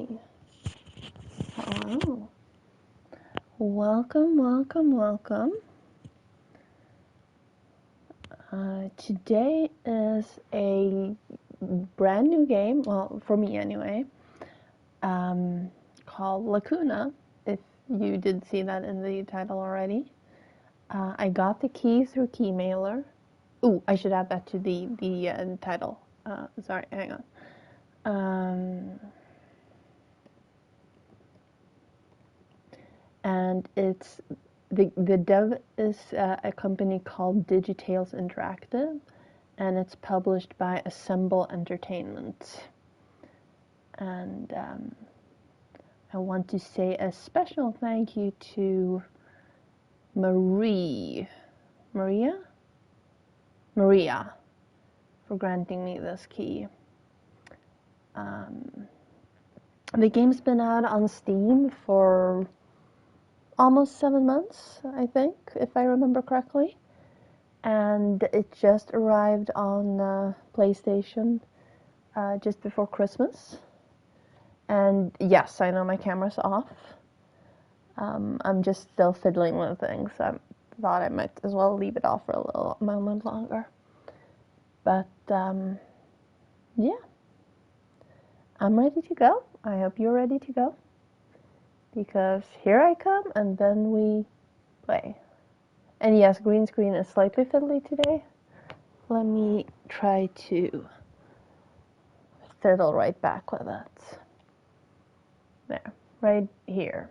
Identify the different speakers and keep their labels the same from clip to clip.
Speaker 1: Okay. Hello. Welcome. Today is a brand new game, well, for me anyway, called Lacuna, if you did see that in the title already. I got the key through Keymailer. Ooh, I should add that to the title. Sorry, hang on. And it's the dev is a company called Digitales Interactive, and it's published by Assemble Entertainment. And I want to say a special thank you to Maria for granting me this key. The game's been out on Steam for almost 7 months, I think, if I remember correctly. And it just arrived on PlayStation just before Christmas. And yes, I know my camera's off. I'm just still fiddling with things. I thought I might as well leave it off for a little moment longer. But yeah, I'm ready to go. I hope you're ready to go. Because here I come, and then we play. And yes, green screen is slightly fiddly today. Let me try to fiddle right back with it. There, right here.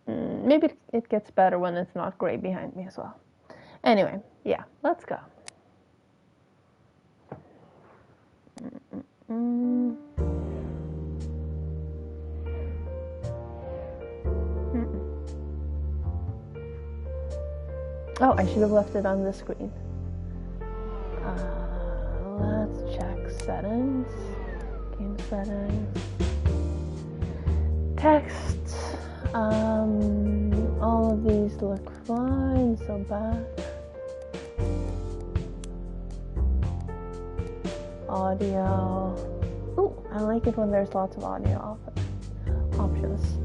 Speaker 1: Maybe it gets better when it's not gray behind me as well. Anyway, yeah, let's go. Oh, I should have left it on the screen. Let's check settings. Game settings. Text. All of these look fine, so back. Audio. Ooh, I like it when there's lots of audio options.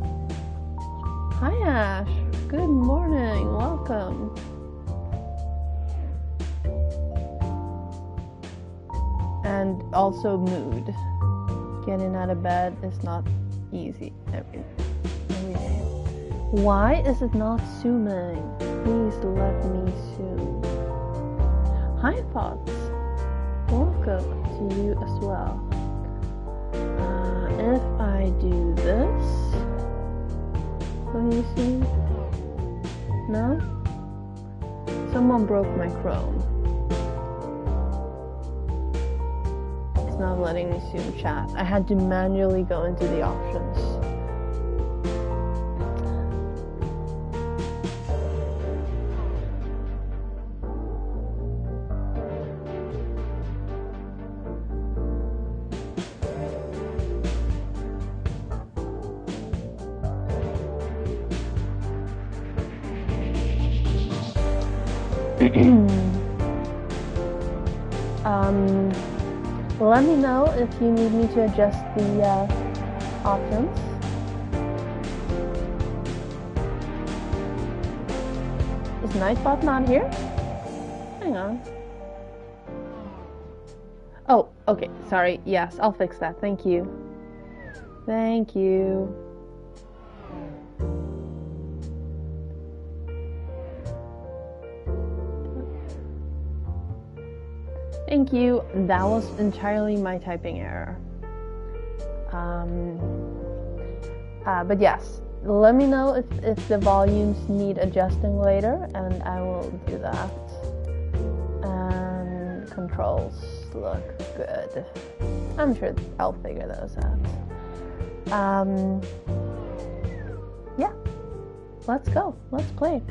Speaker 1: Hi Ash, good morning, welcome. And also mood. Getting out of bed is not easy every day. Why is it not zooming? Please let me zoom. Hi Pots, welcome to you as well. If I do this, will you see? No? Someone broke my Chrome. It's not letting me zoom chat. I had to manually go into the options. Let me know if you need me to adjust the options. Is Nightbot not here? Hang on. Oh, okay, sorry. Yes, I'll fix that. Thank you. Thank you. Thank you. That was entirely my typing error. But yes, let me know if the volumes need adjusting later, and I will do that. And controls look good. I'm sure I'll figure those out. Yeah, let's go. Let's play.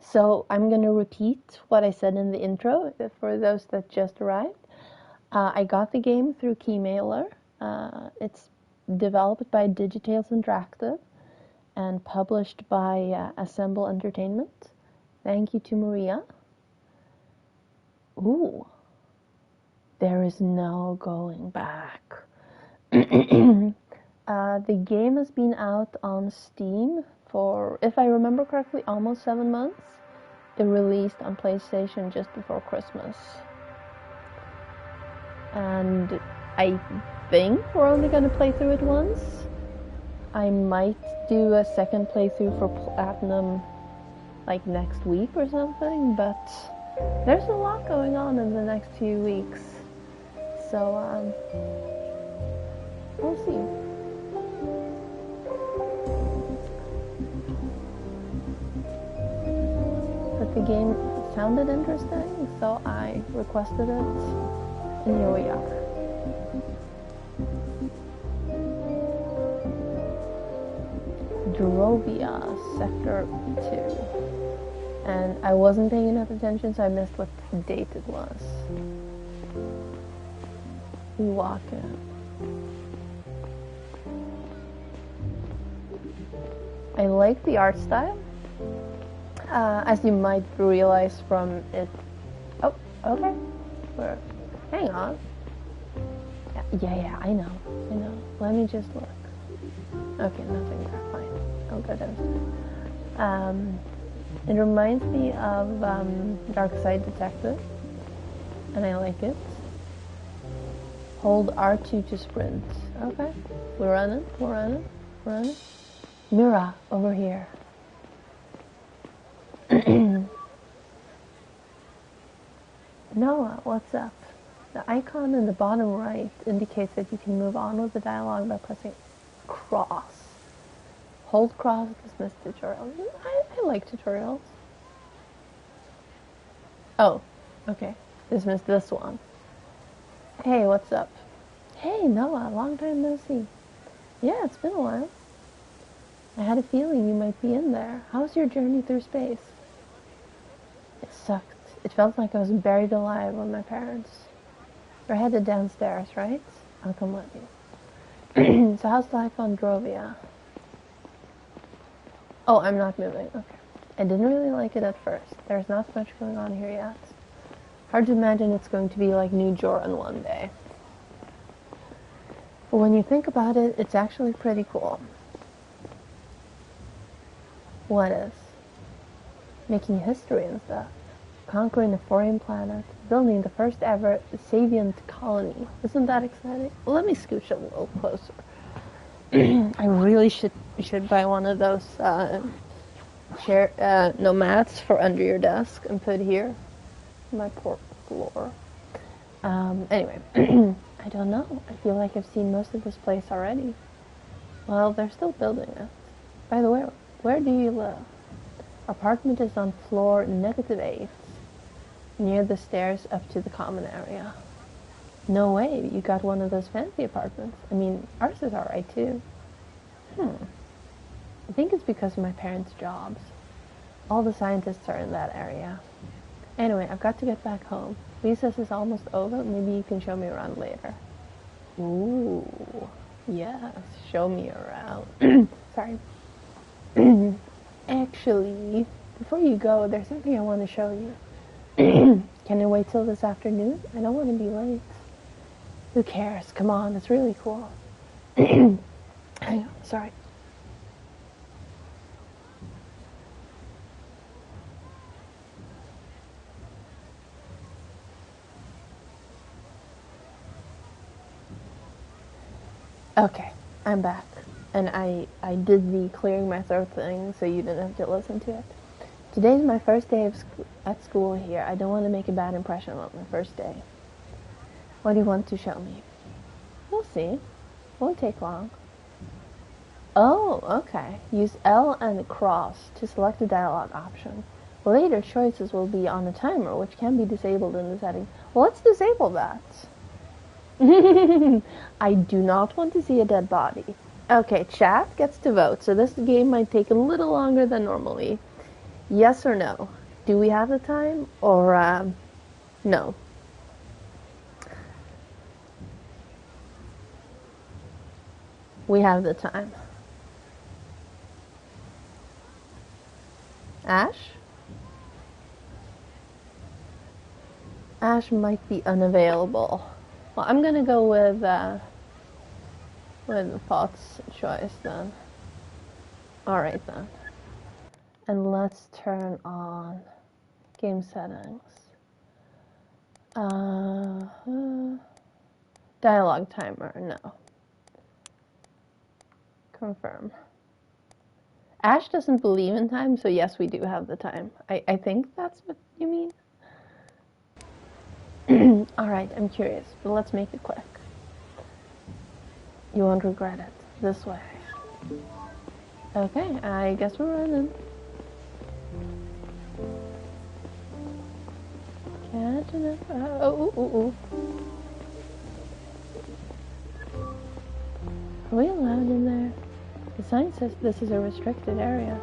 Speaker 1: So I'm going to repeat what I said in the intro for those that just arrived. I got the game through Keymailer. It's developed by Digitales Interactive and published by Assemble Entertainment. Thank you to Maria. Ooh, there is no going back. The game has been out on Steam for, if I remember correctly, almost 7 months. It released on PlayStation just before Christmas. And I think we're only going to play through it once. I might do a second playthrough for Platinum like next week or something, but there's a lot going on in the next few weeks. So, we'll see. But the game sounded interesting, so I requested it, and here we are. Drovia, Sector 2. And I wasn't paying enough attention, so I missed what date it was. We walk in. I like the art style. As you might realize from it. Oh, okay. Hang on. Yeah, I know. Let me just look. Okay, nothing there. Fine. I'll go downstairs. It reminds me of Dark Side Detective, and I like it. Hold R2 to sprint. Okay. We're running. Mira, over here. Noah, what's up? The icon in the bottom right indicates that you can move on with the dialogue by pressing cross. Hold cross to dismiss tutorial. I like tutorials. Oh, okay. Dismiss this one. Hey, what's up? Hey, Noah, long time no see. Yeah, it's been a while. I had a feeling you might be in there. How's your journey through space? It sucked. It felt like I was buried alive with my parents. We're headed downstairs, right? I'll come with you. So how's life on Drovia? Oh, I'm not moving. Okay. I didn't really like it at first. There's not much going on here yet. Hard to imagine it's going to be like New Joran one day. But when you think about it, it's actually pretty cool. What is? Making history and stuff. Conquering a foreign planet. Building the first ever Saviant colony. Isn't that exciting? Well, let me scooch a little closer. I really should buy one of those mats for under your desk and put here. My poor floor. Anyway, I don't know. I feel like I've seen most of this place already. Well, they're still building it. By the way, where do you live? Apartment is on floor -8, near the stairs up to the common area. No way, you got one of those fancy apartments. I mean, ours is alright too. I think it's because of my parents' jobs. All the scientists are in that area. Anyway, I've got to get back home. Recess is almost over. Maybe you can show me around later. Ooh, yes, show me around. Sorry. Actually, before you go, there's something I want to show you. Can I wait till this afternoon? I don't want to be late. Who cares? Come on, it's really cool. Hang on, sorry. Okay, I'm back. And I did the clearing my throat thing so you didn't have to listen to it. Today's my first day at school here. I don't want to make a bad impression on my first day. What do you want to show me? We'll see. Won't take long. Oh, okay. Use L and cross to select the dialogue option. Later choices will be on a timer, which can be disabled in the settings. Well, let's disable that. I do not want to see a dead body. Okay, chat gets to vote, so this game might take a little longer than normally. Yes or no? Do we have the time? Or, no? We have the time. Ash? Ash might be unavailable. Well, I'm gonna go with Pot's choice then. Alright then. And let's turn on game settings. Dialogue timer, no. Confirm. Ash doesn't believe in time, so yes, we do have the time. I think that's what you mean. Alright, I'm curious, but let's make it quick. You won't regret it. This way. Okay, I guess we're running. Catch enough. Ooh. Are we allowed in there? The sign says this is a restricted area.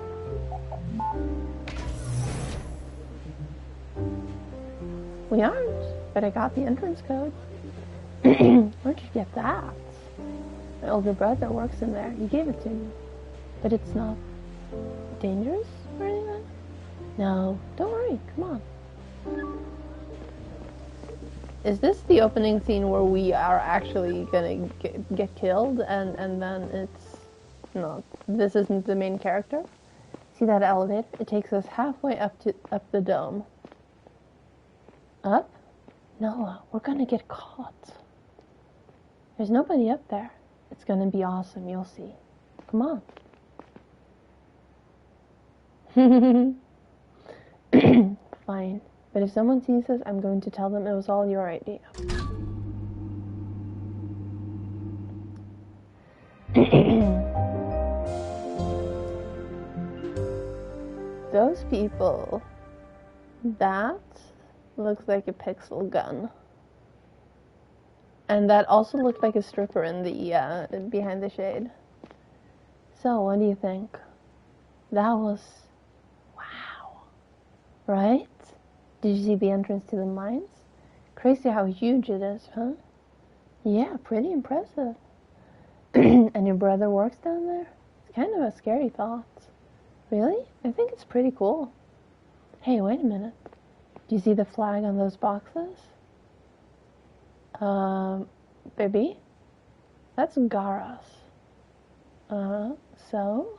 Speaker 1: We aren't, but I got the entrance code. Where'd you get that? My older brother works in there. He gave it to me. But it's not dangerous or anything? No, don't worry, come on. Is this the opening scene where we are actually gonna get killed and then it's... No, this isn't the main character? See that elevator? It takes us halfway up the dome. Up? Noah, we're gonna get caught. There's nobody up there. It's gonna be awesome, you'll see. Come on. Fine. But if someone sees us, I'm going to tell them it was all your idea. Those people. That looks like a pixel gun. And that also looked like a stripper in the behind the shade. So, what do you think? That was... wow. Right? Did you see the entrance to the mines? Crazy how huge it is, huh? Yeah, pretty impressive. And your brother works down there? It's kind of a scary thought. Really? I think it's pretty cool. Hey, wait a minute. Do you see the flag on those boxes? Baby? That's Garas. So?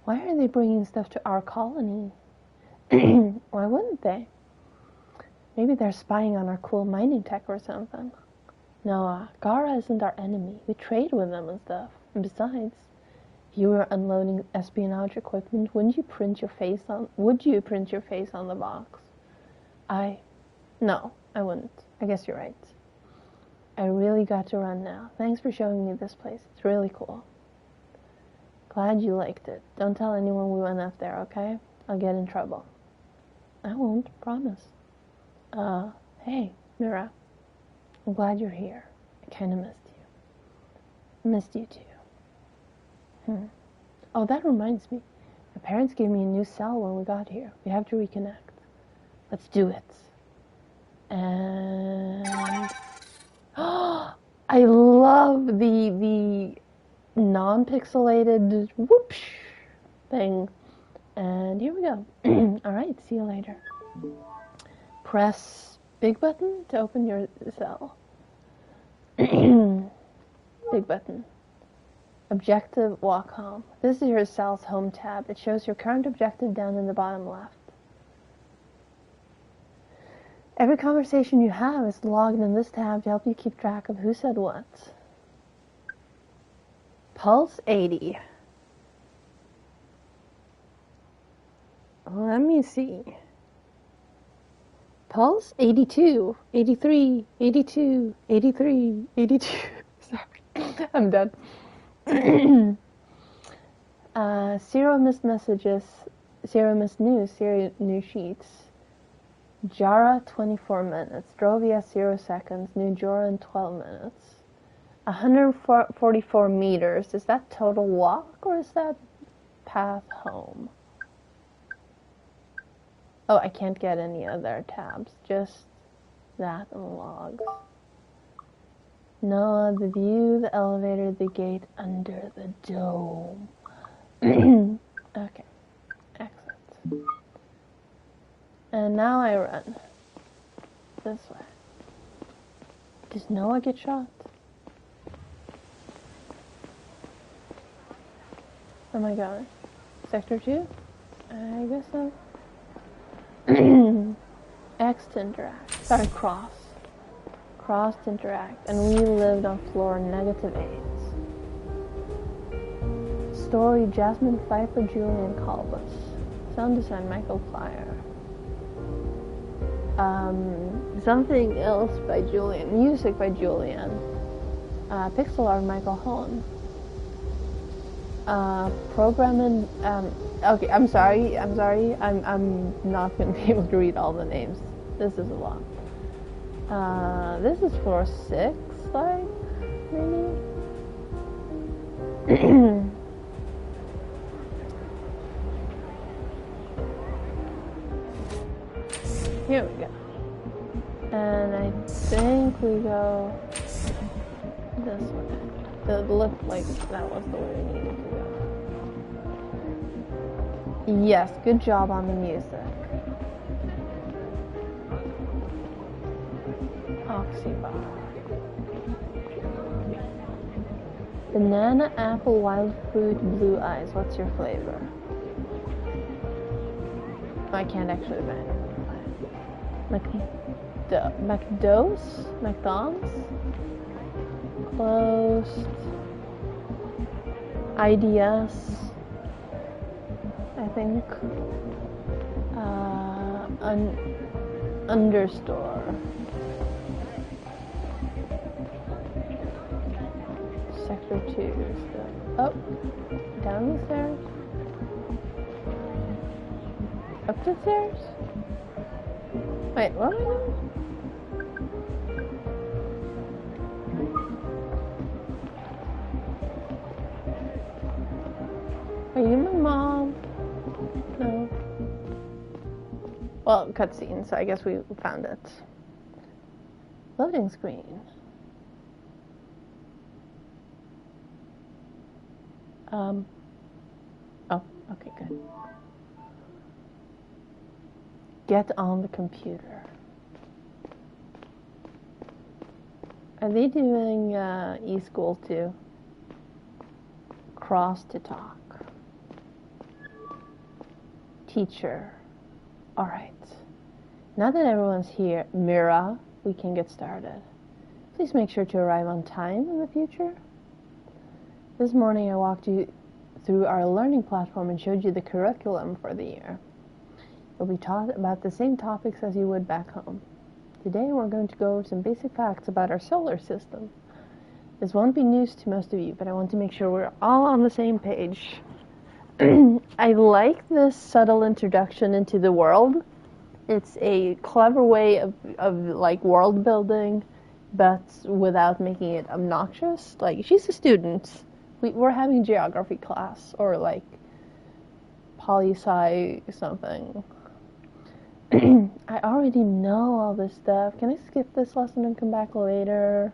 Speaker 1: Why are they bringing stuff to our colony? Why wouldn't they? Maybe they're spying on our cool mining tech or something. No, Gara isn't our enemy. We trade with them and stuff. And besides, if you were unloading espionage equipment, would you print your face on the box? No, I wouldn't. I guess you're right. I really got to run now. Thanks for showing me this place. It's really cool. Glad you liked it. Don't tell anyone we went up there, okay? I'll get in trouble. I won't, promise. Hey, Mira. I'm glad you're here. I kinda missed you. I missed you too. Oh, that reminds me. My parents gave me a new cell when we got here. We have to reconnect. Let's do it. And... I love the non-pixelated whoosh thing. And here we go. Alright, see you later. Press big button to open your cell. Big button. Objective, walk home. This is your cell's home tab. It shows your current objective down in the bottom left. Every conversation you have is logged in this tab to help you keep track of who said what. Pulse 80. Let me see. Pulse 82, 83, 82, 83, 82. Sorry, I'm done. Zero missed messages, zero missed news, zero new sheets. Jara, 24 minutes. Drovia, 0 seconds. New Joran, 12 minutes. 144 meters. Is that total walk or is that path home? Oh, I can't get any other tabs. Just that and logs. Noah, the view, the elevator, the gate under the dome. Okay. Excellent. And now I run. This way. Does Noah get shot? Oh my god. Sector 2? I guess so. X to interact. Sorry, cross. Cross to interact. And we lived on floor -8. Story Jasmine Pfeiffer, Julian Colbus. Sound design Michael Plyer. Something else by Julian. Music by Julian. Pixel art Michael Holland. Programming. Okay, I'm sorry. I'm not gonna be able to read all the names. This is a lot. This is floor 6, like maybe. Here we go. And I think we go this way. It looked like that was the way we needed to go. Yes, good job on the music. Oxybar. Banana, apple, wild fruit, blue eyes. What's your flavor? I can't actually buy it. McDonald's? Closed. IDS. I think. Understore. Sector 2. Oh, down the stairs. Up the stairs? Wait, what? Are you my mom? No. Well, cutscene, so I guess we found it. Loading screen. Oh, okay, good. Get on the computer. Are they doing e-school too? Cross to talk. Teacher. Alright. Now that everyone's here, Mira, we can get started. Please make sure to arrive on time in the future. This morning I walked you through our learning platform and showed you the curriculum for the year. You'll be taught about the same topics as you would back home. Today we're going to go over some basic facts about our solar system. This won't be news to most of you, but I want to make sure we're all on the same page. I like this subtle introduction into the world. It's a clever way of like world building, but without making it obnoxious. Like, she's a student. We're having geography class, or like poli-sci something. I already know all this stuff. Can I skip this lesson and come back later?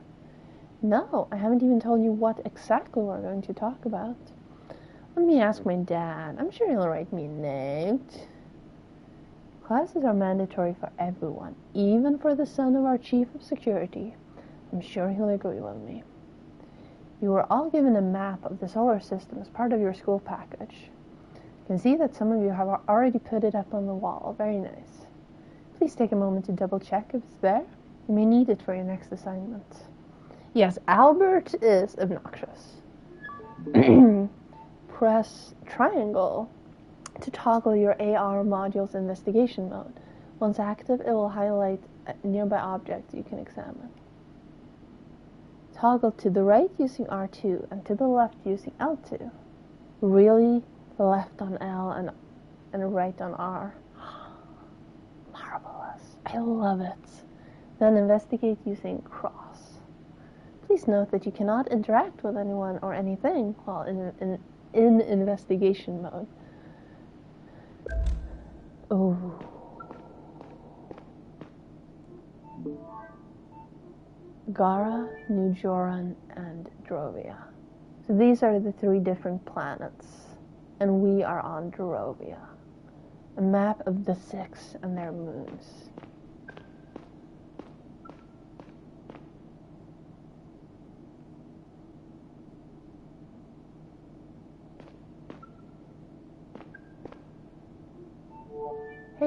Speaker 1: No, I haven't even told you what exactly we're going to talk about. Let me ask my dad. I'm sure he'll write me a note. Classes are mandatory for everyone, even for the son of our chief of security. I'm sure he'll agree with me. You were all given a map of the solar system as part of your school package. You can see that some of you have already put it up on the wall. Very nice. Please take a moment to double check if it's there. You may need it for your next assignment. Yes, Albert is obnoxious. Press triangle to toggle your AR module's investigation mode. Once active, it will highlight nearby objects you can examine. Toggle to the right using R2 and to the left using L2. Really? Left on L and right on R. Marvelous. I love it. Then investigate using cross. Please note that you cannot interact with anyone or anything while in investigation mode. Oh. Gara, New Joran, and Drovia. So these are the 3 different planets, and we are on Drovia. A map of the 6 and their moons.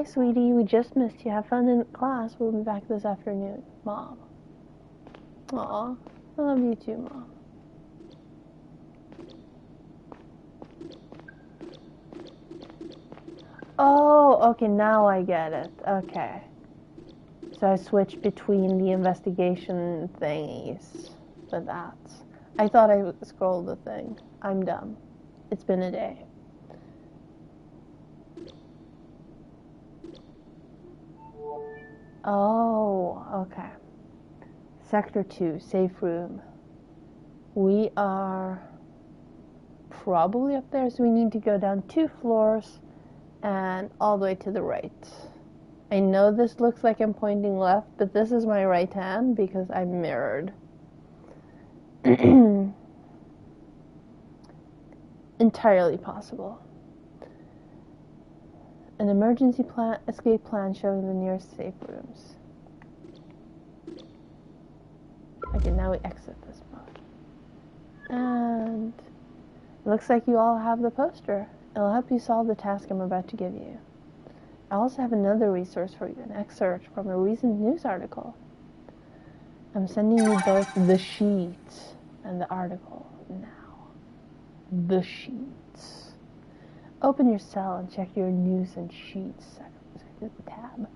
Speaker 1: Hi, sweetie. We just missed you. Have fun in class. We'll be back this afternoon. Mom. Aw. I love you too, Mom. Oh, okay. Now I get it. Okay. So I switched between the investigation thingies for that. I thought I scrolled the thing. I'm dumb. It's been a day. Oh, okay. Sector 2, safe room. We are probably up there, so we need to go down 2 floors and all the way to the right. I know this looks like I'm pointing left, but this is my right hand because I'm mirrored. Entirely possible. An emergency plan, escape plan showing the nearest safe rooms. Okay, now we exit this mode. And it looks like you all have the poster. It'll help you solve the task I'm about to give you. I also have another resource for you, an excerpt from a recent news article. I'm sending you both the sheet and the article now. The sheets. Open your cell and check your news and sheets tab.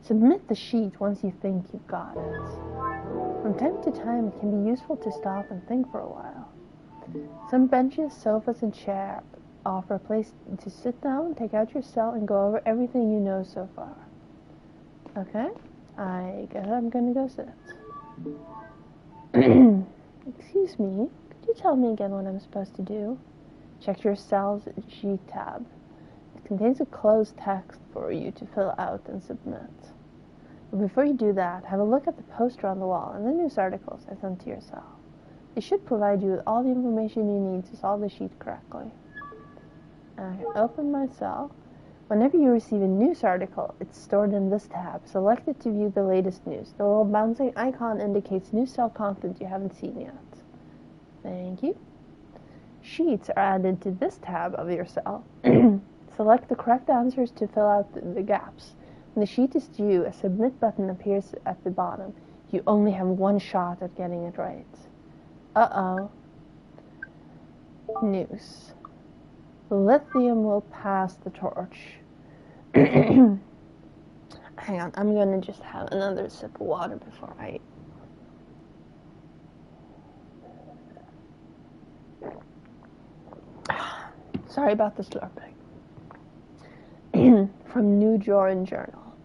Speaker 1: Submit the sheet once you think you've got it. From time to time, it can be useful to stop and think for a while. Some benches, sofas, and chairs offer a place to sit down, take out your cell, and go over everything you know so far. Okay? I guess I'm gonna go sit. Excuse me, could you tell me again what I'm supposed to do? Check your cell's sheet tab. It contains a closed text for you to fill out and submit. But before you do that, have a look at the poster on the wall and the news articles I sent to your cell. They should provide you with all the information you need to solve the sheet correctly. Okay, open my cell. Whenever you receive a news article, it's stored in this tab. Select it to view the latest news. The little bouncing icon indicates new cell content you haven't seen yet. Thank you. Sheets are added to this tab of your cell. Select the correct answers to fill out the gaps. When the sheet is due, a submit button appears at the bottom. You only have one shot at getting it right. Uh-oh. News. Lithium will pass the torch. Hang on, I'm gonna just have another sip of water before I... Sorry about the slurping. From New Joran Journal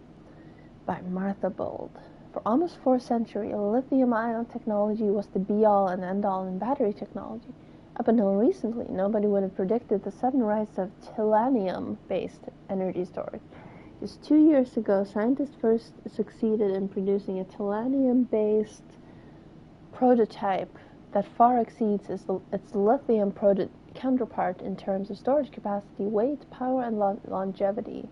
Speaker 1: by Martha Bold. For almost 4 centuries, lithium-ion technology was the be-all and end-all in battery technology. Up until recently, nobody would have predicted the sudden rise of tellurium-based energy storage. Just 2 years ago, scientists first succeeded in producing a tellurium-based prototype that far exceeds its lithium counterpart in terms of storage capacity, weight, power, and longevity.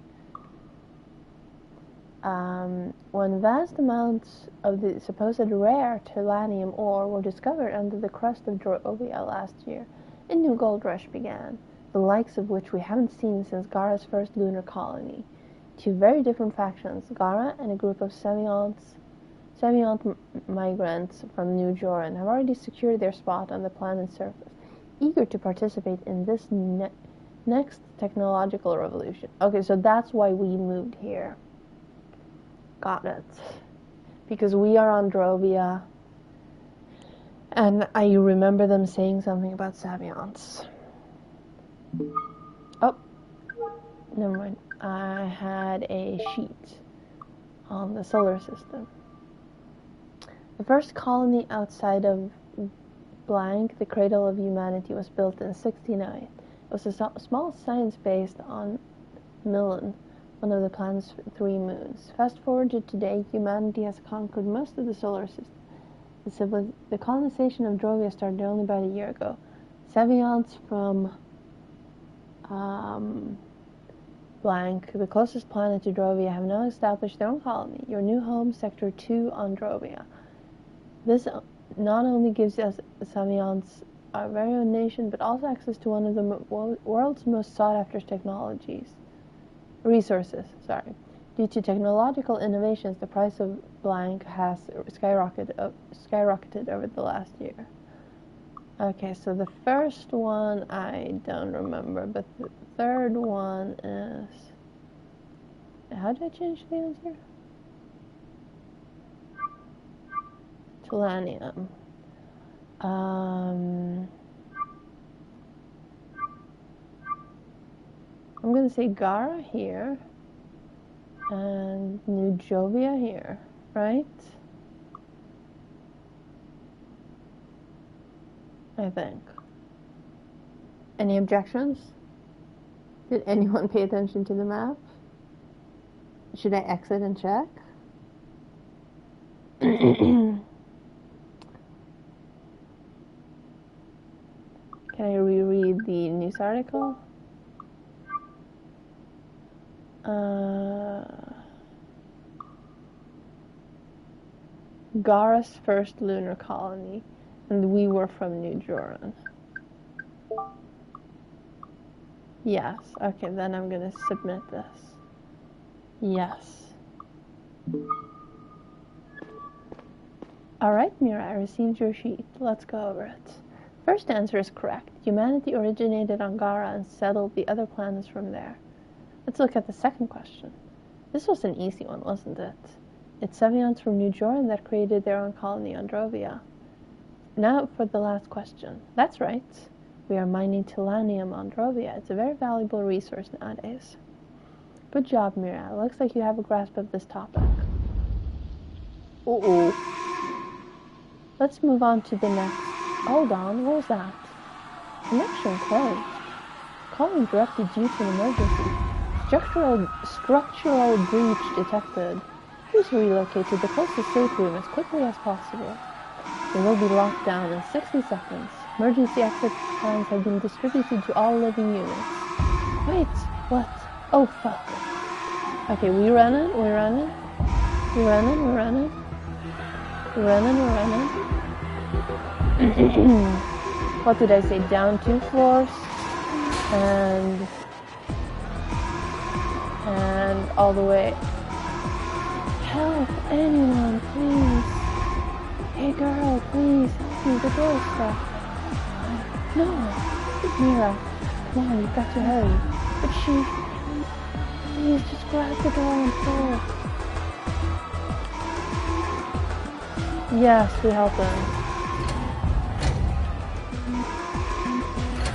Speaker 1: When vast amounts of the supposed rare tellurium ore were discovered under the crust of Drovia last year, a new gold rush began, the likes of which we haven't seen since Gara's first lunar colony. 2 very different factions, Gara and a group of Semient migrants from New Joran, have already secured their spot on the planet's surface, eager to participate in this next technological revolution. Okay, so that's why we moved here. Got it. Because we are on Drovia, and I remember them saying something about Savions. Oh, never mind. I had a sheet on the solar system. The first colony outside of blank, the cradle of humanity, was built in 1969. It was a small science based on Millen, one of the planet's 3 moons. Fast forward to today, humanity has conquered most of the solar system. The colonization of Drovia started only about a year ago. Savions from blank, the closest planet to Drovia, have now established their own colony, your new home, Sector 2 on Drovia. This not only gives us Savions our very own nation, but also access to one of the world's most sought-after resources. Due to technological innovations, the price of blank has skyrocketed over the last year. Okay, so the first one I don't remember, but the third one is... How did I change the answer? Telanium. I'm gonna say Gara here and New Jovia here, right? I think. Any objections? Did anyone pay attention to the map? Should I exit and check? Can I reread the news article? Gara's first lunar colony, and we were from New Joran. Yes, okay, then I'm gonna submit this. Yes. Alright, Mira, I received your sheet. Let's go over it. First answer is correct. Humanity originated on Gara and settled the other planets from there. Let's look at the second question. This was an easy one, wasn't it? It's Sevians from New Joran that created their own colony on Drovia. Now for the last question. That's right. We are mining Telanium on Drovia. It's a very valuable resource nowadays. Good job, Mira. Looks like you have a grasp of this topic. Uh-oh. Let's move on to the next. Hold on, what was that? Connection closed. Call interrupted due to an emergency. Structural breach detected. Please relocate to the closest safe room as quickly as possible. It will be locked down in 60 seconds. Emergency exit plans have been distributed to all living units. Wait, what? Oh, fuck. Okay, we running. What did I say? Down 2 floors. And all the way. Help, anyone, please. Hey girl, please help me, the door's stuck. No, Mira, come on, you've got to hurry. But please just grab the door and pull. Yes, we help them.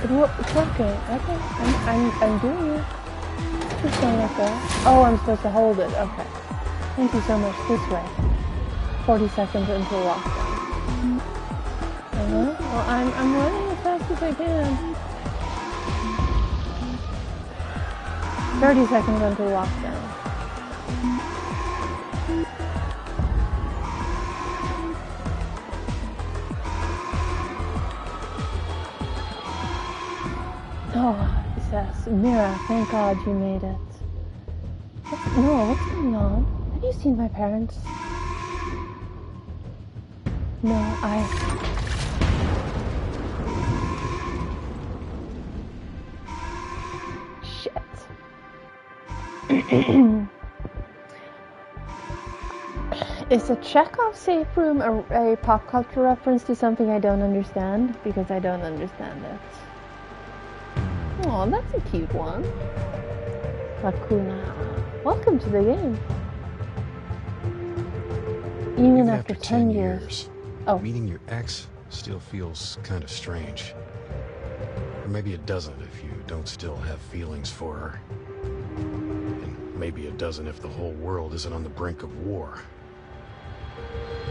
Speaker 1: It's working. Okay, I'm doing it. Just don't let go. Oh, I'm supposed to hold it. Okay. Thank you so much. This way. 40 seconds until lockdown. Well, I'm running as fast as I can. 30 seconds until lockdown. Oh, it says, Mira, thank God you made it. What's going on? Have you seen my parents? No, Shit. Is a Chekhov safe room a pop culture reference to something I don't understand? Because I don't understand it. Oh, that's a cute one. Lacuna. Welcome to the game. Even after 10 years. Oh.
Speaker 2: Meeting your ex still feels kind of strange. Or maybe it doesn't if you don't still have feelings for her. And maybe it doesn't if the whole world isn't on the brink of war.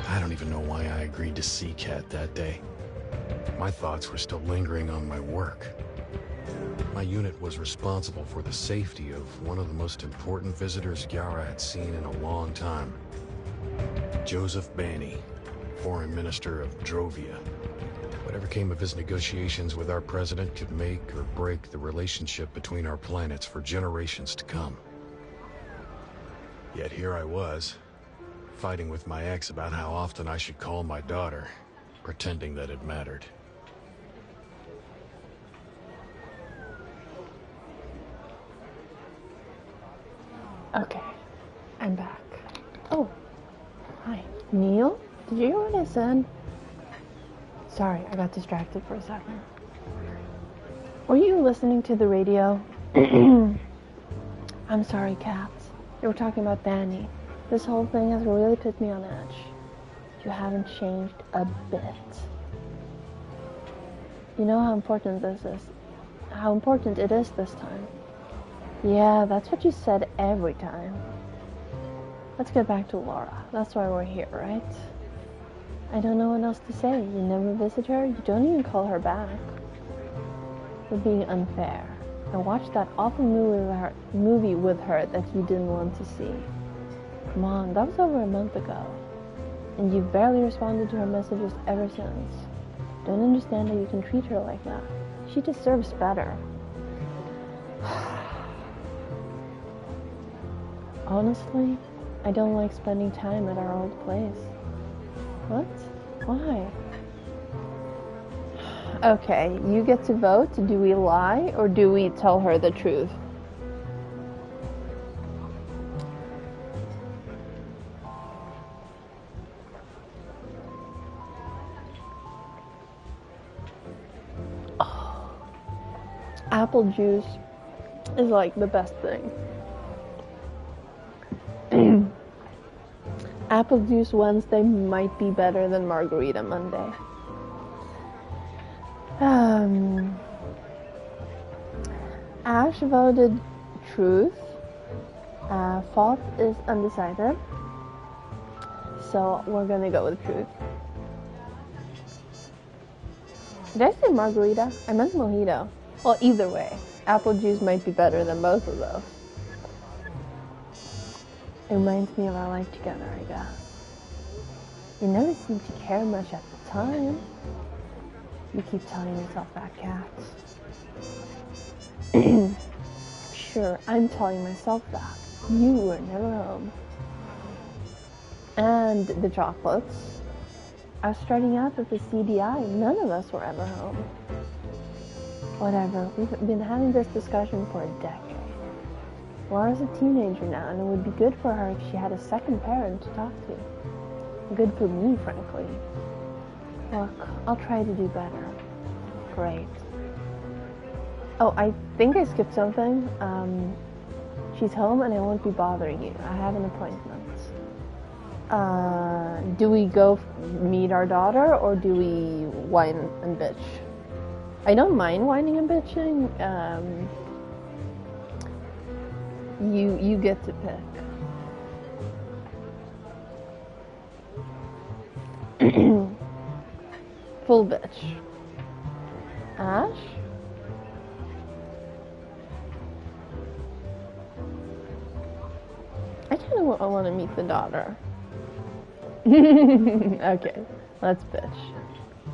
Speaker 2: I don't even know why I agreed to see Kat that day. My thoughts were still lingering on my work. My unit was responsible for the safety of one of the most important visitors Yara had seen in a long time. Joseph Banny, Foreign Minister of Drovia. Whatever came of his negotiations with our president could make or break the relationship between our planets for generations to come. Yet here I was, fighting with my ex about how often I should call my daughter, pretending that it mattered.
Speaker 1: Okay. I'm back. Oh, hi. Neil? Did you hear what I said? Sorry, I got distracted for a second. Were you listening to the radio? I'm sorry, cats. You were talking about Danny. This whole thing has really put me on edge. You haven't changed a bit. You know how important this is. How important it is this time. Yeah, that's what you said every time. Let's get back to Laura. That's why we're here, right? I don't know what else to say. You never visit her. You don't even call her back. You're being unfair. I watched that awful movie with her that you didn't want to see. Come on, that was over a month ago. And you've barely responded to her messages ever since. Don't understand how you can treat her like that. She deserves better. Honestly, I don't like spending time at our old place. What? Why? Okay, you get to vote. Do we lie or do we tell her the truth? Oh. Apple juice is like the best thing. Apple juice Wednesday might be better than margarita Monday. Ash voted truth. Fault is undecided. So we're gonna go with truth. Did I say margarita? I meant mojito. Well, either way, apple juice might be better than both of those. It reminds me of our life together, I guess. You never seemed to care much at the time. You keep telling yourself that, cats. Sure, I'm telling myself that. You were never home. And the chocolates. I was starting out at the CDI. None of us were ever home. Whatever, we've been having this discussion for a decade. Laura's a teenager now, and it would be good for her if she had a second parent to talk to. Good for me, frankly. Look, I'll try to do better. Great. Oh, I think I skipped something. She's home and I won't be bothering you. I have an appointment. Do we go meet our daughter or do we whine and bitch? I don't mind whining and bitching. You get to pick. Full bitch. Ash? I kind of want to meet the daughter. Okay, let's bitch.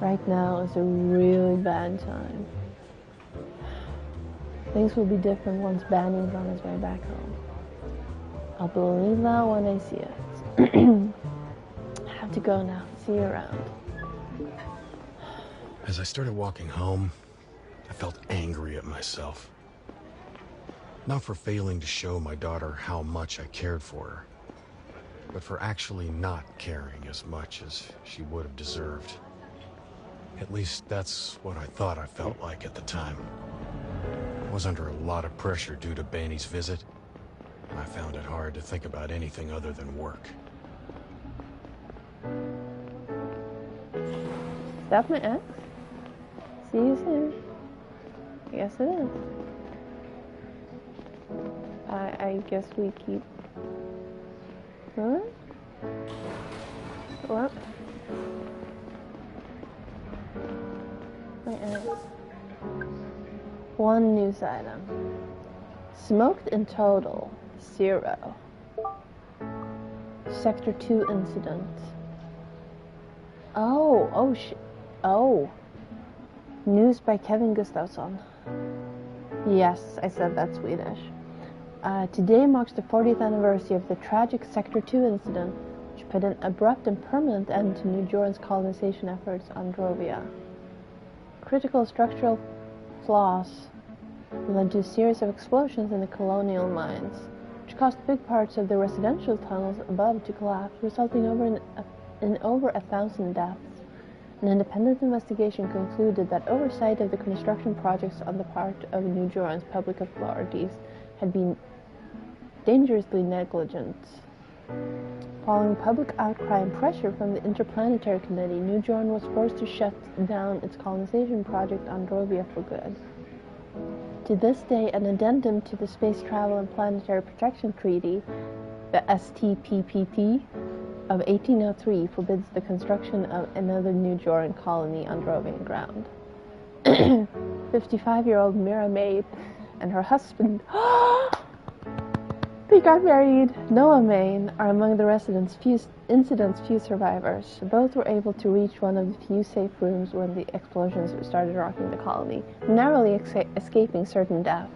Speaker 1: Right now is a really bad time. Things will be different once Banny's on his way back home. I'll believe that when I see it. I have to go now. See you around.
Speaker 2: As I started walking home, I felt angry at myself. Not for failing to show my daughter how much I cared for her, but for actually not caring as much as she would have deserved. At least that's what I thought I felt like at the time. I was under a lot of pressure due to Banny's visit, and I found it hard to think about anything other than work.
Speaker 1: Is that my ex? See you soon. Yes, it is. I guess we keep... Huh? What? My ex. One news item. Smoked in total, 0. Sector 2 incident. Oh. News by Kevin Gustafsson. Yes, I said that Swedish. Today marks the 40th anniversary of the tragic Sector 2 incident, which put an abrupt and permanent end to New Jordan's colonization efforts on Drovia. Critical structural flaws led to a series of explosions in the colonial mines, which caused big parts of the residential tunnels above to collapse, resulting in over 1,000 deaths. An independent investigation concluded that oversight of the construction projects on the part of New Joran's public authorities had been dangerously negligent. Following public outcry and pressure from the Interplanetary Committee, New Joran was forced to shut down its colonization project on Drovia for good. To this day, an addendum to the Space Travel and Planetary Protection Treaty, the STPPT, of 1803 forbids the construction of another New Joran colony on Drovian ground. 55-year-old Mira Maid and her husband they got married. Noah Main are among the incident's few survivors. Both were able to reach one of the few safe rooms when the explosions started rocking the colony, narrowly escaping certain death.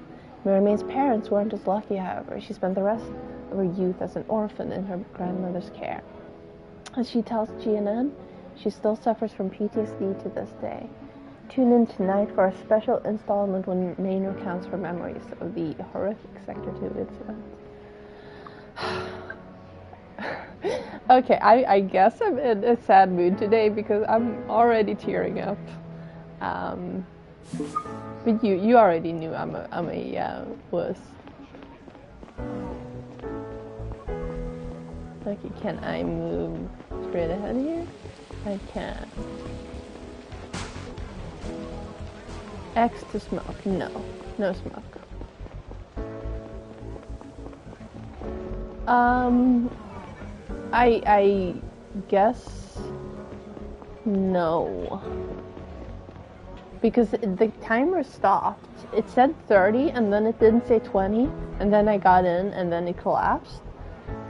Speaker 1: Mira Main's parents weren't as lucky, however. She spent the rest of her youth as an orphan in her grandmother's care. As she tells GNN, she still suffers from PTSD to this day. Tune in tonight for a special installment when Main recounts her memories of the horrific Sector 2 incident. Okay, I guess I'm in a sad mood today because I'm already tearing up. But you already knew I'm a wuss. Okay, can I move straight ahead here? I can. X to smoke. No. No smoke. I guess no. Because the timer stopped. It said 30 and then it didn't say 20 and then I got in and then it collapsed.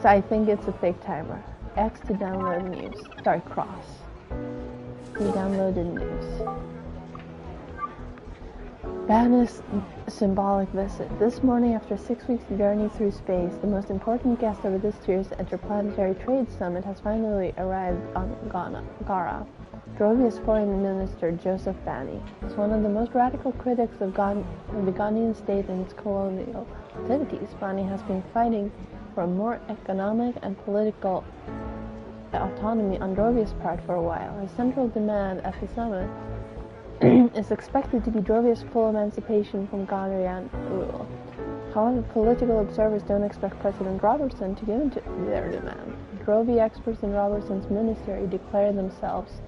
Speaker 1: So I think it's a fake timer. X to download news. Sorry, cross. We downloaded news. Banner's symbolic visit. This morning, after 6 weeks' journey through space, the most important guest of this year's Interplanetary Trade Summit has finally arrived on Gara. Drovia's Foreign Minister, Joseph Bani, is one of the most radical critics of the Ghanaian state and its colonial activities. Bani has been fighting for a more economic and political autonomy on Drovia's part for a while. His central demand at the summit is expected to be Drovia's full emancipation from Ghanaian rule. However, political observers don't expect President Robertson to give in to their demand. Drovia experts in Robertson's ministry declare themselves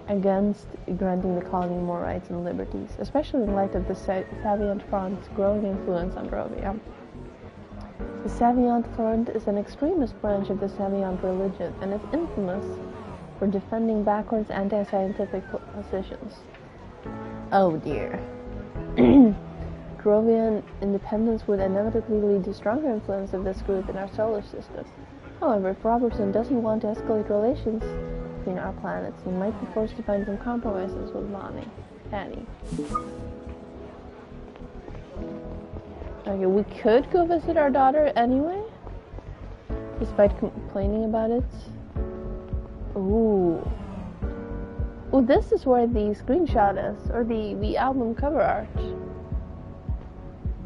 Speaker 1: against granting the colony more rights and liberties, especially in light of the Savient Front's growing influence on Drovia. The Savient Front is an extremist branch of the Savient religion and is infamous for defending backwards anti-scientific positions. Oh dear. Drovian independence would inevitably lead to stronger influence of this group in our solar system. However, if Robertson doesn't want to escalate relations between our planets, he might be forced to find some compromises with Annie. Okay, we could go visit our daughter anyway, despite complaining about it. Ooh. Oh, this is where the screenshot is, or the album cover art.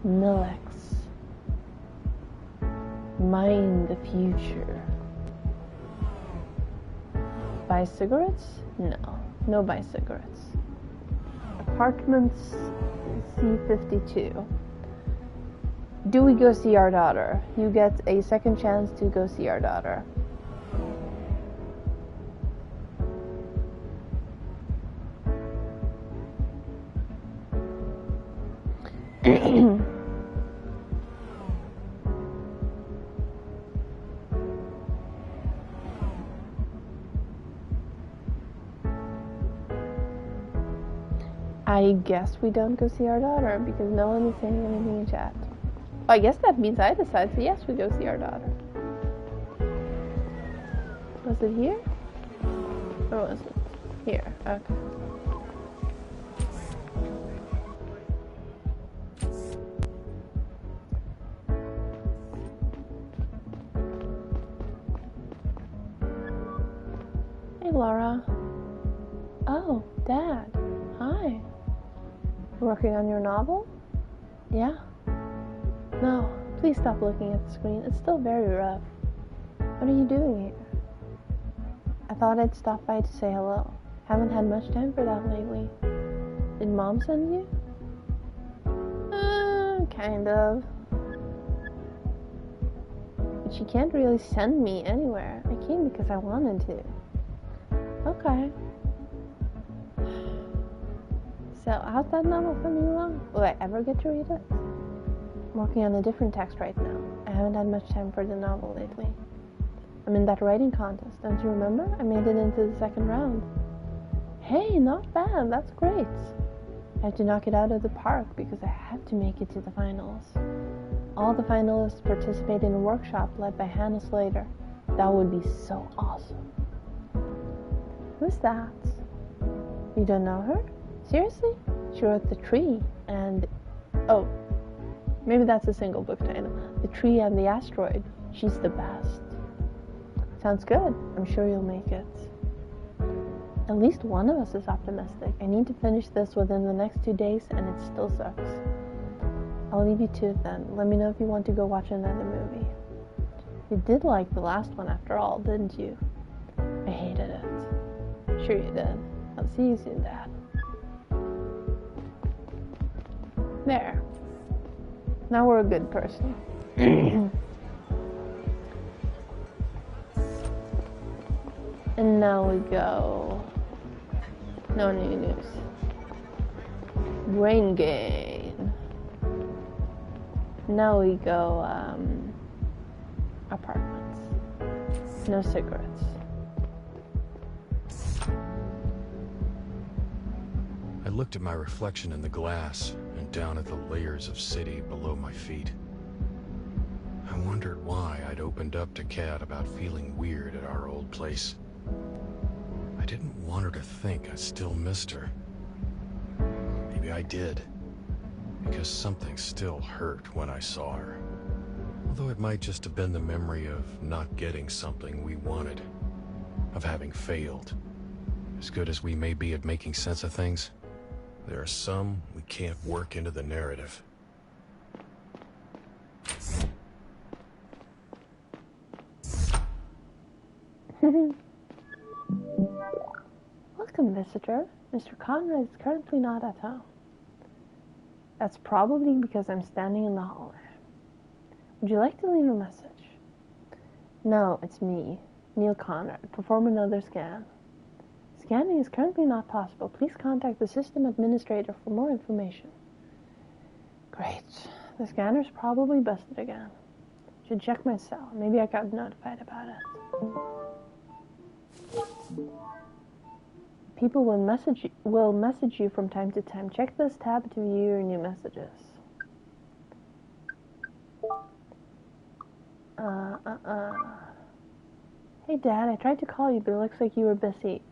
Speaker 1: Millex. Mind the future. Buy cigarettes? No. No buy cigarettes. Apartments C52. Do we go see our daughter? You get a second chance to go see our daughter. I guess we don't go see our daughter because no one is saying anything in chat. Well, I guess that means I decide, so yes, we go see our daughter. Was it here? Or was it here? Okay. Hey, Laura. Oh, Dad. Hi. Working on your novel? Yeah. No, Please stop looking at the screen. It's still very rough. What are you doing here? I thought I'd stop by to say hello. Haven't had much time for that lately. Did Mom send you? Kind of. But she can't really send me anywhere. I came because I wanted to. Okay. So, how's that novel coming along? Will I ever get to read it? I'm working on a different text right now. I haven't had much time for the novel lately. I'm in that writing contest, don't you remember? I made it into the second round. Hey, not bad, that's great. I have to knock it out of the park because I have to make it to the finals. All the finalists participate in a workshop led by Hannah Slater. That would be so awesome. Who's that? You don't know her? Seriously? She wrote The Tree and... Oh, maybe that's a single book title. The Tree and the Asteroid. She's the best. Sounds good. I'm sure you'll make it. At least one of us is optimistic. I need to finish this within the next 2 days, and it still sucks. I'll leave you to it then. Let me know if you want to go watch another movie. You did like the last one after all, didn't you? I hated it. Sure you did. I'll see you soon, Dad. There. Now we're a good person. And now we go. No new news. Brain gain. Now we go, apartments. No cigarettes.
Speaker 2: I looked at my reflection in the glass and down at the layers of city below my feet. I wondered why I'd opened up to Kat about feeling weird at our old place. I didn't want her to think I still missed her. Maybe I did, because something still hurt when I saw her. Although it might just have been the memory of not getting something we wanted, of having failed. As good as we may be at making sense of things, there are some we can't work into the narrative.
Speaker 1: Welcome, visitor. Mr. Conrad is currently not at home. That's probably because I'm standing in the hallway. Would you like to leave a message? No, it's me, Neil Conrad. Perform another scan. Scanning is currently not possible. Please contact the system administrator for more information. Great. The scanner's probably busted again. Should check my cell. Maybe I got notified about it. People will message you from time to time. Check this tab to view your new messages. Hey Dad, I tried to call you, but it looks like you were busy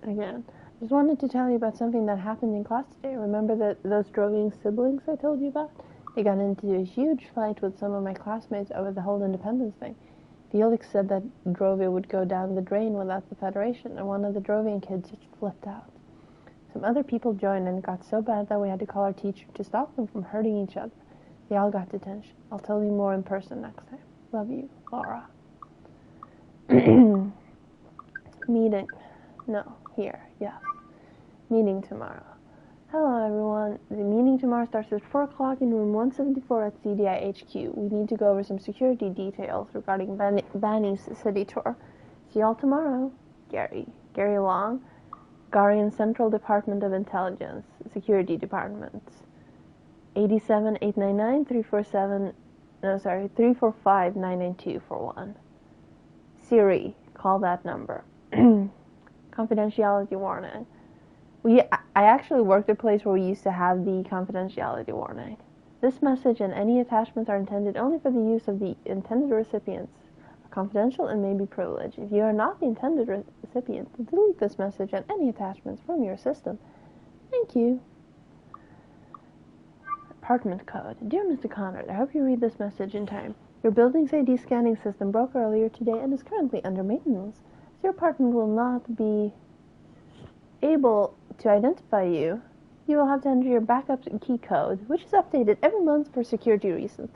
Speaker 1: again. Just wanted to tell you about something that happened in class today. Remember those droving siblings I told you about? They got into a huge fight with some of my classmates over the whole independence thing. Felix said that Drovia would go down the drain without the Federation, and one of the Drovian kids just flipped out. Some other people joined, and it got so bad that we had to call our teacher to stop them from hurting each other. They all got detention. I'll tell you more in person next time. Love you, Laura. Meeting. No, here, yes. Meeting tomorrow. Hello, everyone. The meeting tomorrow starts at 4 o'clock in room 174 at CDI HQ. We need to go over some security details regarding Vanny's city tour. See y'all tomorrow. Gary. Gary Long, Garian Central Department of Intelligence, Security Department. 345-99241. Siri, call that number. Confidentiality warning. I actually worked at a place where we used to have the confidentiality warning. This message and any attachments are intended only for the use of the intended recipients. Are confidential and may be privileged. If you are not the intended recipient, delete this message and any attachments from your system. Thank you. Apartment code. Dear Mr. Conrad, I hope you read this message in time. Your building's ID scanning system broke earlier today and is currently under maintenance. So your apartment will not be able to identify you. You will have to enter your backup key code, which is updated every month for security reasons.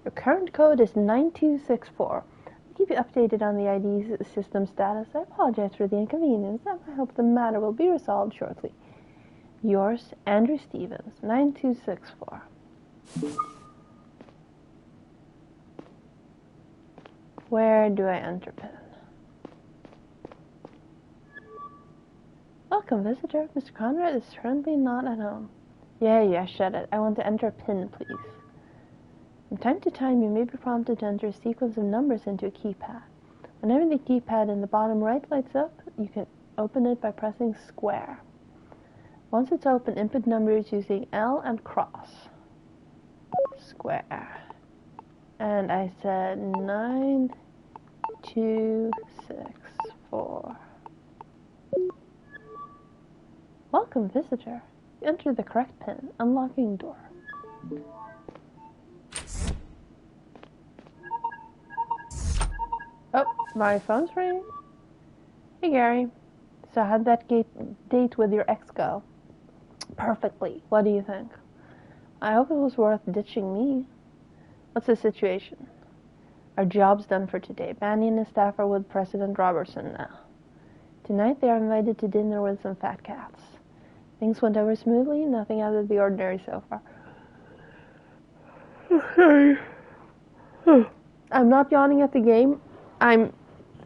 Speaker 1: Your current code is 9264. I'll keep you updated on the ID system status. I apologize for the inconvenience, and I hope the matter will be resolved shortly. Yours, Andrew Stevens, 9264. Where do I enter PIN? Welcome, visitor. Mr. Conrad is currently not at home. Yeah, shut it. I want to enter a PIN, please. From time to time, you may be prompted to enter a sequence of numbers into a keypad. Whenever the keypad in the bottom right lights up, you can open it by pressing square. Once it's open, input numbers using L and cross. Square. And I said 9264. Welcome, visitor. You entered the correct PIN. Unlocking door. Oh, my phone's ringing. Hey, Gary. So how'd that date with your ex go? Perfectly. What do you think? I hope it was worth ditching me. What's the situation? Our job's done for today. Banny and his staff are with President Robertson now. Tonight they are invited to dinner with some fat cats. Things went over smoothly, nothing out of the ordinary so far. Okay. I'm not yawning at the game. I'm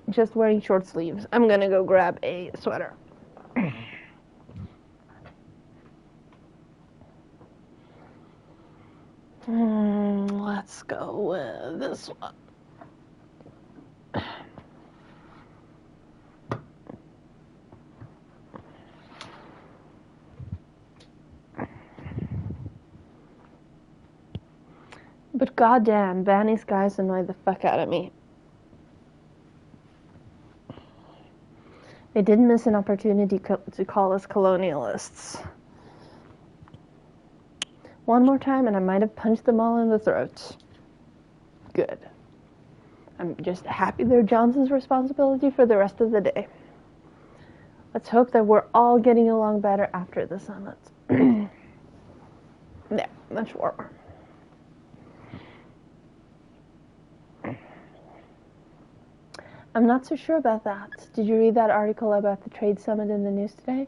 Speaker 1: just wearing short sleeves. I'm gonna go grab a sweater. Let's go with this one. But goddamn, Banny's guys annoy the fuck out of me. They didn't miss an opportunity to call us colonialists. One more time and I might have punched them all in the throat. Good. I'm just happy they're Johnson's responsibility for the rest of the day. Let's hope that we're all getting along better after the summit. There, much warmer. I'm not so sure about that. Did you read that article about the trade summit in the news today?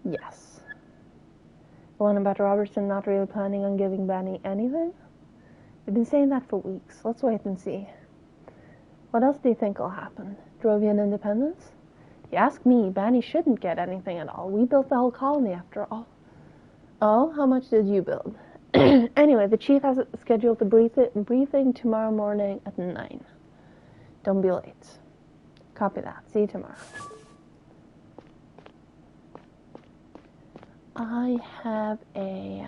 Speaker 1: Yes. The one about Robertson not really planning on giving Banny anything? We've been saying that for weeks. Let's wait and see. What else do you think will happen? Drovian independence? If you ask me, Banny shouldn't get anything at all. We built the whole colony after all. Oh, how much did you build? Anyway, the chief has scheduled the briefing tomorrow morning at 9. Don't be late. Copy that. See you tomorrow. I have a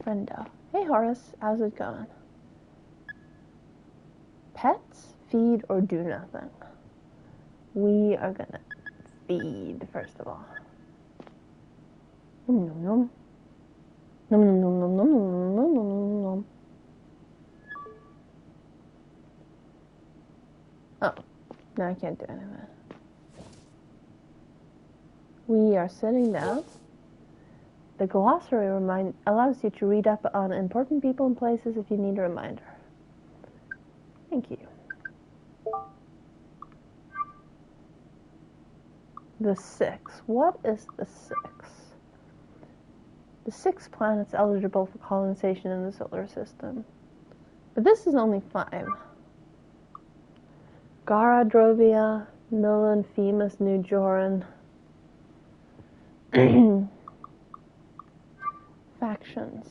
Speaker 1: friendo. Hey Horace, how's it going? Pets, feed, or do nothing? We are gonna feed, first of all. Nom nom nom. Nom nom nom nom nom nom nom nom nom. Oh, now I can't do anything. We are sitting down. The glossary allows you to read up on important people and places if you need a reminder. Thank you. The 6. What is the 6? The 6 planets eligible for colonization in the solar system. But this is only 5. Gara, Drovia, Nolan, Femus, New Joran. Factions.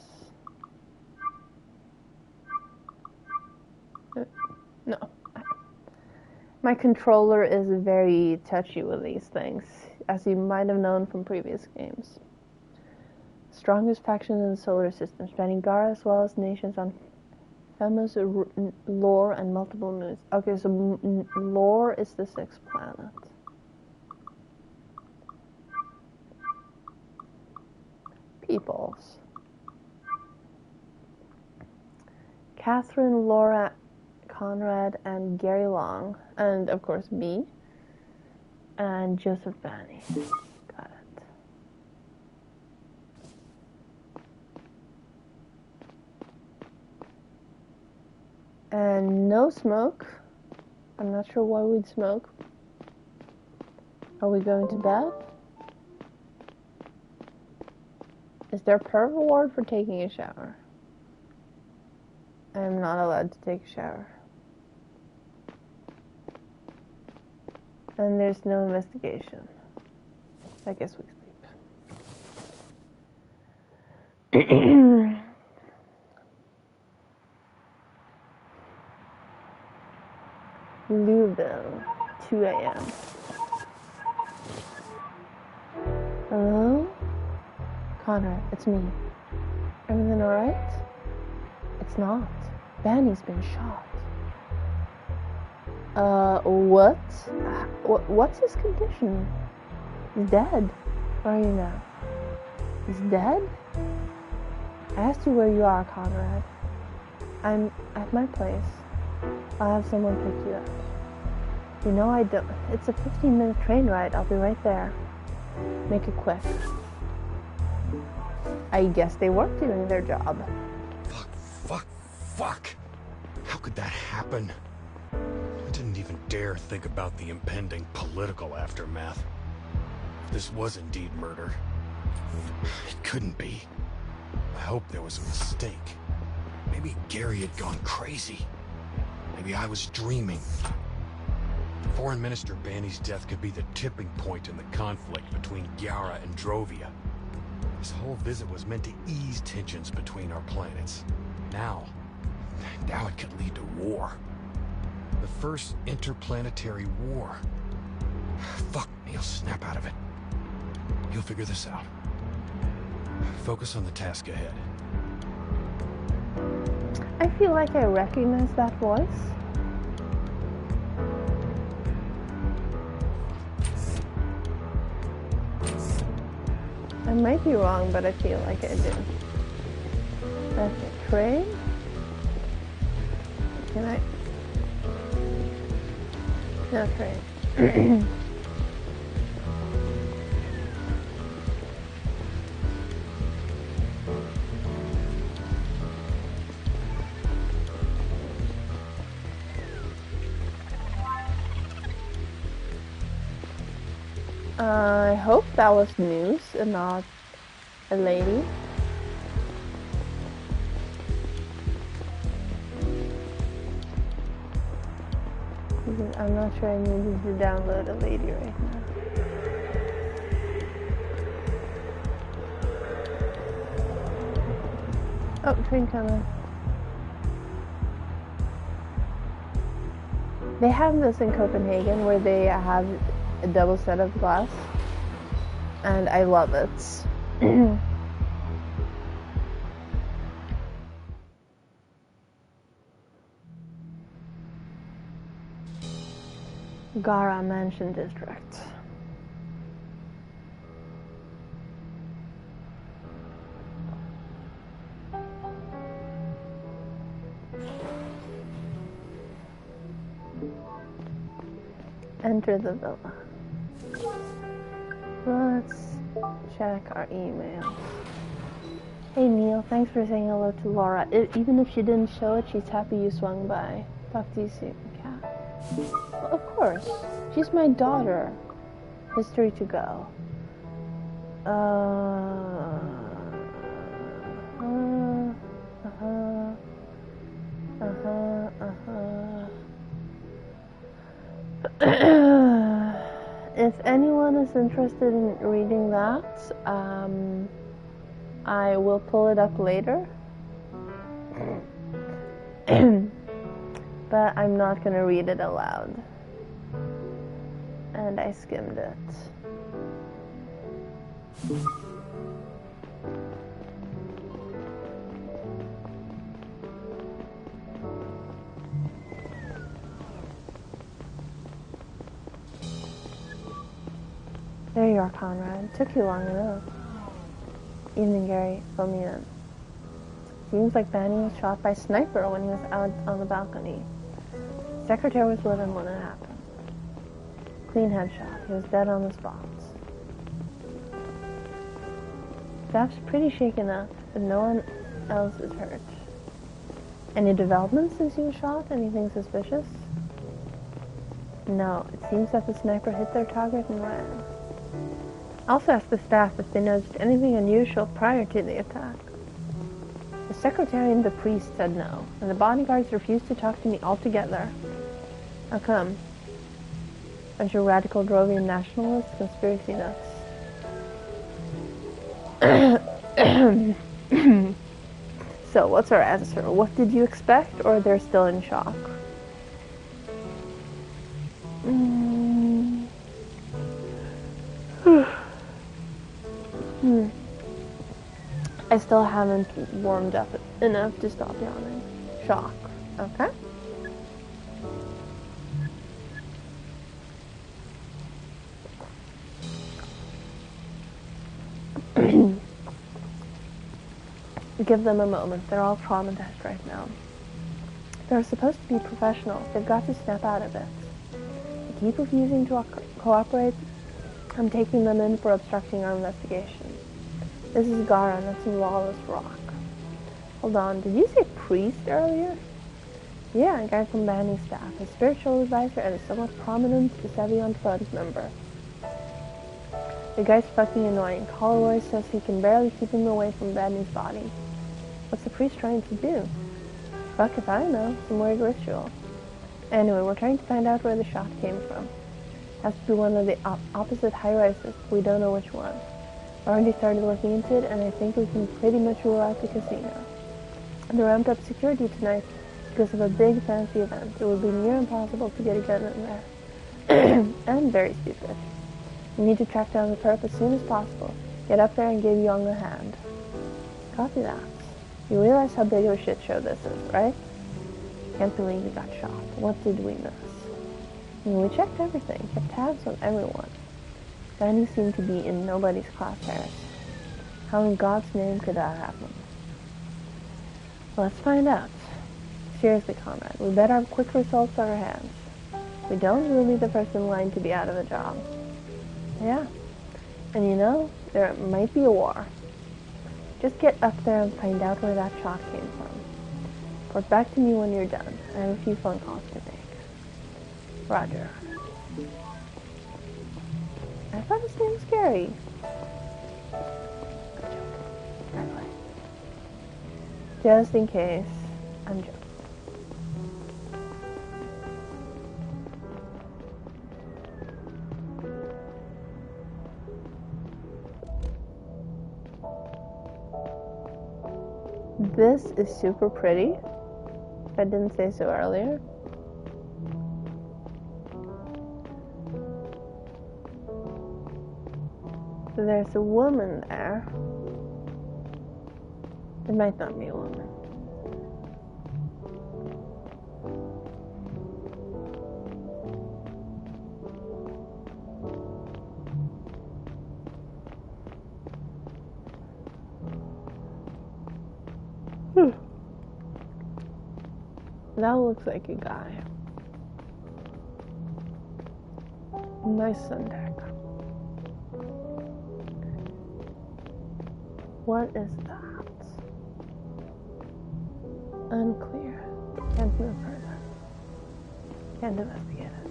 Speaker 1: No. My controller is very touchy with these things, as you might have known from previous games. Strongest faction in the solar system, spanning Gara as well as nations on famous lore and multiple moons. Okay, so lore is the 6th planet. Peoples. Catherine, Laura, Conrad, and Gary Long, and of course me, and Joseph Banny. Got it. And no smoke. I'm not sure why we'd smoke. Are we going to bed? Is there per reward for taking a shower? I am not allowed to take a shower. And there's no investigation. I guess we sleep. Louisville, 2 a.m. Hello? Conrad, it's me. Everything alright? It's not. Banny's been shot. What? What's his condition? He's dead. Where are you now? He's dead? I asked you where you are, Conrad. I'm at my place. I'll have someone pick you up. You know I don't. It's a 15-minute train ride. I'll be right there. Make it quick. I guess they weren't doing their job.
Speaker 2: Fuck. How could that happen? I didn't even dare think about the impending political aftermath. If this was indeed murder, it couldn't be. I hope there was a mistake. Maybe Gary had gone crazy. Maybe I was dreaming. Foreign Minister Banny's death could be the tipping point in the conflict between Gyara and Drovia. This whole visit was meant to ease tensions between our planets. Now it could lead to war. The first interplanetary war. Fuck, he'll snap out of it. He'll figure this out. Focus on the task ahead.
Speaker 1: I feel like I recognize that voice. I might be wrong, but I feel like I do. Okay, trade. Can I? No trade. I hope that was news and not a lady. I'm not sure I needed to download a lady right now. Oh, train coming. They have this in Copenhagen where they have a double set of glass, and I love it. Gara Mansion District. Enter the villa. Let's check our emails. Hey Neil, thanks for saying hello to Laura. Even if she didn't show it, she's happy you swung by. Talk to you soon, Kat. Well, of course. She's my daughter. History to go. If anyone is interested in reading that, I will pull it up later. But I'm not going to read it aloud. And I skimmed it. There you are, Conrad. It took you long enough. Evening, Gary. Fill me in. Seems like Banny was shot by a sniper when he was out on the balcony. Secretary was with him when it happened. Clean headshot. He was dead on the spot. Staff's pretty shaken up, but no one else is hurt. Any developments since you were shot? Anything suspicious? No, it seems that the sniper hit their target and ran. I also asked the staff if they noticed anything unusual prior to the attack. The secretary and the priest said no, and the bodyguards refused to talk to me altogether. How come? Aren't you radical Drovian nationalists, conspiracy nuts? So, what's our answer? What did you expect, or they're still in shock? I still haven't warmed up enough to stop yawning. Shock. Okay. Give them a moment. They're all traumatized right now. They're supposed to be professionals. They've got to snap out of it. They keep refusing to cooperate. I'm taking them in for obstructing our investigation. This is Gara, that's in Lawless Rock. Hold on, did you say priest earlier? Yeah, a guy from Banny's staff, a spiritual advisor, and a somewhat prominent Sevion Front member. The guy's fucking annoying. Holloway says he can barely keep him away from Banny's body. What's the priest trying to do? Fuck if I know. Some weird ritual. Anyway, we're trying to find out where the shot came from. Has to be one of the opposite high-rises. We don't know which one. I already started looking into it, and I think we can pretty much rule out the casino. They ramped up security tonight because of a big fancy event. It would be near impossible to get a gun in there. And very stupid. We need to track down the perp as soon as possible. Get up there and give Young a hand. Copy that. You realize how big of a shit show this is, right? Can't believe we got shot. What did we miss? I mean, we checked everything, kept tabs on everyone. Danny seemed to be in nobody's crosshairs. How in God's name could that happen? Let's find out. Seriously, comrade, we better have quick results on our hands. If we don't, we'll be the first in line to be out of a job. Yeah. And you know, there might be a war. Just get up there and find out where that shot came from. Report back to me when you're done. I have a few phone calls to make. Roger. I thought his name was Gary. Good joke. By the way. Just in case, I'm joking. This is super pretty. If I didn't say so earlier. So there's a woman there. It might not be a woman. That looks like a guy. Nice sundeck. What is that? Unclear. Can't move further. Can't investigate it.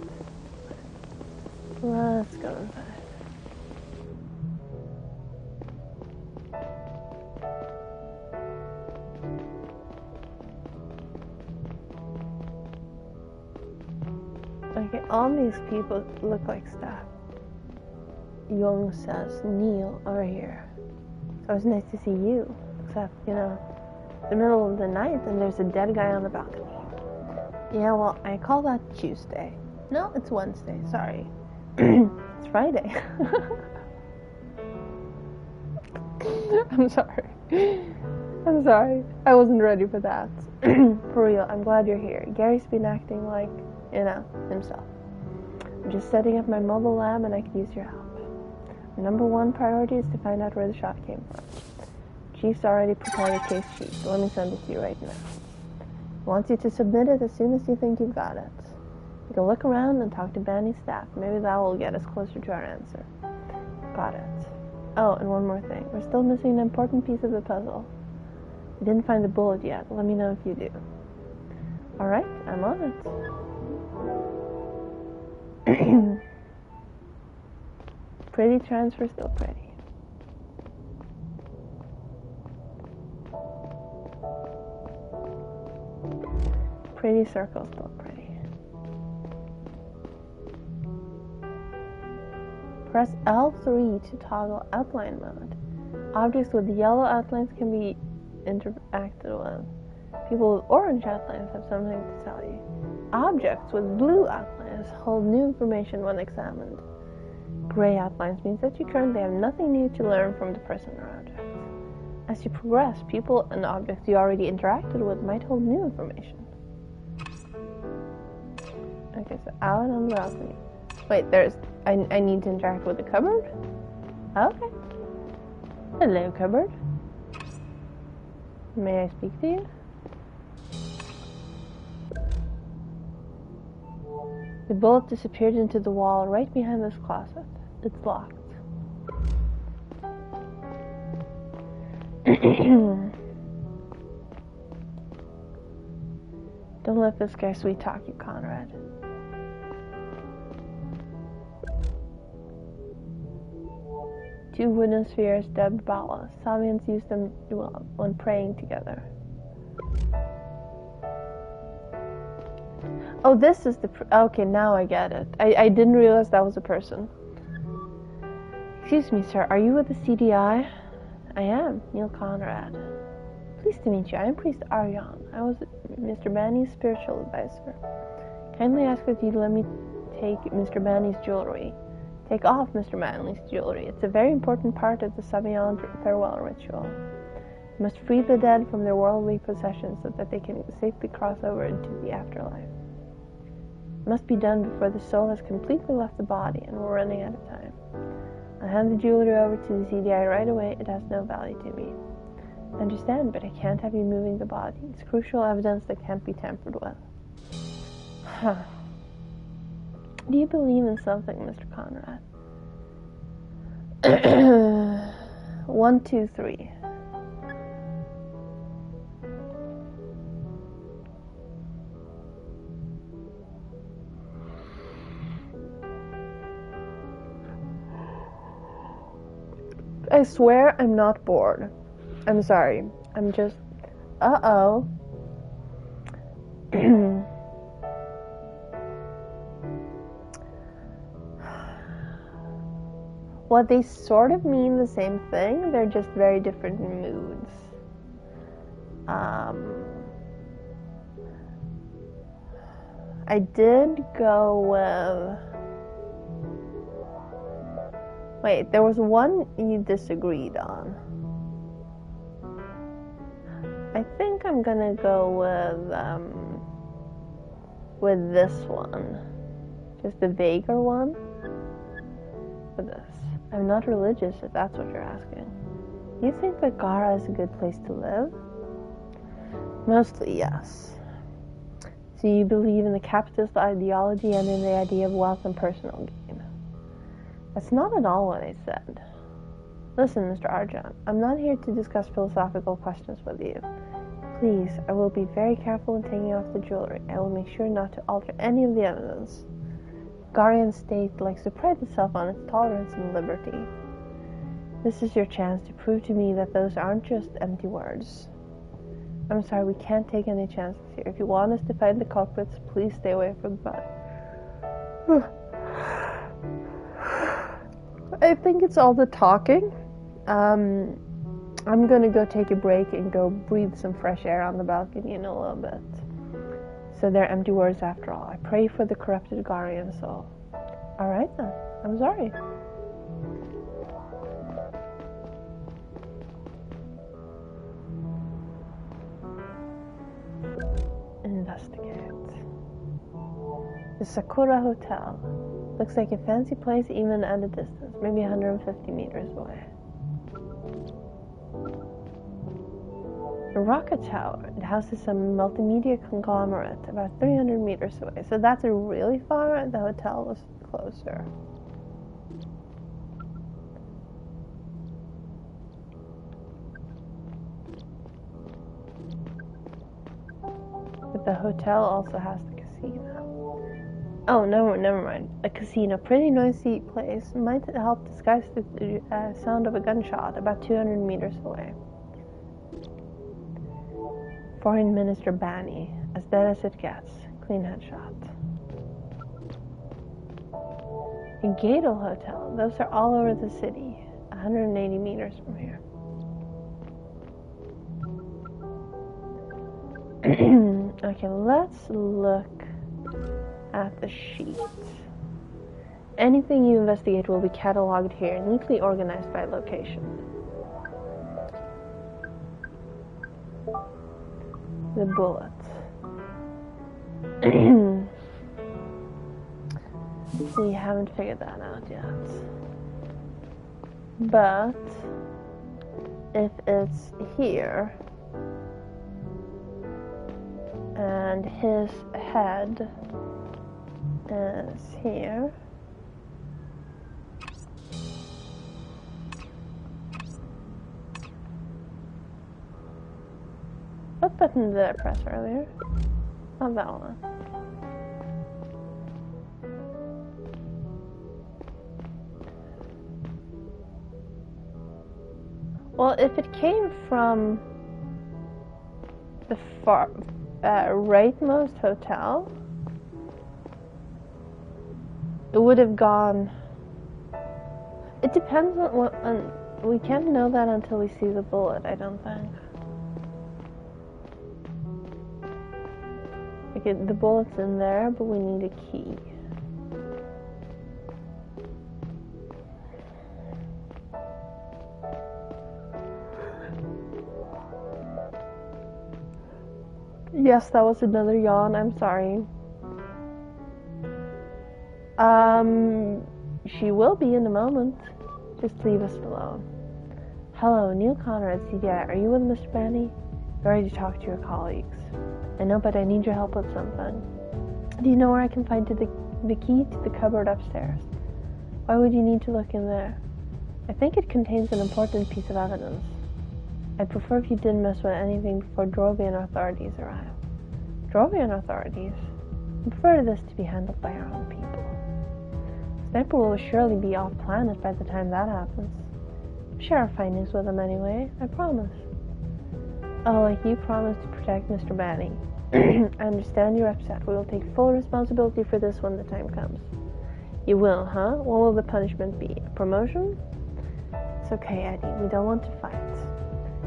Speaker 1: Let's go inside. Okay, all these people look like staff. Young says, Neil, over here. So it's nice to see you. Except, you know, the middle of the night and there's a dead guy on the balcony. Yeah, well, I call that Tuesday. No, it's Wednesday, sorry. It's Friday. I'm sorry. I'm sorry. I wasn't ready for that. For real, I'm glad you're here. Gary's been acting like, you know, himself. I'm just setting up my mobile lab and I could use your help. Our number one priority is to find out where the shot came from. Chief's already prepared a case sheet, so let me send it to you right now. He wants you to submit it as soon as you think you've got it. You can look around and talk to Banny's staff. Maybe that will get us closer to our answer. Got it. Oh, and one more thing. We're still missing an important piece of the puzzle. We didn't find the bullet yet. Let me know if you do. Alright, I'm on it. Pretty transfer, still pretty. Pretty circle, still pretty. Press L3 to toggle outline mode. Objects with yellow outlines can be interacted with. People with orange outlines have something to tell you. Objects with blue outlines hold new information when examined. Gray outlines means that you currently have nothing new to learn from the person or object. As you progress, people and objects you already interacted with might hold new information. Okay, so out on the balcony. Wait, I need to interact with the cupboard? Okay. Hello, cupboard. May I speak to you? The bullet disappeared into the wall right behind this closet. It's locked. Don't let this guy sweet talk you, Conrad. Two wooden spheres dubbed balas. Sabians used them when praying together. Oh, this is the... okay, now I get it. I didn't realize that was a person. Excuse me, sir. Are you with the CDI? I am, Neil Conrad. Pleased to meet you. I am Priest Arjan. I was Mr. Manny's spiritual advisor. Kindly ask that you let me take Mr. Manny's jewelry. Take off Mr. Manley's jewelry. It's a very important part of the Sabayon farewell ritual. You must free the dead from their worldly possessions so that they can safely cross over into the afterlife. It must be done before the soul has completely left the body, and we're running out of time. I'll hand the jewelry over to the CDI right away. It has no value to me. I understand, but I can't have you moving the body. It's crucial evidence that can't be tampered with. Huh. Do you believe in something, Mr. Conrad? 1, 2, 3. I swear I'm not bored. I'm sorry. I'm just... Uh-oh. Well, they sort of mean the same thing. They're just very different moods. I did go with... Wait, there was one you disagreed on. I think I'm gonna go with this one. Just the vaguer one. With this. I'm not religious, if that's what you're asking. You think that Gara is a good place to live? Mostly, yes. So you believe in the capitalist ideology and in the idea of wealth and personal gain. That's not at all what I said. Listen, Mr. Arjan, I'm not here to discuss philosophical questions with you. Please, I will be very careful in taking off the jewelry. I will make sure not to alter any of the evidence. Garian state likes to pride itself on its tolerance and liberty. This is your chance to prove to me that those aren't just empty words. I'm sorry, we can't take any chances here. If you want us to find the culprits, please stay away from the body. I think it's all the talking. I'm gonna go take a break and go breathe some fresh air on the balcony in a little bit. So they're empty words after all. I pray for the corrupted Garian soul. Alright then. I'm sorry. Investigate. The Sakura Hotel. Looks like a fancy place even at a distance. Maybe 150 meters away. The Rocket Tower. It houses some multimedia conglomerate about 300 meters away. So that's really far. The hotel was closer. The hotel also has the casino. Oh, no, never mind. A casino, pretty noisy place, might help disguise the sound of a gunshot about 200 meters away. Foreign Minister Bani, as dead as it gets. Clean headshot. A Gadel Hotel, those are all over the city, 180 meters from here. Okay, let's look at the sheet. Anything you investigate will be cataloged here, neatly organized by location. The bullets. We haven't figured that out yet. But if it's here and his head is here, what button did I press earlier? Oh, that one. Well, if it came from the far rightmost hotel, it would have gone. It depends on what. We can't know that until we see the bullet, I don't think. Okay, the bullet's in there, but we need a key. Yes, that was another yawn, I'm sorry. She will be in a moment. Just leave us alone. Hello, Neil Connor at CDI. Are you with Mr. Bandy? You're ready to talk to your colleagues. I know, but I need your help with something. Do you know where I can find the key to the cupboard upstairs? Why would you need to look in there? I think it contains an important piece of evidence. I'd prefer if you didn't mess with anything before Drovian authorities arrive. Drovian authorities? I prefer this to be handled by our own people. Sniper will surely be off planet by the time that happens. Share our findings with them anyway, I promise. Oh, like you promised to protect Mr. Banny. I understand you're upset. We will take full responsibility for this when the time comes. You will, huh? What will the punishment be? A promotion? It's okay, Eddie. We don't want to fight.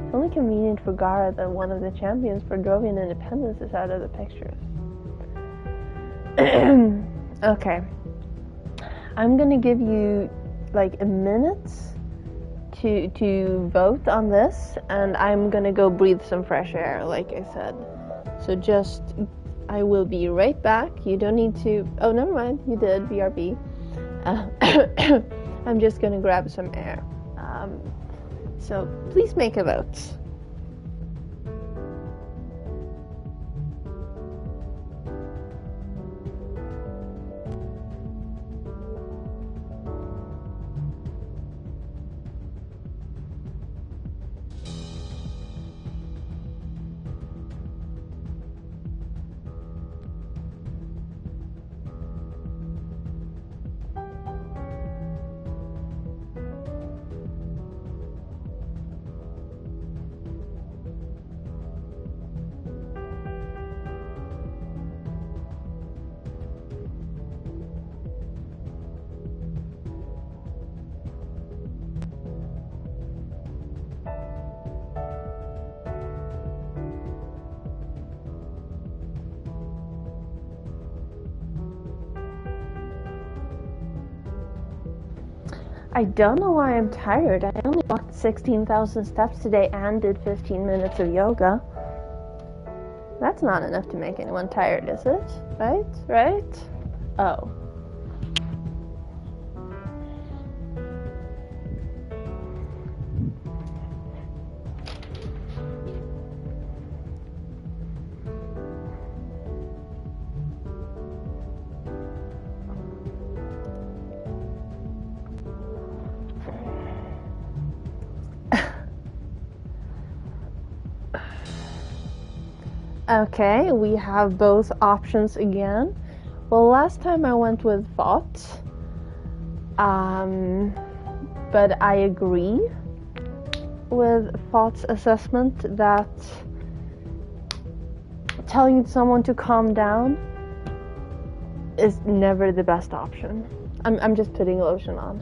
Speaker 1: It's only convenient for Gara that one of the champions for Drovian independence is out of the pictures. Okay. I'm gonna give you like a minute to vote on this, and I'm gonna go breathe some fresh air, like I said. So just, I will be right back. You don't need to, oh, never mind, you did, BRB. I'm just gonna grab some air. So please make a vote. I don't know why I'm tired. I only walked 16,000 steps today and did 15 minutes of yoga. That's not enough to make anyone tired, is it? Right? Right? Oh. Okay, we have both options again. Well, last time I went with thought. But I agree with Thought's assessment that telling someone to calm down is never the best option. I'm just putting lotion on.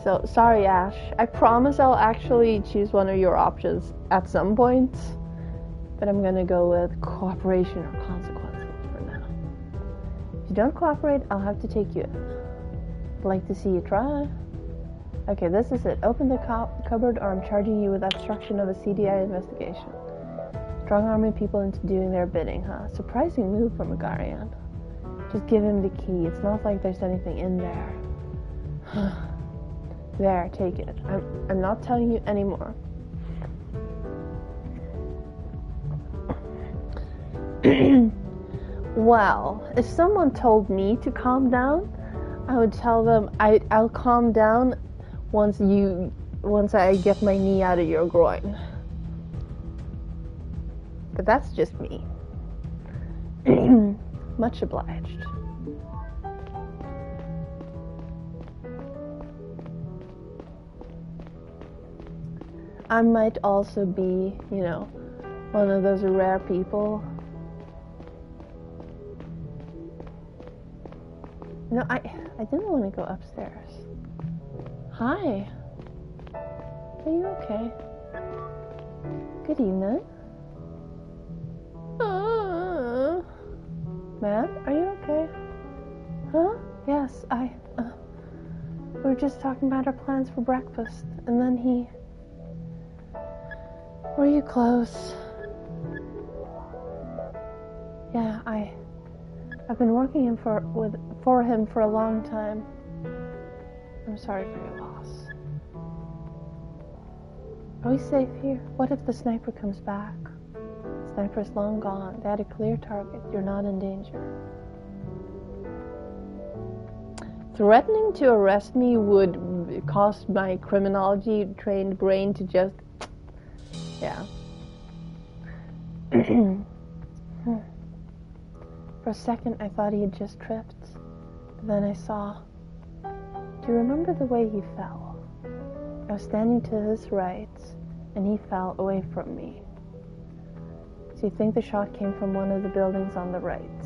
Speaker 1: So sorry, Ash. I promise I'll actually choose one of your options at some point, but I'm gonna go with cooperation or consequences for now. If you don't cooperate, I'll have to take you in. I'd like to see you try. Okay, this is it. Open the cupboard or I'm charging you with obstruction of a CDI investigation. Strong-arming people into doing their bidding, huh? Surprising move from a Guardian. Just give him the key. It's not like there's anything in there. There, take it. I'm not telling you anymore. Well, if someone told me to calm down, I would tell them I'll calm down once I get my knee out of your groin. But that's just me. Much obliged. I might also be, one of those rare people. No, I didn't want to go upstairs. Hi. Are you okay? Good evening. Ma'am, are you okay? Huh? Yes, we were just talking about our plans for breakfast, and then were you close? Yeah, I've been working for him for a long time. I'm sorry for your loss. Are we safe here? What if the sniper comes back? The sniper's long gone. They had a clear target. You're not in danger. Threatening to arrest me would cause my criminology-trained brain to just... Yeah. For a second, I thought he had just tripped. But then I saw... Do you remember the way he fell? I was standing to his right, and he fell away from me. So you think the shot came from one of the buildings on the right?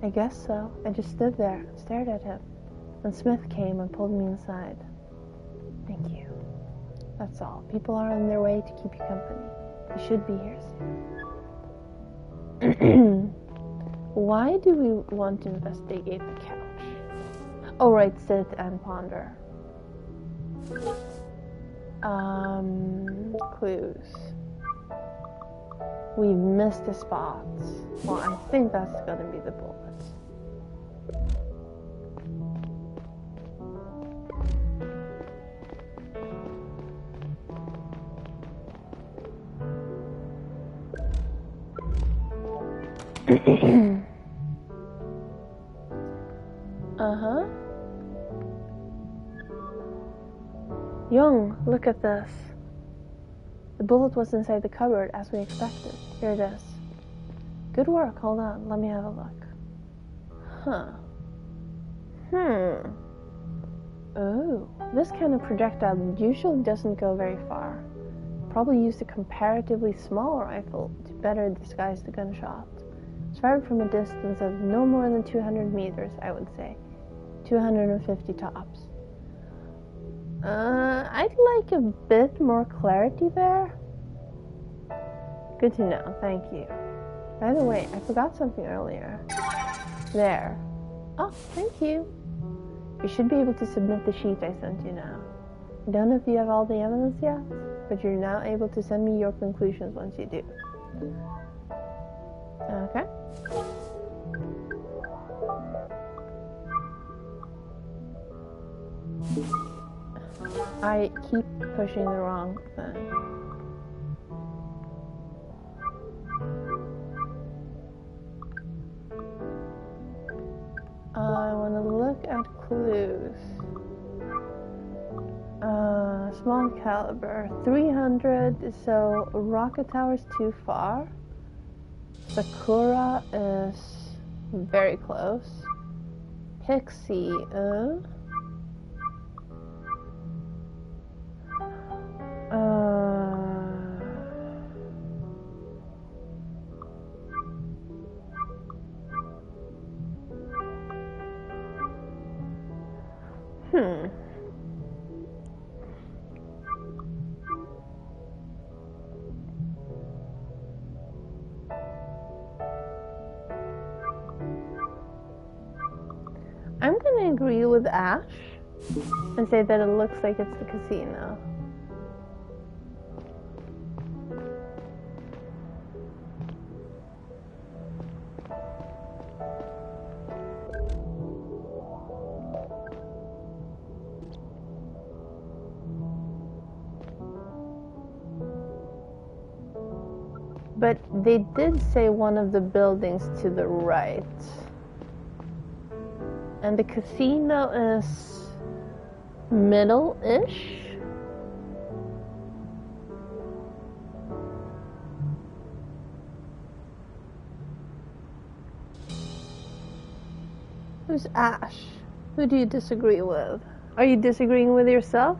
Speaker 1: I guess so. I just stood there and stared at him. Then Smith came and pulled me inside. Thank you. That's all. People are on their way to keep you company. You should be here soon. Why do we want to investigate the couch? Oh, right, sit and ponder. Clues. We've missed a spot. Well, I think that's gonna be the bullet. Uh-huh. Young, look at this. The bullet was inside the cupboard, as we expected. Here it is. Good work. Hold on. Let me have a look. Huh. Oh. This kind of projectile usually doesn't go very far. Probably used a comparatively small rifle to better disguise the gunshot. It's fired from a distance of no more than 200 meters, I would say. 250 tops. I'd like a bit more clarity there. Good to know, thank you. By the way, I forgot something earlier. There. Oh, thank you. You should be able to submit the sheet I sent you now. I don't know if you have all the evidence yet, but you're now able to send me your conclusions once you do. Okay. I keep pushing the wrong thing. I want to look at clues. Small caliber. 300, so Rocket Tower's too far. Sakura is very close. Pixie, I'm gonna agree with Ash and say that it looks like it's the casino. But they did say one of the buildings to the right. And the casino is middle-ish. Who's Ash? Who do you disagree with? Are you disagreeing with yourself?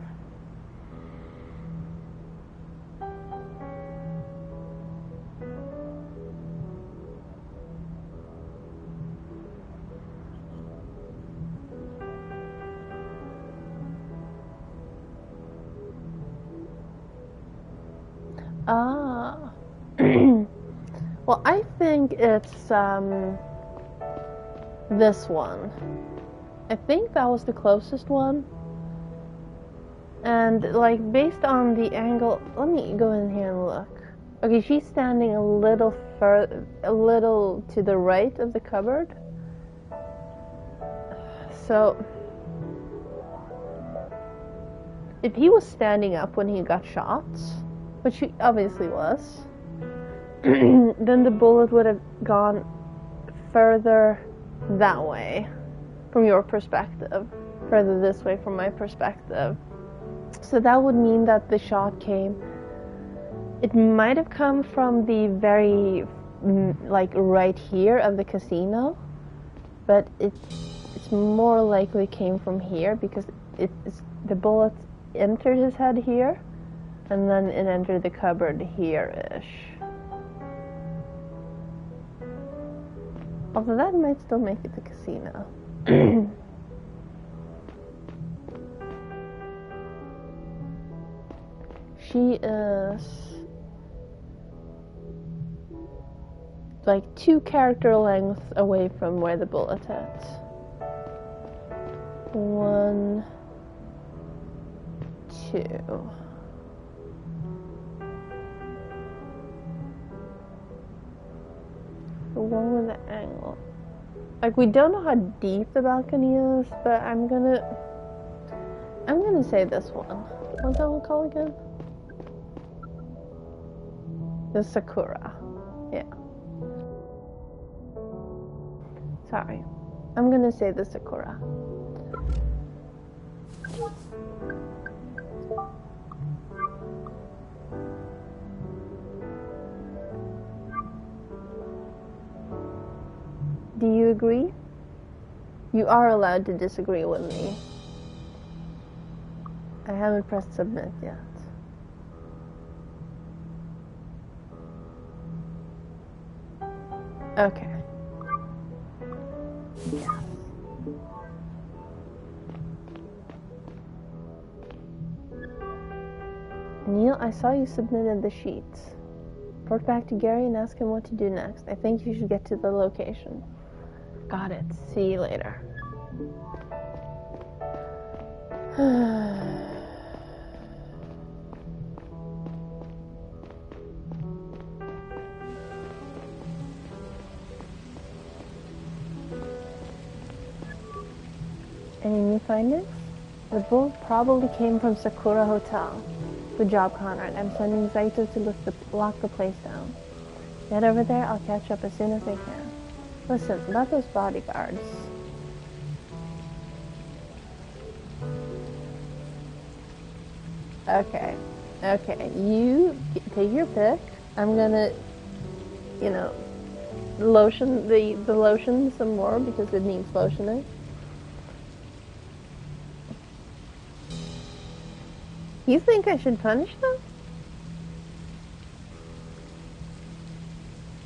Speaker 1: Ah. Well, I think it's this one. I think that was the closest one. And like based on the angle, let me go in here and look. Okay, she's standing a little to the right of the cupboard. So if he was standing up when he got shot, which he obviously was, then the bullet would have gone further that way from your perspective, further this way from my perspective. So that would mean that the shot came, it might have come from the very like right here of the casino, but it's more likely came from here because the bullet entered his head here and then it entered the cupboard here-ish. Although that might still make it the casino. She is like 2 character lengths away from where the bullet hit. 1, 2. The one with the angle. Like, we don't know how deep the balcony is, but I'm gonna say this one. What's that one called again? The Sakura. Yeah. Sorry. I'm gonna say the Sakura. Do you agree? You are allowed to disagree with me. I haven't pressed submit yet. Okay. Yes. Neil, I saw you submitted the sheets. Report back to Gary and ask him what to do next. I think you should get to the location. Got it. See you later. Any new findings? The bullet probably came from Sakura Hotel. Good job, Conrad. I'm sending Zaito to lock the place down. Get over there. I'll catch up as soon as I can. Listen, about those bodyguards. Okay. Okay. You take your pick. I'm gonna, you know, lotion the lotion some more because it needs lotioning. You think I should punish them?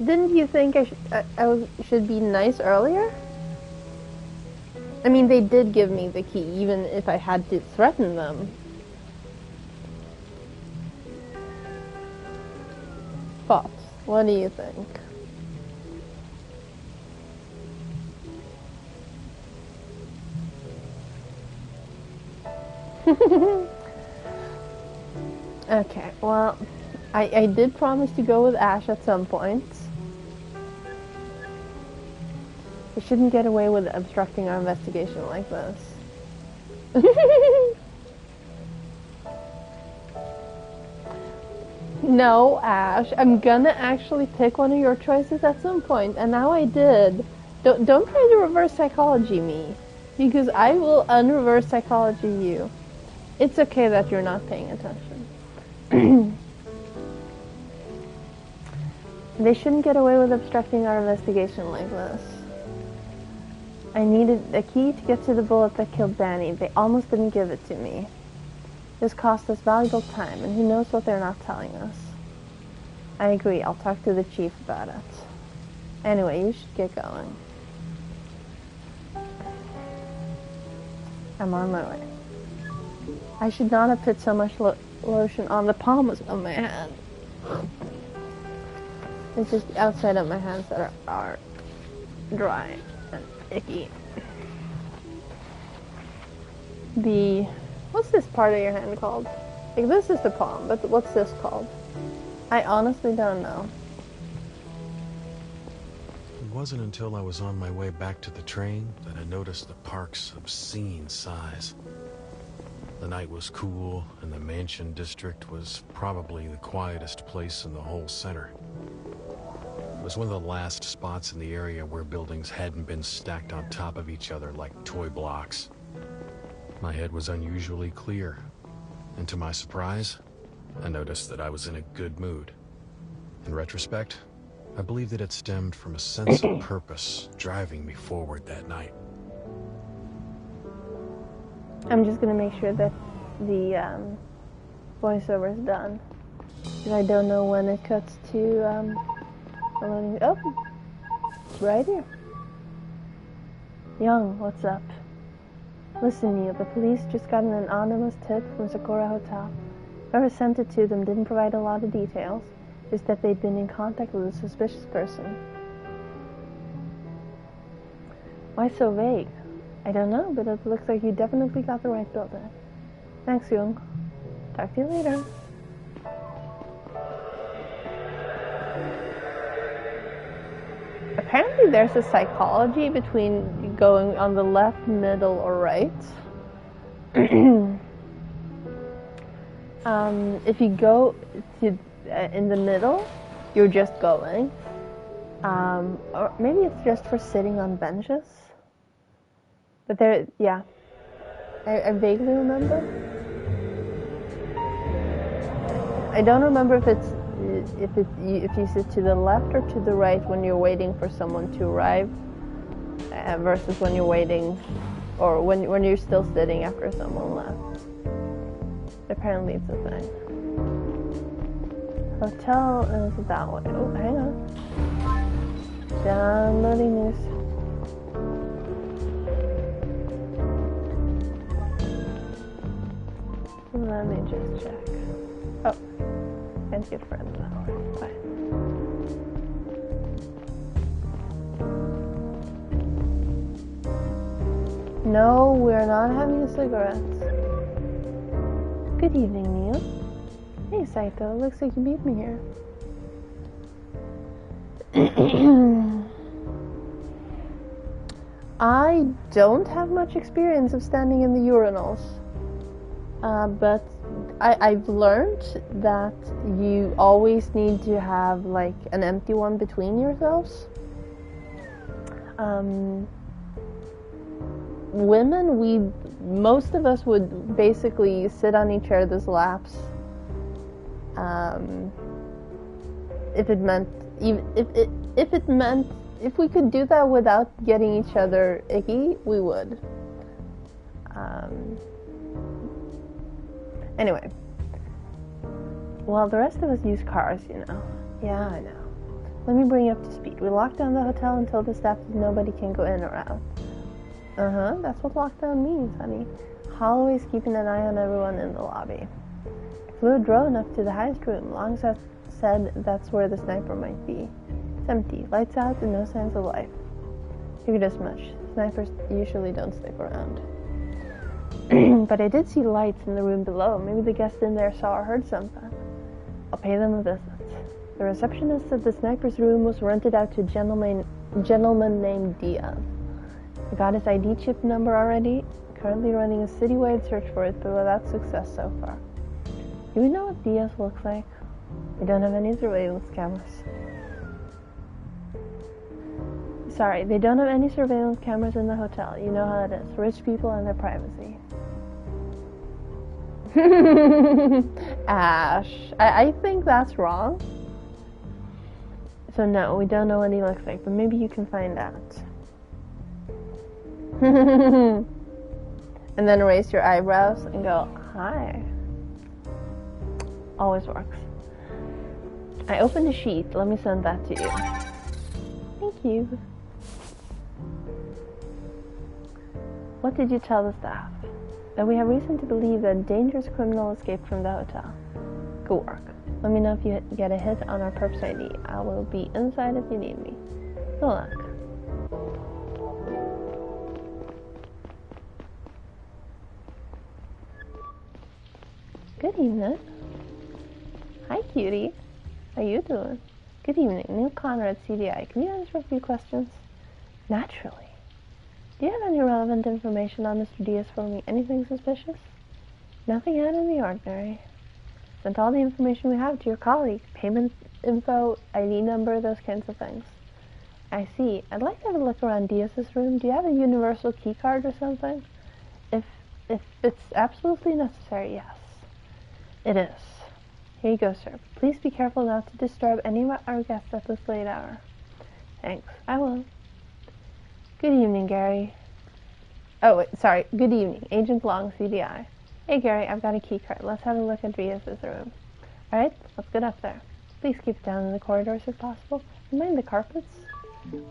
Speaker 1: Didn't you think I should be nice earlier? I mean, they did give me the key, even if I had to threaten them. Thoughts? What do you think? Okay, well, I did promise to go with Ash at some point. We shouldn't get away with obstructing our investigation like this. No, Ash, I'm gonna actually pick one of your choices at some point, and now I did. Don't try to reverse psychology me, because I will unreverse psychology you. It's okay that you're not paying attention. They shouldn't get away with obstructing our investigation like this. I needed a key to get to the bullet that killed Danny. They almost didn't give it to me. This cost us valuable time, and who knows what they're not telling us. I agree, I'll talk to the chief about it. Anyway, you should get going. I'm on my way. I should not have put so much lotion on the palms of my hand. It's just the outside of my hands that are dry and icky. What's this part of your hand called? Like, this is the palm, but what's this called? I honestly don't know.
Speaker 2: It wasn't until I was on my way back to the train that I noticed the park's obscene size. The night was cool, and the Mansion District was probably the quietest place in the whole center. It was one of the last spots in the area where buildings hadn't been stacked on top of each other like toy blocks. My head was unusually clear, and to my surprise, I noticed that I was in a good mood. In retrospect, I believe that it stemmed from a sense of purpose driving me forward that night.
Speaker 1: I'm just gonna make sure that the voiceover is done. Because I don't know when it cuts to oh, right here. Young, what's up? Listen, Neil, the police just got an anonymous tip from Sakura Hotel. Whoever sent it to them didn't provide a lot of details, just that they'd been in contact with a suspicious person. Why so vague? I don't know, but it looks like you definitely got the right building. Thanks, Young. Talk to you later. Apparently there's a psychology between going on the left, middle, or right. If you go to in the middle, you're just going. Or maybe it's just for sitting on benches. But there, yeah. I vaguely remember. I don't remember if you sit to the left or to the right when you're waiting for someone to arrive, versus when you're waiting, or when you're still sitting after someone left. Apparently it's a thing. Hotel is that way. Oh, hang on. Downloading news. Let me just check. Oh, and your friend now. Bye. No, we're not having a cigarette. Good evening, Neil. Hey, Saito. Looks like you beat me here. I don't have much experience of standing in the urinals. But I've learned that you always need to have like an empty one between yourselves. women, most of us would basically sit on each other's laps. If it meant, if we could do that without getting each other icky, we would. Anyway. Well, the rest of us use cars, you know. Yeah, I know. Let me bring you up to speed. We locked down the hotel and told the staff that nobody can go in or out. That's what lockdown means, honey. Always keeping an eye on everyone in the lobby. I flew a drone up to the highest room. Long said that's where the sniper might be. It's empty. Lights out and no signs of life. Figured as much. Snipers usually don't stick around. But I did see lights in the room below. Maybe the guests in there saw or heard something. I'll pay them a visit. The receptionist said the sniper's room was rented out to a gentleman named Diaz. I got his ID chip number already. Currently running a citywide search for it, but without success so far. Do we know what Diaz looks like? We don't have any surveillance cameras. Sorry, they don't have any surveillance cameras in the hotel. You know how it is. Rich people and their privacy. Ash, I think that's wrong. So no, we don't know what he looks like, but maybe you can find out. And then raise your eyebrows and go, hi. Always works. I opened a sheet. Let me send that to you. Thank you. What did you tell the staff? That we have reason to believe that a dangerous criminal escaped from the hotel. Good work. Let me know if you get a hit on our perps ID. I will be inside if you need me. Good luck. Good evening. Hi, cutie. How you doing? Good evening. Neil Conrad, CDI. Can you answer a few questions? Naturally. Do you have any relevant information on Mr. Diaz for me? Anything suspicious? Nothing out of the ordinary. Sent all the information we have to your colleague. Payment info, ID number, those kinds of things. I see. I'd like to have a look around Diaz's room. Do you have a universal key card or something? If it's absolutely necessary, yes. It is. Here you go, sir. Please be careful not to disturb any of our guests at this late hour. Thanks. I will. Good evening, Gary. Oh, wait, sorry. Good evening. Agent Long, CDI. Hey, Gary, I've got a key card. Let's have a look at Diaz's room. Alright, let's get up there. Please keep it down in the corridors if possible. Mind the carpets?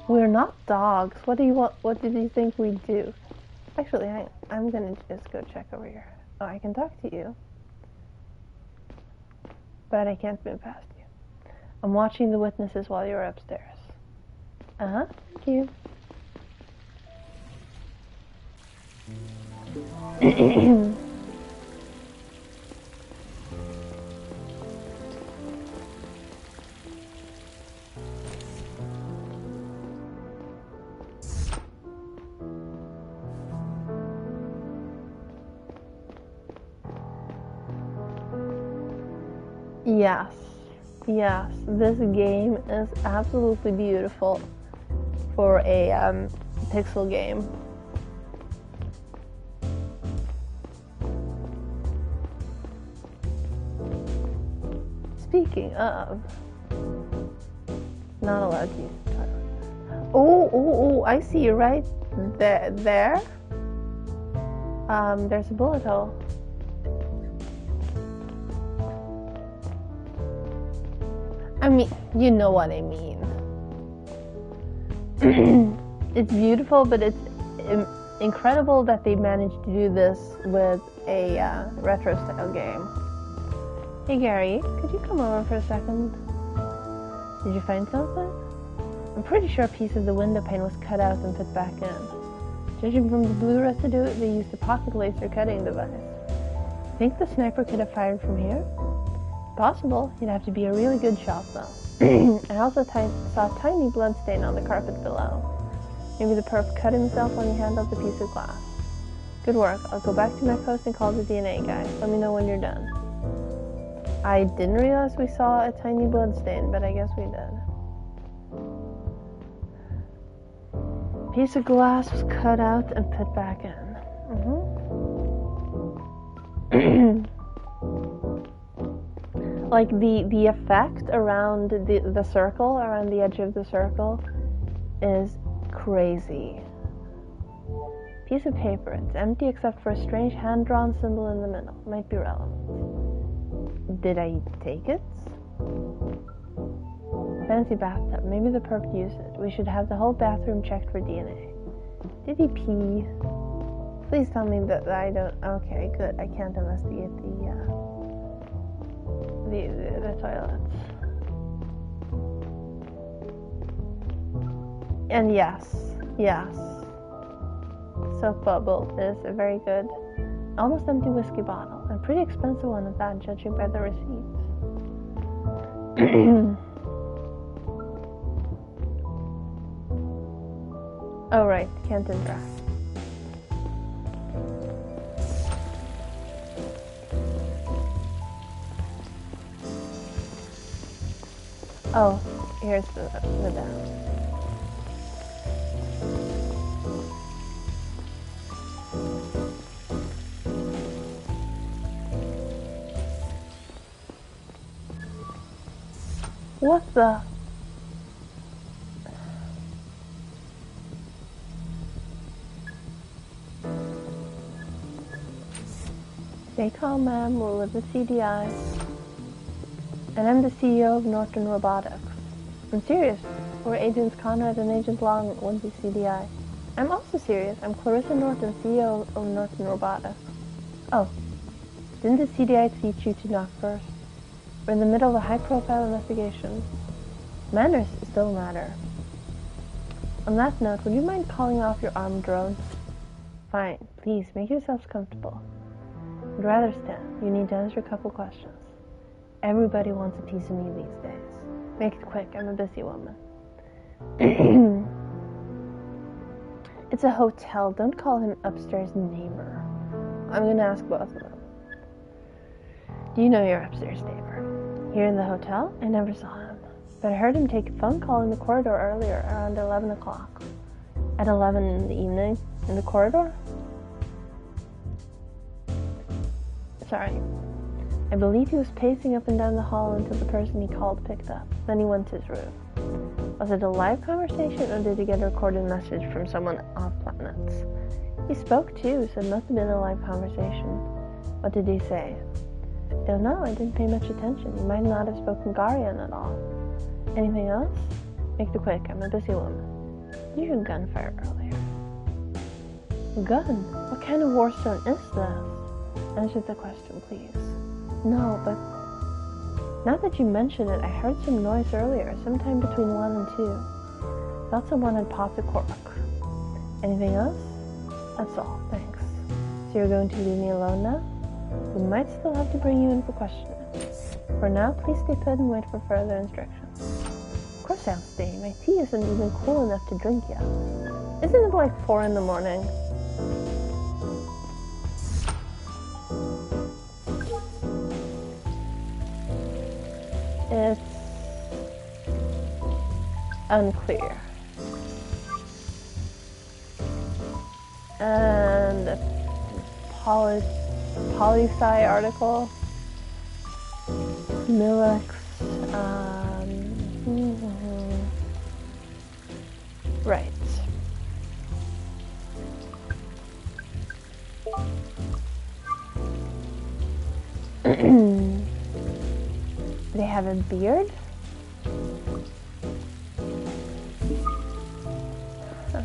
Speaker 1: We're not dogs. What did you think we'd do? Actually, I'm gonna just go check over here. Oh, I can talk to you. But I can't move past you. I'm watching the witnesses while you're upstairs. Thank you. Yes, this game is absolutely beautiful for a pixel game. Speaking of, not allowed to use the toilet. Oh, I see you right there. There's a bullet hole. I mean, you know what I mean. It's beautiful, but it's incredible that they managed to do this with a retro style game. Hey Gary, could you come over for a second? Did you find something? I'm pretty sure a piece of the window pane was cut out and put back in. Judging from the blue residue, they used a pocket laser cutting device. Think the sniper could have fired from here? Possible. You'd have to be a really good shot though. I also saw a tiny blood stain on the carpet below. Maybe the perp cut himself when he handled the piece of glass. Good work. I'll go back to my post and call the DNA guy. Let me know when you're done. I didn't realize we saw a tiny blood stain, but I guess we did. Piece of glass was cut out and put back in. Like the effect around the circle, around the edge of the circle, is crazy. Piece of paper. It's empty except for a strange hand-drawn symbol in the middle. Might be relevant. Did I take it? Fancy bathtub. Maybe the perp used it. We should have the whole bathroom checked for DNA. Did he pee? Please tell me that I don't... Okay, good. I can't investigate the toilets. And yes. Soap bubble is a very good, almost empty whiskey bottle. A pretty expensive one at that, judging by the receipts. Oh right, can't interact. Oh, here's the down. What the? They call ma'am, we're with the CDI. And I'm the CEO of Norton Robotics. I'm serious. We're Agents Conrad and Agent Long with the CDI. I'm also serious. I'm Clarissa Norton, CEO of Norton Robotics. Oh, didn't the CDI teach you to knock first? We're in the middle of a high-profile investigation. Manners still matter. On that note, would you mind calling off your armed drone? Fine. Please, make yourselves comfortable. I'd rather stand. You need to answer a couple questions. Everybody wants a piece of me these days. Make it quick. I'm a busy woman. It's a hotel. Don't call him upstairs neighbor. I'm going to ask both of them. Do you know your upstairs neighbor? Here in the hotel? I never saw him. But I heard him take a phone call in the corridor earlier, around 11 o'clock. At 11 in the evening? In the corridor? Sorry. I believe he was pacing up and down the hall until the person he called picked up. Then he went to his room. Was it a live conversation, or did he get a recorded message from someone off planets? He spoke too, so it must have been a live conversation. What did he say? I don't know, I didn't pay much attention. He might not have spoken Garian at all. Anything else? Make it quick, I'm a busy woman. You heard gunfire earlier. Gun? What kind of war zone is this? Answer the question, please. No, but now that you mention it, I heard some noise earlier, sometime between 1 and 2. Thought someone had popped a cork. Anything else? That's all, thanks. So you're going to leave me alone now? We might still have to bring you in for questioning. For now, please stay put and wait for further instructions. Of course I'll stay. My tea isn't even cool enough to drink yet. Isn't it like 4 in the morning? It's unclear. And a poli-sci article. Milix. Right. They have a beard? Huh.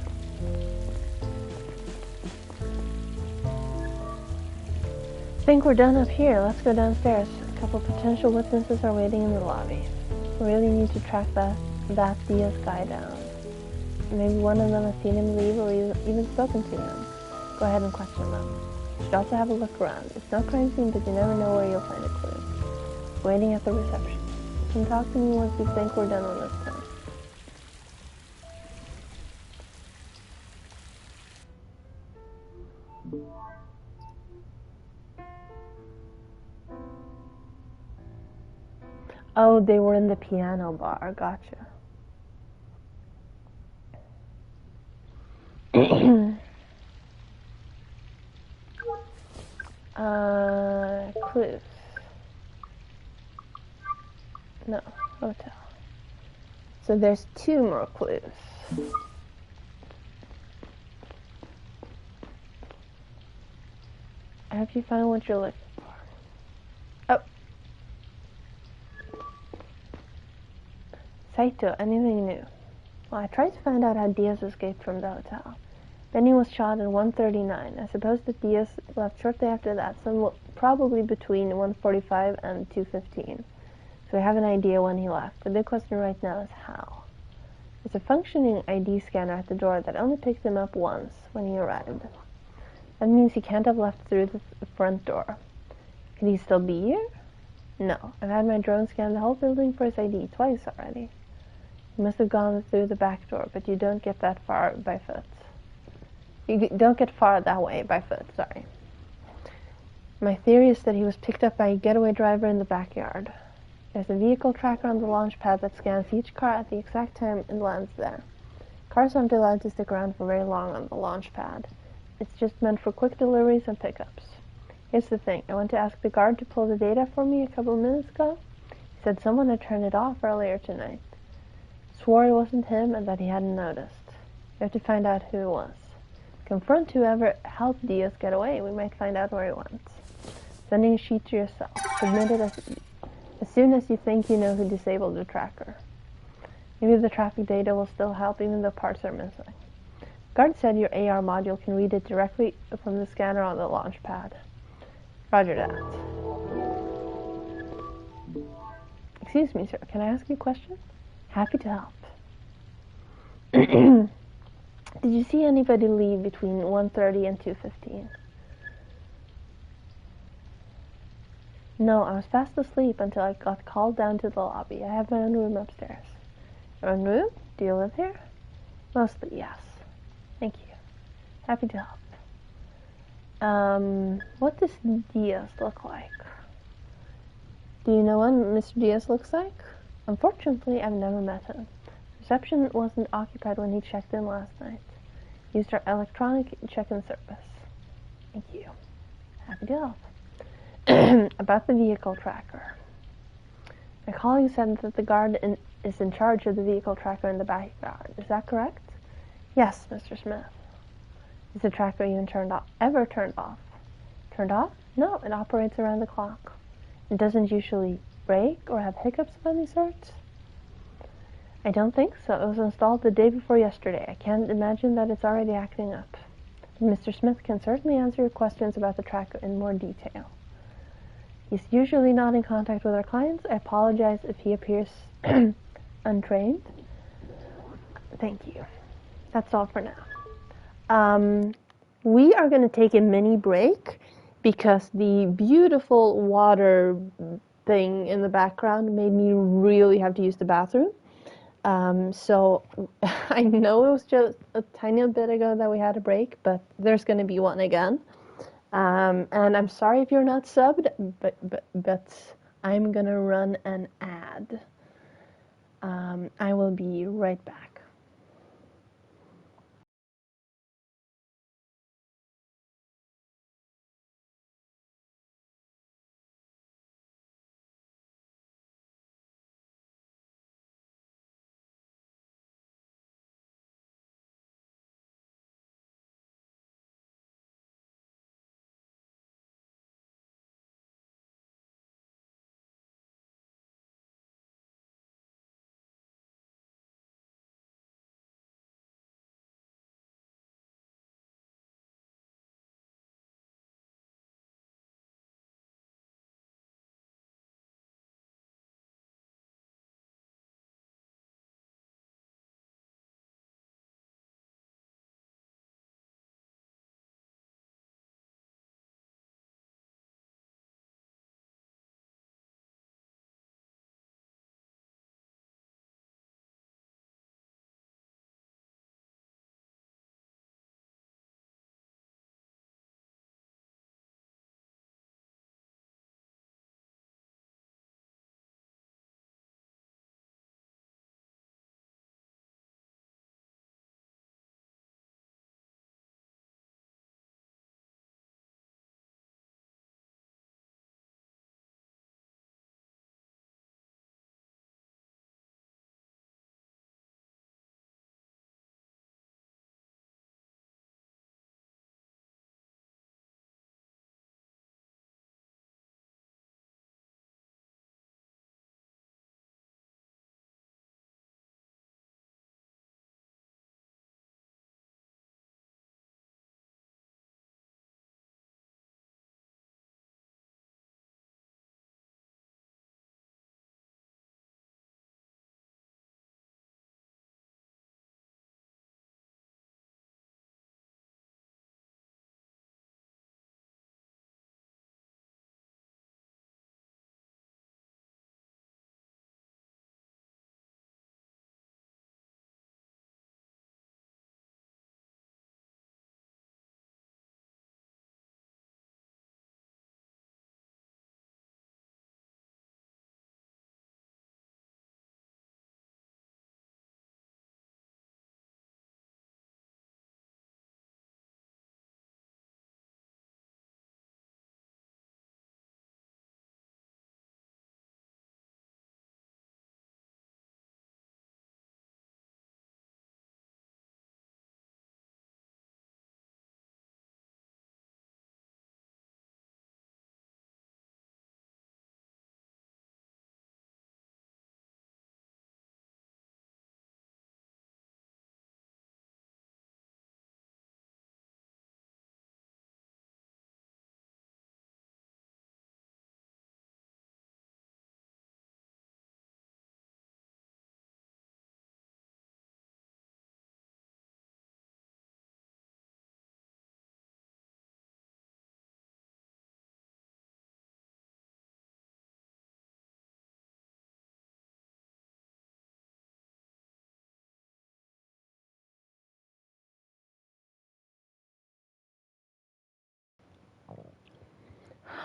Speaker 1: Think we're done up here. Let's go downstairs. A couple potential witnesses are waiting in the lobby. We really need to track that Diaz guy down. Maybe one of them has seen him leave or even spoken to him. Go ahead and question them. You should also have a look around. It's no crime scene, but you never know where you'll find a clue. Waiting at the reception. Come talk to me once you think we're done with this thing. Oh, they were in the piano bar. Gotcha. No, hotel. So there's 2 more clues. I hope you find what you're looking for. Oh. Saito, anything new? Well, I tried to find out how Diaz escaped from the hotel. Benny was shot at 1:39. I suppose that Diaz left shortly after that, probably between 1:45 and 2:15. So I have an idea when he left. The big question right now is how. There's a functioning ID scanner at the door that only picked him up once when he arrived. That means he can't have left through the front door. Could he still be here? No. I've had my drone scan the whole building for his ID twice already. He must have gone through the back door, but you don't get that far by foot. You don't get far that way by foot, sorry. My theory is that he was picked up by a getaway driver in the backyard. There's a vehicle tracker on the launch pad that scans each car at the exact time it lands there. Cars aren't allowed to stick around for very long on the launch pad. It's just meant for quick deliveries and pickups. Here's the thing. I went to ask the guard to pull the data for me a couple of minutes ago. He said someone had turned it off earlier tonight. Swore it wasn't him and that he hadn't noticed. We have to find out who it was. Confront whoever helped Diaz get away. We might find out where he went. Sending a sheet to yourself. Submit it as soon as you think you know who disabled the tracker. Maybe the traffic data will still help even though parts are missing. Guard said your AR module can read it directly from the scanner on the launch pad. Roger that. Excuse me, sir. Can I ask you a question? Happy to help. Did you see anybody leave between 1:30 and 2:15? No, I was fast asleep until I got called down to the lobby. I have my own room upstairs. Your own room? Do you live here? Mostly, yes. Thank you. Happy to help. What does Diaz look like? Do you know what Mr. Diaz looks like? Unfortunately, I've never met him. Reception wasn't occupied when he checked in last night. He used our electronic check-in service. Thank you. Happy to help. About the vehicle tracker. My colleague said that the guard is in charge of the vehicle tracker in the backyard. Is that correct? Yes, Mr. Smith. Is the tracker even ever turned off? Turned off? No, it operates around the clock. It doesn't usually break or have hiccups of any sorts? I don't think so. It was installed the day before yesterday. I can't imagine that it's already acting up. Mr. Smith can certainly answer your questions about the tracker in more detail. He's usually not in contact with our clients. I apologize if he appears untrained. Thank you. That's all for now. We are going to take a mini break because the beautiful water thing in the background made me really have to use the bathroom. So I know it was just a tiny bit ago that we had a break, but there's going to be one again. And I'm sorry if you're not subbed, but I'm going to run an ad. I will be right back.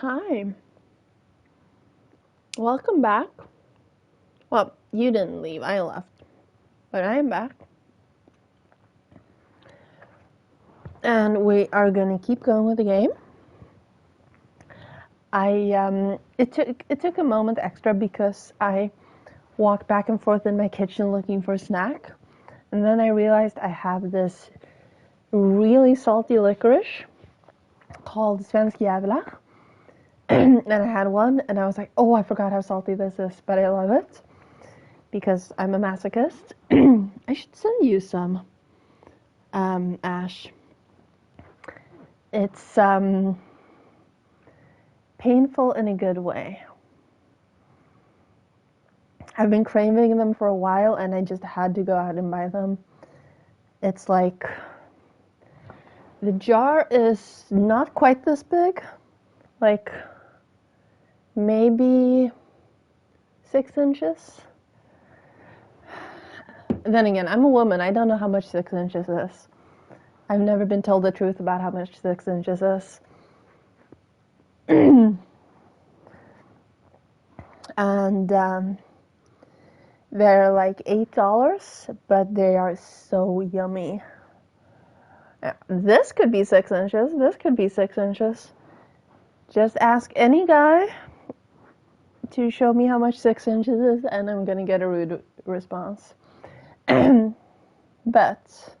Speaker 1: Hi. Welcome back. Well, you didn't leave, I left. But I am back. And we are gonna keep going with the game. It took a moment extra because I walked back and forth in my kitchen looking for a snack. And then I realized I have this really salty licorice called Svensk Jävlar. And I had one, and I was like, oh, I forgot how salty this is, but I love it because I'm a masochist. I should send you some, Ash. It's painful in a good way. I've been craving them for a while, and I just had to go out and buy them. It's like, the jar is not quite this big, like maybe 6 inches. Then again, I'm a woman. I don't know how much 6 inches is. I've never been told the truth about how much 6 inches is. And they're like $8, but they are so yummy. This could be 6 inches. This could be 6 inches. Just ask any guy to show me how much 6 inches is, and I'm gonna get a rude response. But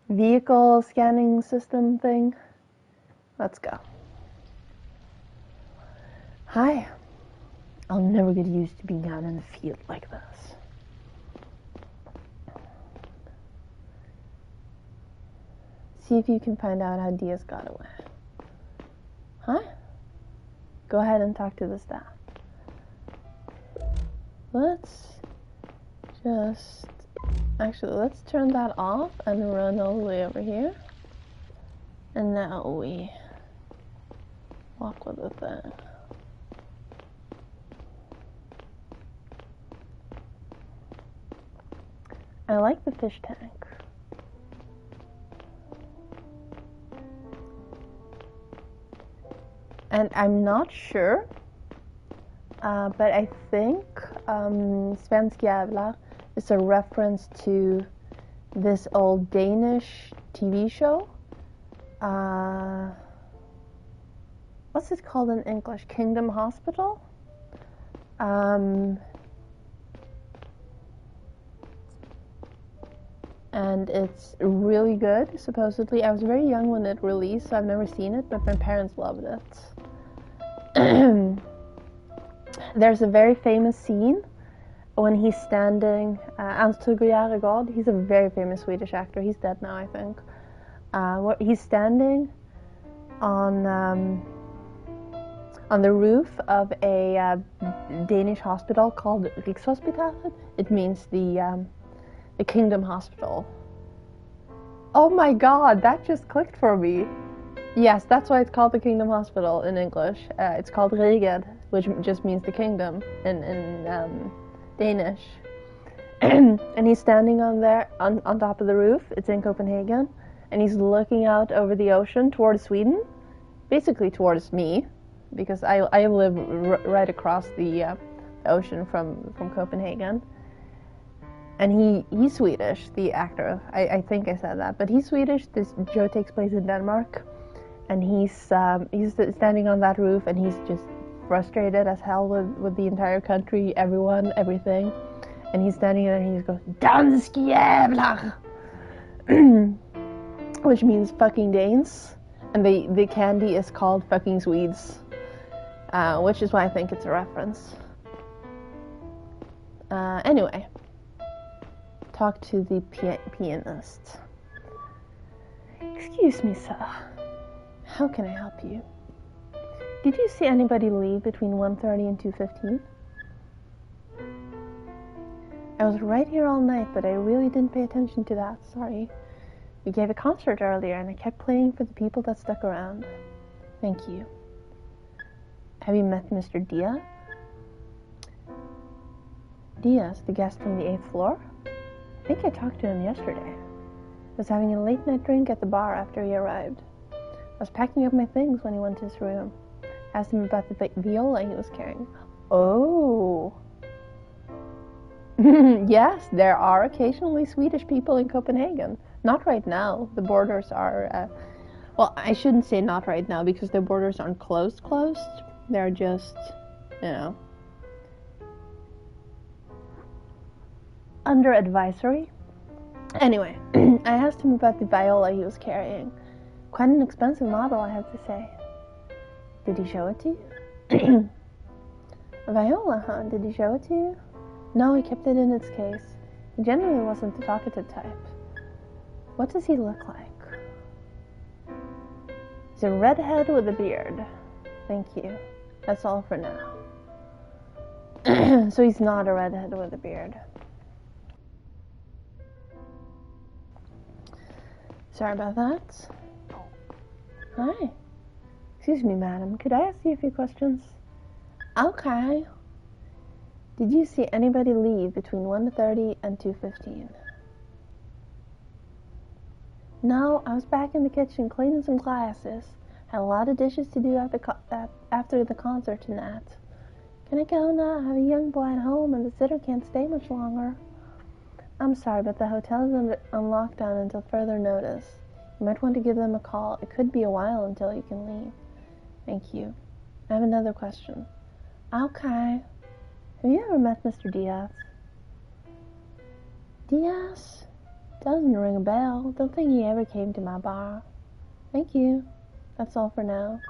Speaker 1: vehicle scanning system thing, let's go. Hi. I'll never get used to being out in the field like this. See if you can find out how Diaz got away. Huh? Go ahead and talk to the staff. Let's turn that off and run all the way over here. And now we walk with the thing. I like the fish tank. And I'm not sure, but I think Svensk Jävlar is a reference to this old Danish TV show. What's it called in English? Kingdom Hospital? And it's really good, supposedly. I was very young when it released, so I've never seen it, but my parents loved it. There's a very famous scene when he's standing, God, he's a very famous Swedish actor, he's dead now, I think. He's standing on the roof of a Danish hospital called Rikshospitalet. It means the Kingdom Hospital. Oh my god, that just clicked for me. Yes, that's why it's called the Kingdom Hospital in English. It's called Riget, which just means the kingdom in Danish. And he's standing on top of the roof. It's in Copenhagen. And he's looking out over the ocean towards Sweden. Basically towards me, because I live right across the ocean from Copenhagen. And he's Swedish, the actor. I think I said that, but he's Swedish. This show takes place in Denmark, and he's standing on that roof, and he's just frustrated as hell with the entire country, everyone, everything. And he's standing there, and he goes, "Dansk jävlar," which means fucking Danes, and the candy is called fucking Swedes, which is why I think it's a reference. Anyway. Talk to the pianist. Excuse me, sir. How can I help you? Did you see anybody leave between 1:30 and 2:15? I was right here all night, but I really didn't pay attention to that. Sorry. We gave a concert earlier, and I kept playing for the people that stuck around. Thank you. Have you met Mr. Diaz? Diaz, the guest from the 8th floor? I think I talked to him yesterday. I was having a late night drink at the bar after he arrived. I was packing up my things when he went to his room. Asked him about the viola he was carrying. Oh. Yes, there are occasionally Swedish people in Copenhagen. Not right now. The borders are... well, I shouldn't say not right now because the borders aren't closed. They're just, you know, under advisory. Anyway, I asked him about the viola he was carrying. Quite an expensive model, I have to say. Did he show it to you? A viola, huh? Did he show it to you? No, he kept it in its case. He generally wasn't the talkative type. What does he look like? He's a redhead with a beard. Thank you. That's all for now. So he's not a redhead with a beard. Sorry about that. Hi. Excuse me, madam. Could I ask you a few questions? Okay. Did you see anybody leave between 1:30 and 2:15? No, I was back in the kitchen cleaning some glasses. Had a lot of dishes to do after the concert tonight. Can I go now? I have a young boy at home and the sitter can't stay much longer. I'm sorry, but the hotel is on lockdown until further notice. You might want to give them a call. It could be a while until you can leave. Thank you. I have another question. Okay. Have you ever met Mr. Diaz? Diaz? Doesn't ring a bell. Don't think he ever came to my bar. Thank you. That's all for now.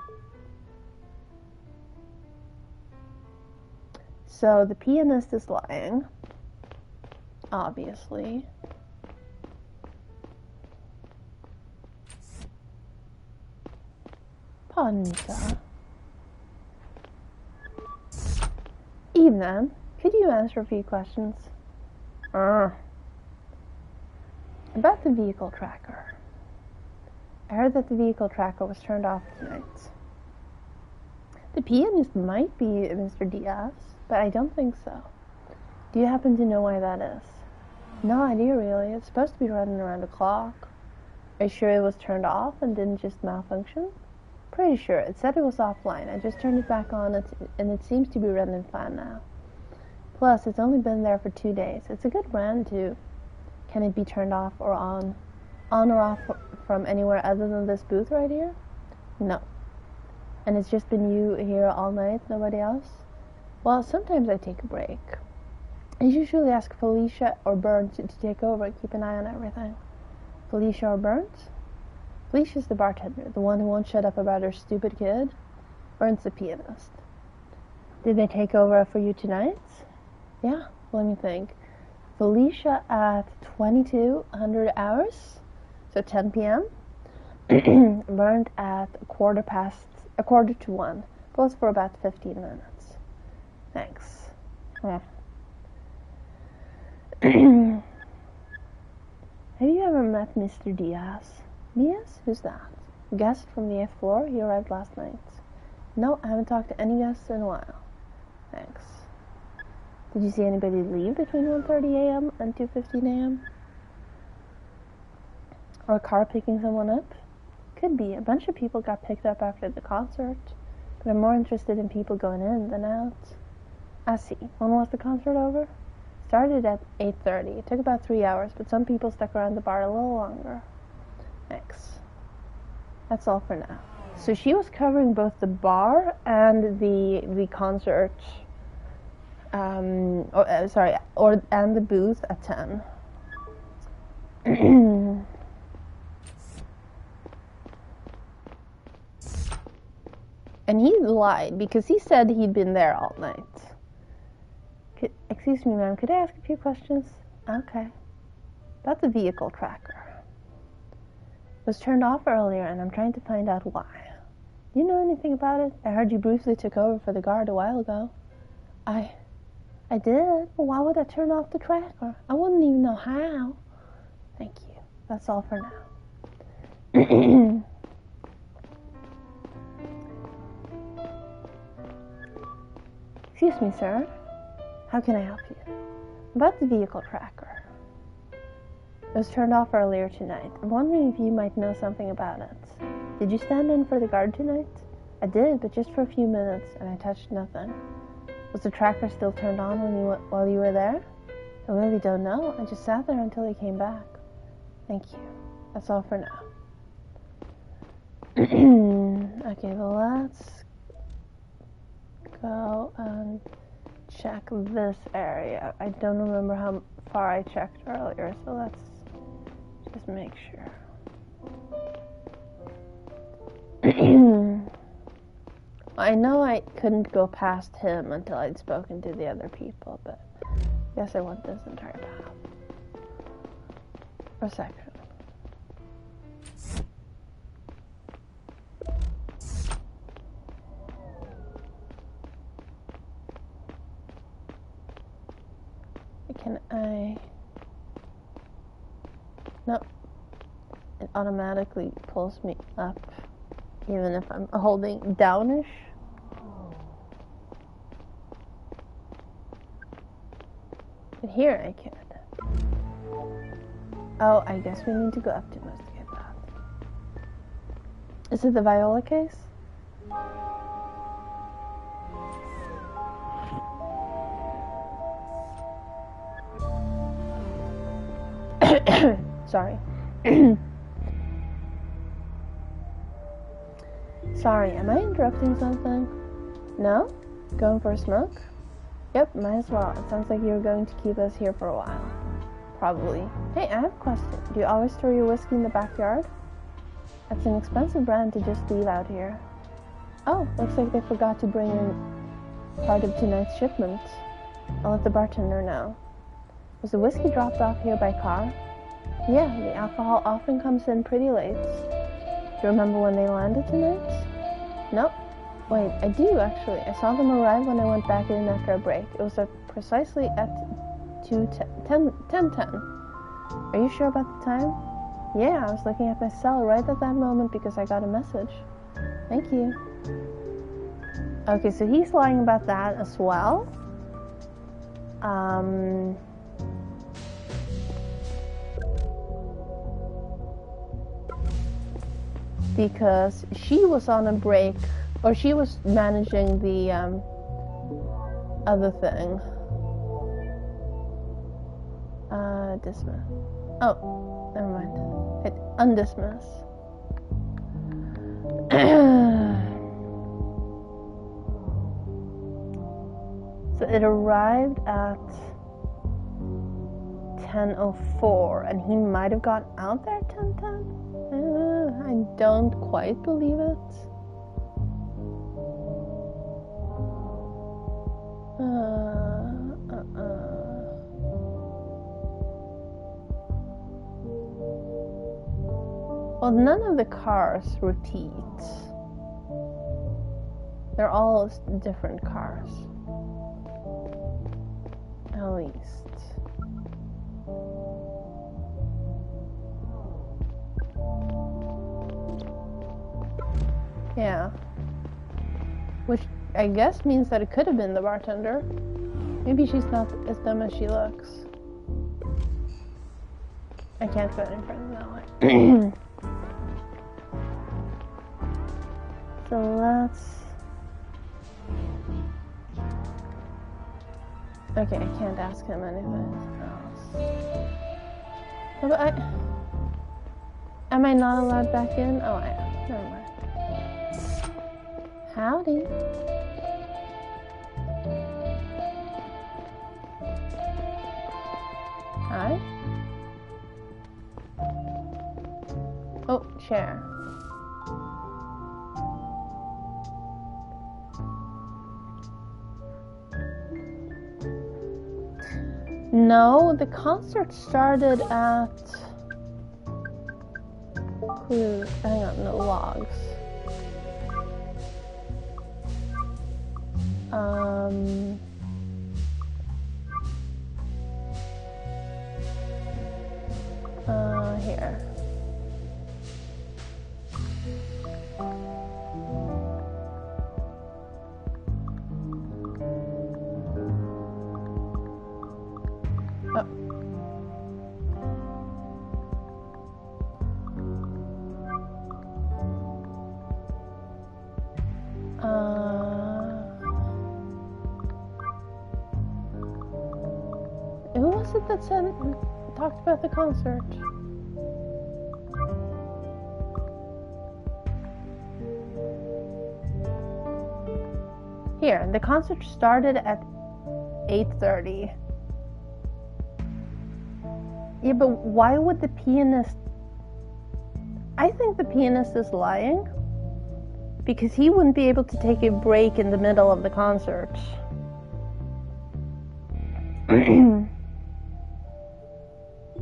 Speaker 1: So the pianist is lying. Obviously. Pardon me, sir. Evening. Could you answer a few questions? About the vehicle tracker. I heard that the vehicle tracker was turned off tonight. The pianist might be Mr. Diaz, but I don't think so. Do you happen to know why that is? No idea, really. It's supposed to be running around the clock. Are you sure it was turned off and didn't just malfunction? Pretty sure. It said it was offline. I just turned it back on, and it seems to be running fine now. Plus, it's only been there for 2 days. It's a good brand, too. Can it be turned off or on or off from anywhere other than this booth right here? No. And it's just been you here all night, nobody else? Well, sometimes I take a break. I usually ask Felicia or Burns to take over and keep an eye on everything. Felicia or Burns? Felicia's the bartender, the one who won't shut up about her stupid kid. Burns the pianist. Did they take over for you tonight? Yeah, let me think. Felicia at 2200 hours, so 10 p.m. Burnt at a quarter to 1, both for about 15 minutes. Thanks. Have you ever met Mr. Diaz? Diaz? Who's that? Guest from the 8th floor? He arrived last night. No, I haven't talked to any guests in a while. Thanks. Did you see anybody leave between 1:30 a.m. and 2:15 a.m.? Or a car picking someone up? Could be. A bunch of people got picked up after the concert, but I'm more interested in people going in than out. I see. When was the concert over? Started at 8:30. It took about 3 hours, but some people stuck around the bar a little longer. Thanks. That's all for now. So she was covering both the bar and the concert, and the booth at 10. And he lied because he said he'd been there all night. Excuse me, ma'am, could I ask a few questions? Okay. About the vehicle tracker. It was turned off earlier, and I'm trying to find out why. Do you know anything about it? I heard you briefly took over for the guard a while ago. I did? Well, why would I turn off the tracker? I wouldn't even know how. Thank you. That's all for now. Excuse me, sir. How can I help you? About the vehicle tracker. It was turned off earlier tonight. I'm wondering if you might know something about it. Did you stand in for the guard tonight? I did, but just for a few minutes, and I touched nothing. Was the tracker still turned on while you were there? I really don't know. I just sat there until he came back. Thank you. That's all for now. Okay, well, let's go and check this area. I don't remember how far I checked earlier, so let's just make sure. I know I couldn't go past him until I'd spoken to the other people, but I guess I want this entire path. Or section. Can I... Nope. It automatically pulls me up, even if I'm holding downish. But here I can't. Oh, I guess we need to go up to investigate that. Is it the Viola case? Sorry. Sorry, am I interrupting something? No? Going for a smoke? Yep, might as well. It sounds like you're going to keep us here for a while. Probably. Hey, I have a question. Do you always store your whiskey in the backyard? That's an expensive brand to just leave out here. Oh, looks like they forgot to bring in part of tonight's shipment. I'll let the bartender know. Was the whiskey dropped off here by car? Yeah, the alcohol often comes in pretty late. Do you remember when they landed tonight? Nope. Wait, I do actually. I saw them arrive when I went back in after a break. It was precisely at 10:10. Are you sure about the time? Yeah, I was looking at my cell right at that moment because I got a message. Thank you. Okay, so he's lying about that as well. Because she was on a break, or she was managing the other thing. Dismiss. Oh, never mind. Hit undismiss. So it arrived at 10:04, and he might have gotten out there at 10:10. I don't quite believe it. Well, none of the cars repeat. They're all different cars. At least. Yeah. Which I guess means that it could have been the bartender. Maybe she's not as dumb as she looks. I can't put it in front of that way. So let's... Okay, I can't ask him anything else. No, but am I not allowed back in? Oh, I am. Never mind. Howdy. Hi. Oh, chair. No, the concert started at... Clue. Hang on, no logs. Here. Oh. Who was it that talked about the concert? Here, the concert started at 8:30. Yeah, but why would the pianist... I think the pianist is lying, because he wouldn't be able to take a break in the middle of the concert.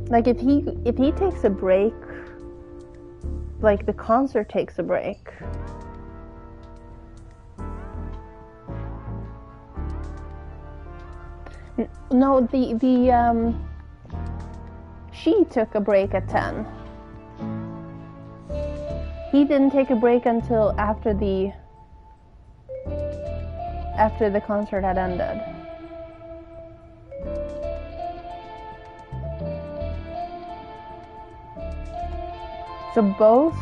Speaker 1: Like if he takes a break, like the concert takes a break. No, she took a break at 10. He didn't take a break until after the concert had ended. So both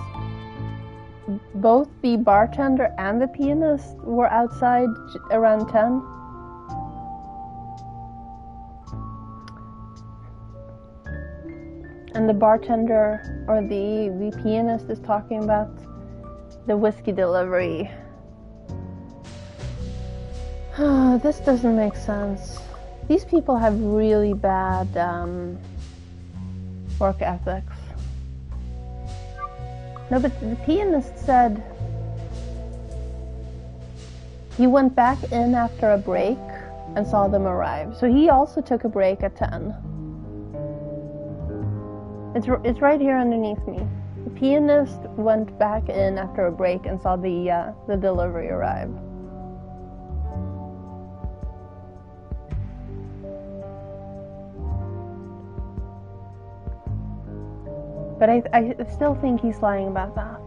Speaker 1: the bartender and the pianist were outside around 10. And the bartender or the pianist is talking about the whiskey delivery. This doesn't make sense. These people have really bad work ethics. No, but the pianist said he went back in after a break and saw them arrive. So he also took a break at 10. It's right here underneath me. The pianist went back in after a break and saw the delivery arrive. But I still think he's lying about that.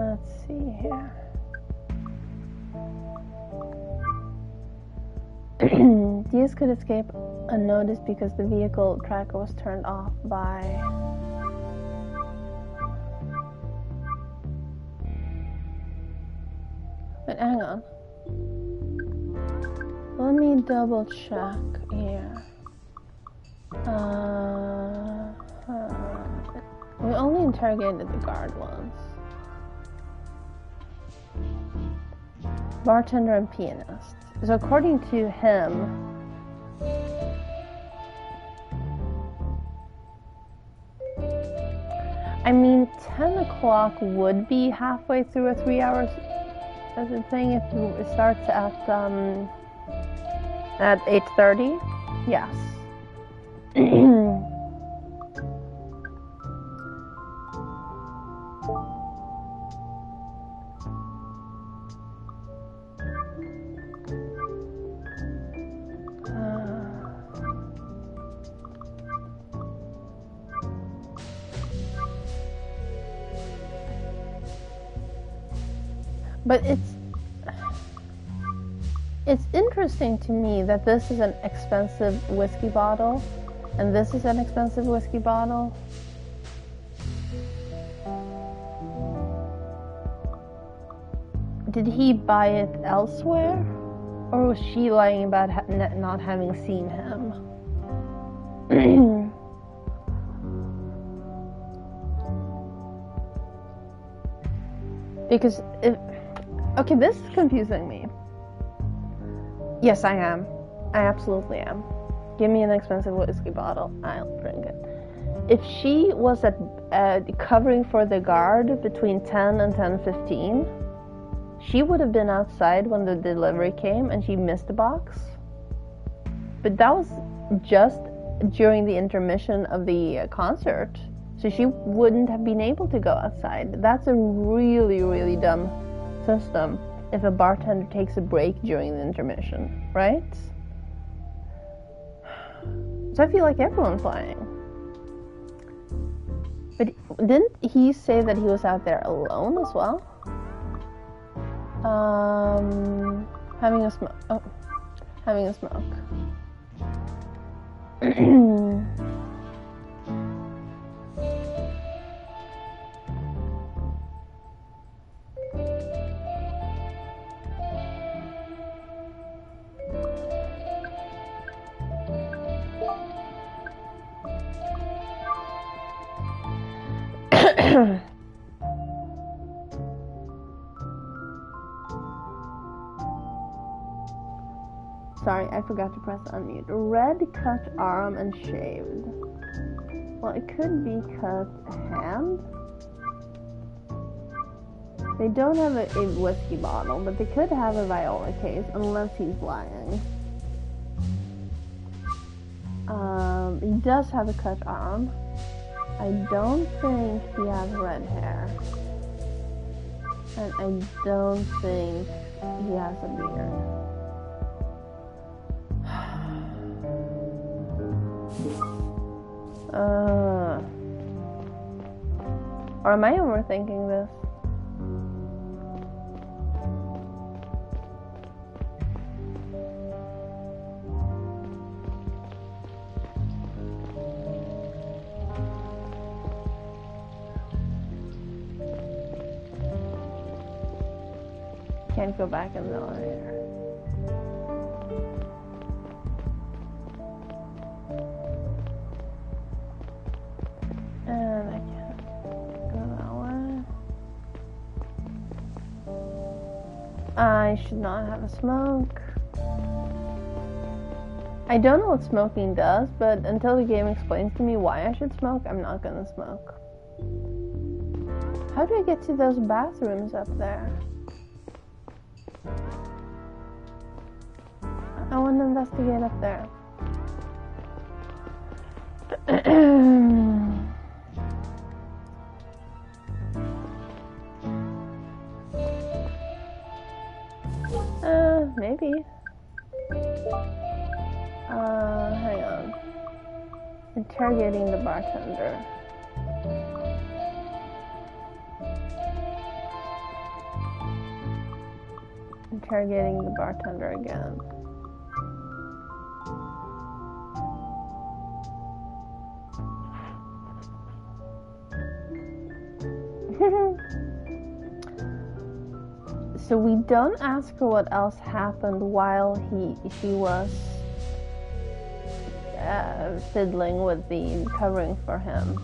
Speaker 1: Let's see here. Diaz could escape unnoticed because the vehicle tracker was turned off by... But hang on. Let me double check here. We only interrogated the guard once. Bartender and pianist. So according to him, I mean, 10 o'clock would be halfway through a 3 hours thing if it starts at 8:30. Yes. But it's interesting to me that this is an expensive whiskey bottle and this is an expensive whiskey bottle. Did he buy it elsewhere? Or was she lying about not having seen him? Because okay, this is confusing me. Yes, I am. I absolutely am. Give me an expensive whiskey bottle. I'll drink it. If she was at covering for the guard between 10 and 10:15, she would have been outside when the delivery came and she missed the box. But that was just during the intermission of the concert. So she wouldn't have been able to go outside. That's a really, really dumb system if a bartender takes a break during the intermission, right? So I feel like everyone's lying. But didn't he say that he was out there alone as well? Having a smoke. Oh, having a smoke. Sorry, I forgot to press unmute. Red cut arm and shaved. Well, it could be cut hand. They don't have a whiskey bottle, but they could have a viola case, unless he's lying. He does have a cut arm. I don't think he has red hair. And I don't think he has a beard. Or am I overthinking this? Can't go back in the elevator. And I can't go that way. I should not have a smoke. I don't know what smoking does, but until the game explains to me why I should smoke, I'm not gonna smoke. How do I get to those bathrooms up there? I want to investigate up there. Maybe. Hang on. Interrogating the bartender. Interrogating the bartender again. So we don't ask her what else happened while she was fiddling with the covering for him.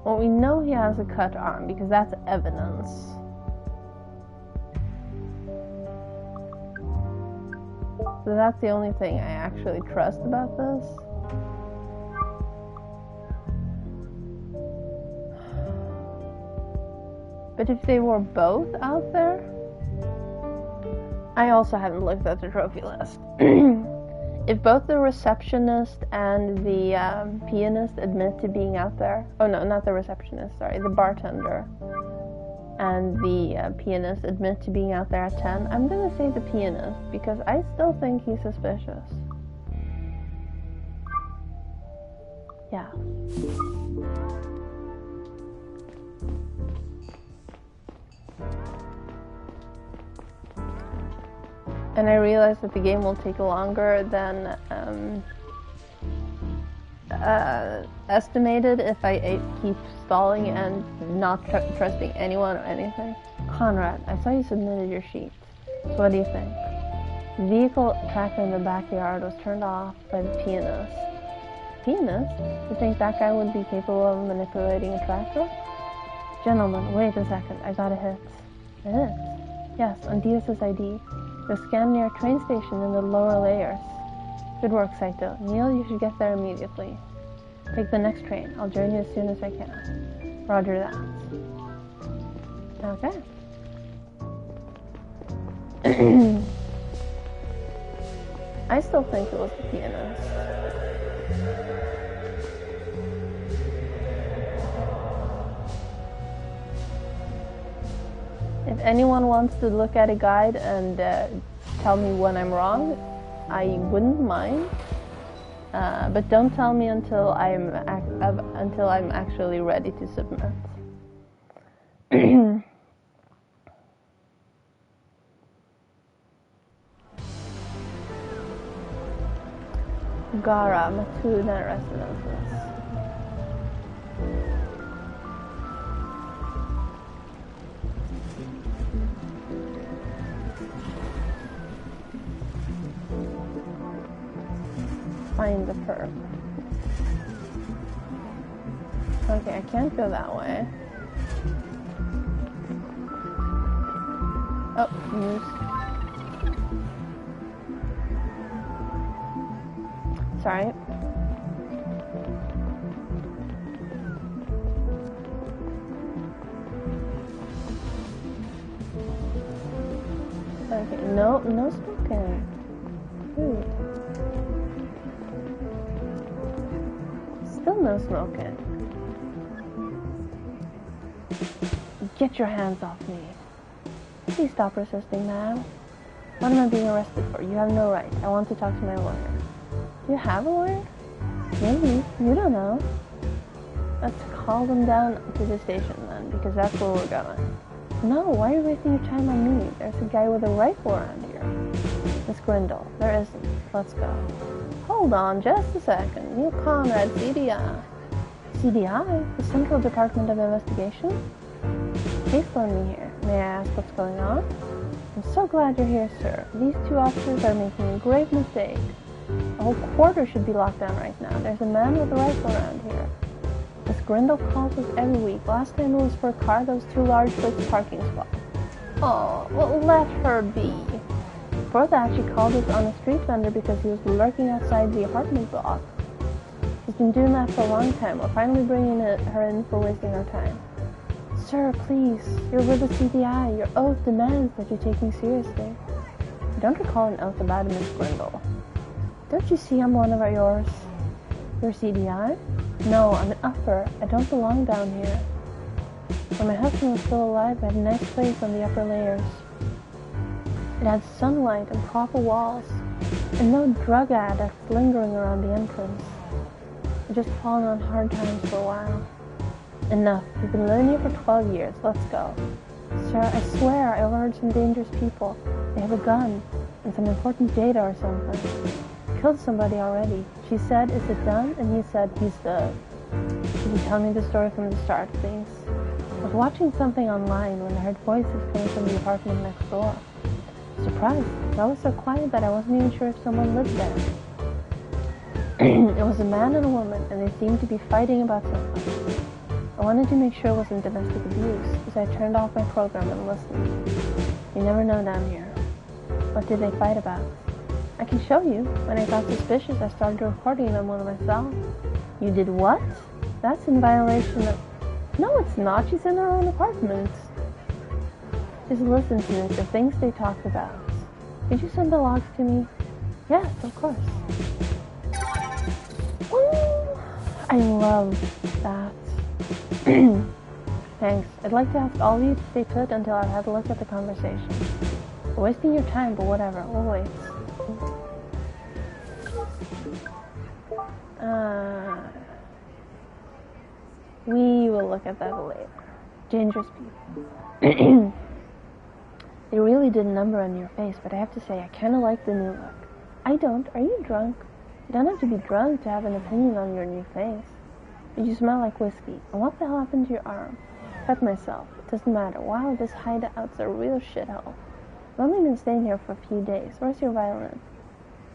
Speaker 1: Well, we know he has a cut arm because that's evidence. So that's the only thing I actually trust about this. But if they were both out there, I also haven't looked at the trophy list. If both the receptionist and the pianist admit to being out there, oh no, not the receptionist, sorry, the bartender and the pianist admit to being out there at 10, I'm gonna say the pianist because I still think he's suspicious. Yeah. And I realize that the game will take longer than estimated if I keep stalling and not trusting anyone or anything. Conrad, I saw you submitted your sheet. So what do you think? The vehicle tracker in the backyard was turned off by the pianist. Pianist? You think that guy would be capable of manipulating a tractor? Gentlemen, wait a second. I got a hit. A hit? Yes, on Diaz's ID. The scan near a train station in the lower layers. Good work, Saito. Neil, you should get there immediately. Take the next train. I'll join you as soon as I can. Roger that. Okay. I still think it was the pianist. If anyone wants to look at a guide and tell me when I'm wrong, I wouldn't mind. But don't tell me until I'm actually ready to submit. Gara, Matuna Residences. Find the perp. Okay, I can't go that way. Oh, news. Sorry. Okay, no smoking. Food. Still no smoking. Get your hands off me. Please stop resisting, ma'am. What am I being arrested for? You have no right. I want to talk to my lawyer. Do you have a lawyer? Maybe. You don't know. Let's call them down to the station then, because that's where we're going. No, why are you wasting your time on me? There's a guy with a rifle around here. Miss Grindle, there isn't. Let's go. Hold on just a second. New comrade, CDI. CDI? The Central Department of Investigation? Please loan me here. May I ask what's going on? I'm so glad you're here, sir. These two officers are making a grave mistake. The whole quarter should be locked down right now. There's a man with a rifle around here. Miss Grindle calls us every week. Last time it was for a car that was too large for its parking spot. Oh, well, let her be. Before that, she called us on a street vendor because he was lurking outside the apartment block. He's been doing that for a long time. We're finally bringing her in for wasting our time. Sir, please. You're with the CDI. Your oath demands that you take me seriously. I don't recall an oath about Miss Grindle. Don't you see I'm one of yours? You're CDI? No, I'm an upper. I don't belong down here. When my husband was still alive, I had a nice place on the upper layers. It had sunlight and proper walls, and no drug addicts lingering around the entrance. I've just fallen on hard times for a while. Enough. We've been living here for 12 years. Let's go. Sir, I swear I overheard some dangerous people. They have a gun and some important data or something. Killed somebody already. She said, is it done? And he said, he's dead. Could you tell me the story from the start, please? I was watching something online when I heard voices coming from the apartment next door. Surprised. It was so quiet that I wasn't even sure if someone lived there. It was a man and a woman, and they seemed to be fighting about something. I wanted to make sure it wasn't domestic abuse, so I turned off my program and listened. You never know down here. What did they fight about? I can show you. When I got suspicious, I started recording them with myself. You did what? That's in violation of... No, it's not. She's in her own apartment. Just listen to this, the things they talked about. Could you send the logs to me? Yes, of course. Ooh, I love that. Thanks. I'd like to ask all of you to stay put until I've had a look at the conversation. We're wasting your time, but whatever. We'll wait. We will look at that later. Dangerous people. They really did a number on your face, but I have to say, I kind of like the new look. I don't. Are you drunk? You don't have to be drunk to have an opinion on your new face. But you smell like whiskey. And what the hell happened to your arm? Cut myself. It doesn't matter. Wow, this hideout's a real shithole. I've only been staying here for a few days. Where's your violin?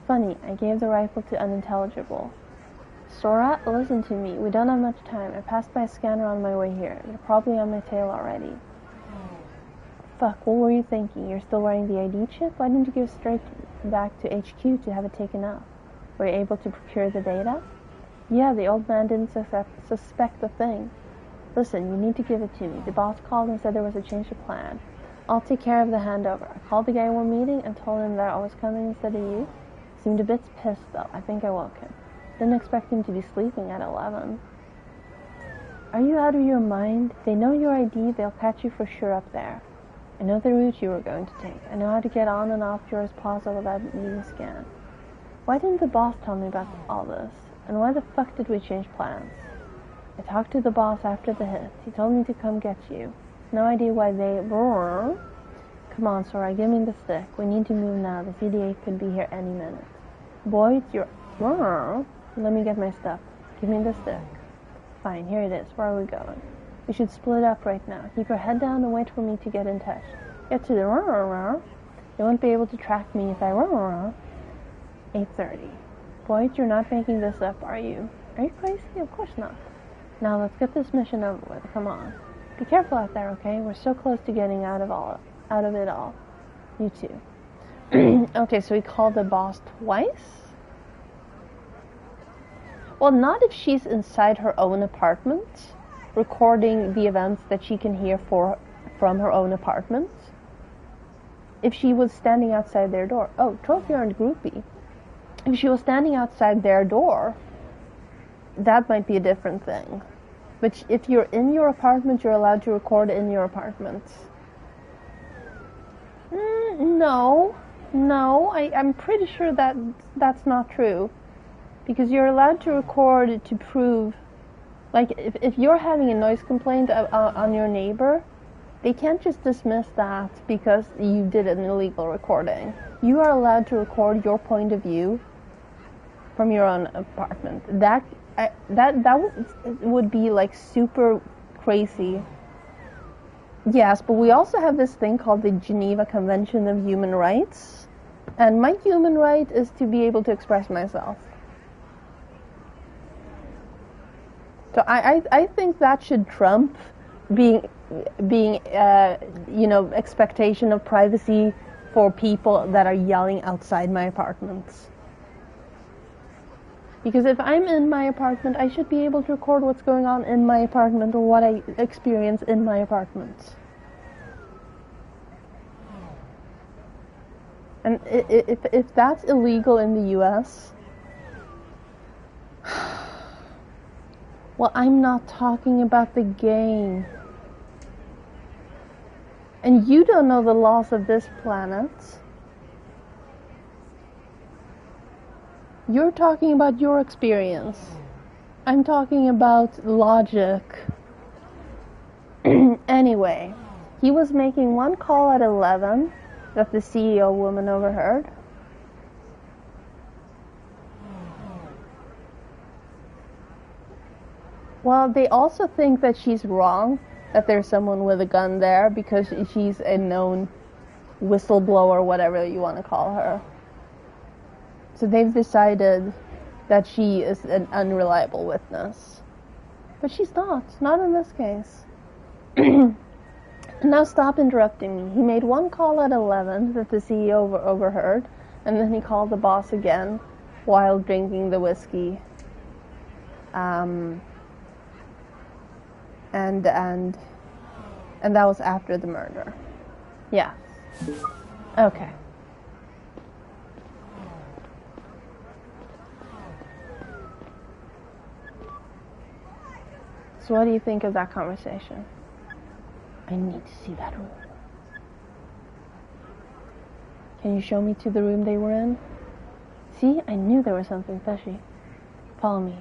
Speaker 1: Funny, I gave the rifle to unintelligible. Sora, listen to me. We don't have much time. I passed by a scanner on my way here. You're probably on my tail already. Fuck, what were you thinking? You're still wearing the ID chip? Why didn't you go straight back to HQ to have it taken out? Were you able to procure the data? Yeah, the old man didn't suspect a thing. Listen, you need to give it to me. The boss called and said there was a change of plan. I'll take care of the handover. I called the guy we're meeting and told him that I was coming instead of you. Seemed a bit pissed, though. I think I woke him. Didn't expect him to be sleeping at 11. Are you out of your mind? They know your ID. They'll catch you for sure up there. I know the route you were going to take. I know how to get on and off Juris Plaza without needing a scan. Why didn't the boss tell me about all this? And why the fuck did we change plans? I talked to the boss after the hit. He told me to come get you. No idea why they... Come on, Sora, give me the stick. We need to move now. The CD8 could be here any minute. Boy, it's your... Let me get my stuff. Give me the stick. Fine, here it is. Where are we going? We should split up right now. Keep your head down and wait for me to get in touch. Get to the... They won't be able to track me if I... 8:30. Boyd, you're not making this up, are you? Are you crazy? Of course not. Now let's get this mission over with. Come on. Be careful out there, okay? We're so close to getting out of it all. You too. Okay, so we called the boss twice? Well, not if she's inside her own apartment, recording the events that she can hear from her own apartment. If she was standing outside their door. Oh, trophy earned groupie. If she was standing outside their door, that might be a different thing. But if you're in your apartment, you're allowed to record in your apartment. No, I'm pretty sure that that's not true. Because you're allowed to record to prove, like, if you're having a noise complaint on your neighbor, they can't just dismiss that because you did an illegal recording. You are allowed to record your point of view from your own apartment. That would be like super crazy. Yes, but we also have this thing called the Geneva Convention of Human Rights, and my human right is to be able to express myself. So I think that should trump being expectation of privacy for people that are yelling outside my apartments. Because if I'm in my apartment, I should be able to record what's going on in my apartment or what I experience in my apartment. And if that's illegal in the US, well, I'm not talking about the game. And you don't know the laws of this planet. You're talking about your experience. I'm talking about logic. Anyway, he was making one call at 11 that the CEO woman overheard. Well, they also think that she's wrong, that there's someone with a gun there because she's a known whistleblower, whatever you want to call her. So they've decided that she is an unreliable witness. But she's not in this case. Now stop interrupting me. He made one call at 11 that the CEO overheard, and then he called the boss again while drinking the whiskey. And that was after the murder. Yeah. Okay. So what do you think of that conversation? I need to see that room. Can you show me to the room they were in? See, I knew there was something fishy. Follow me.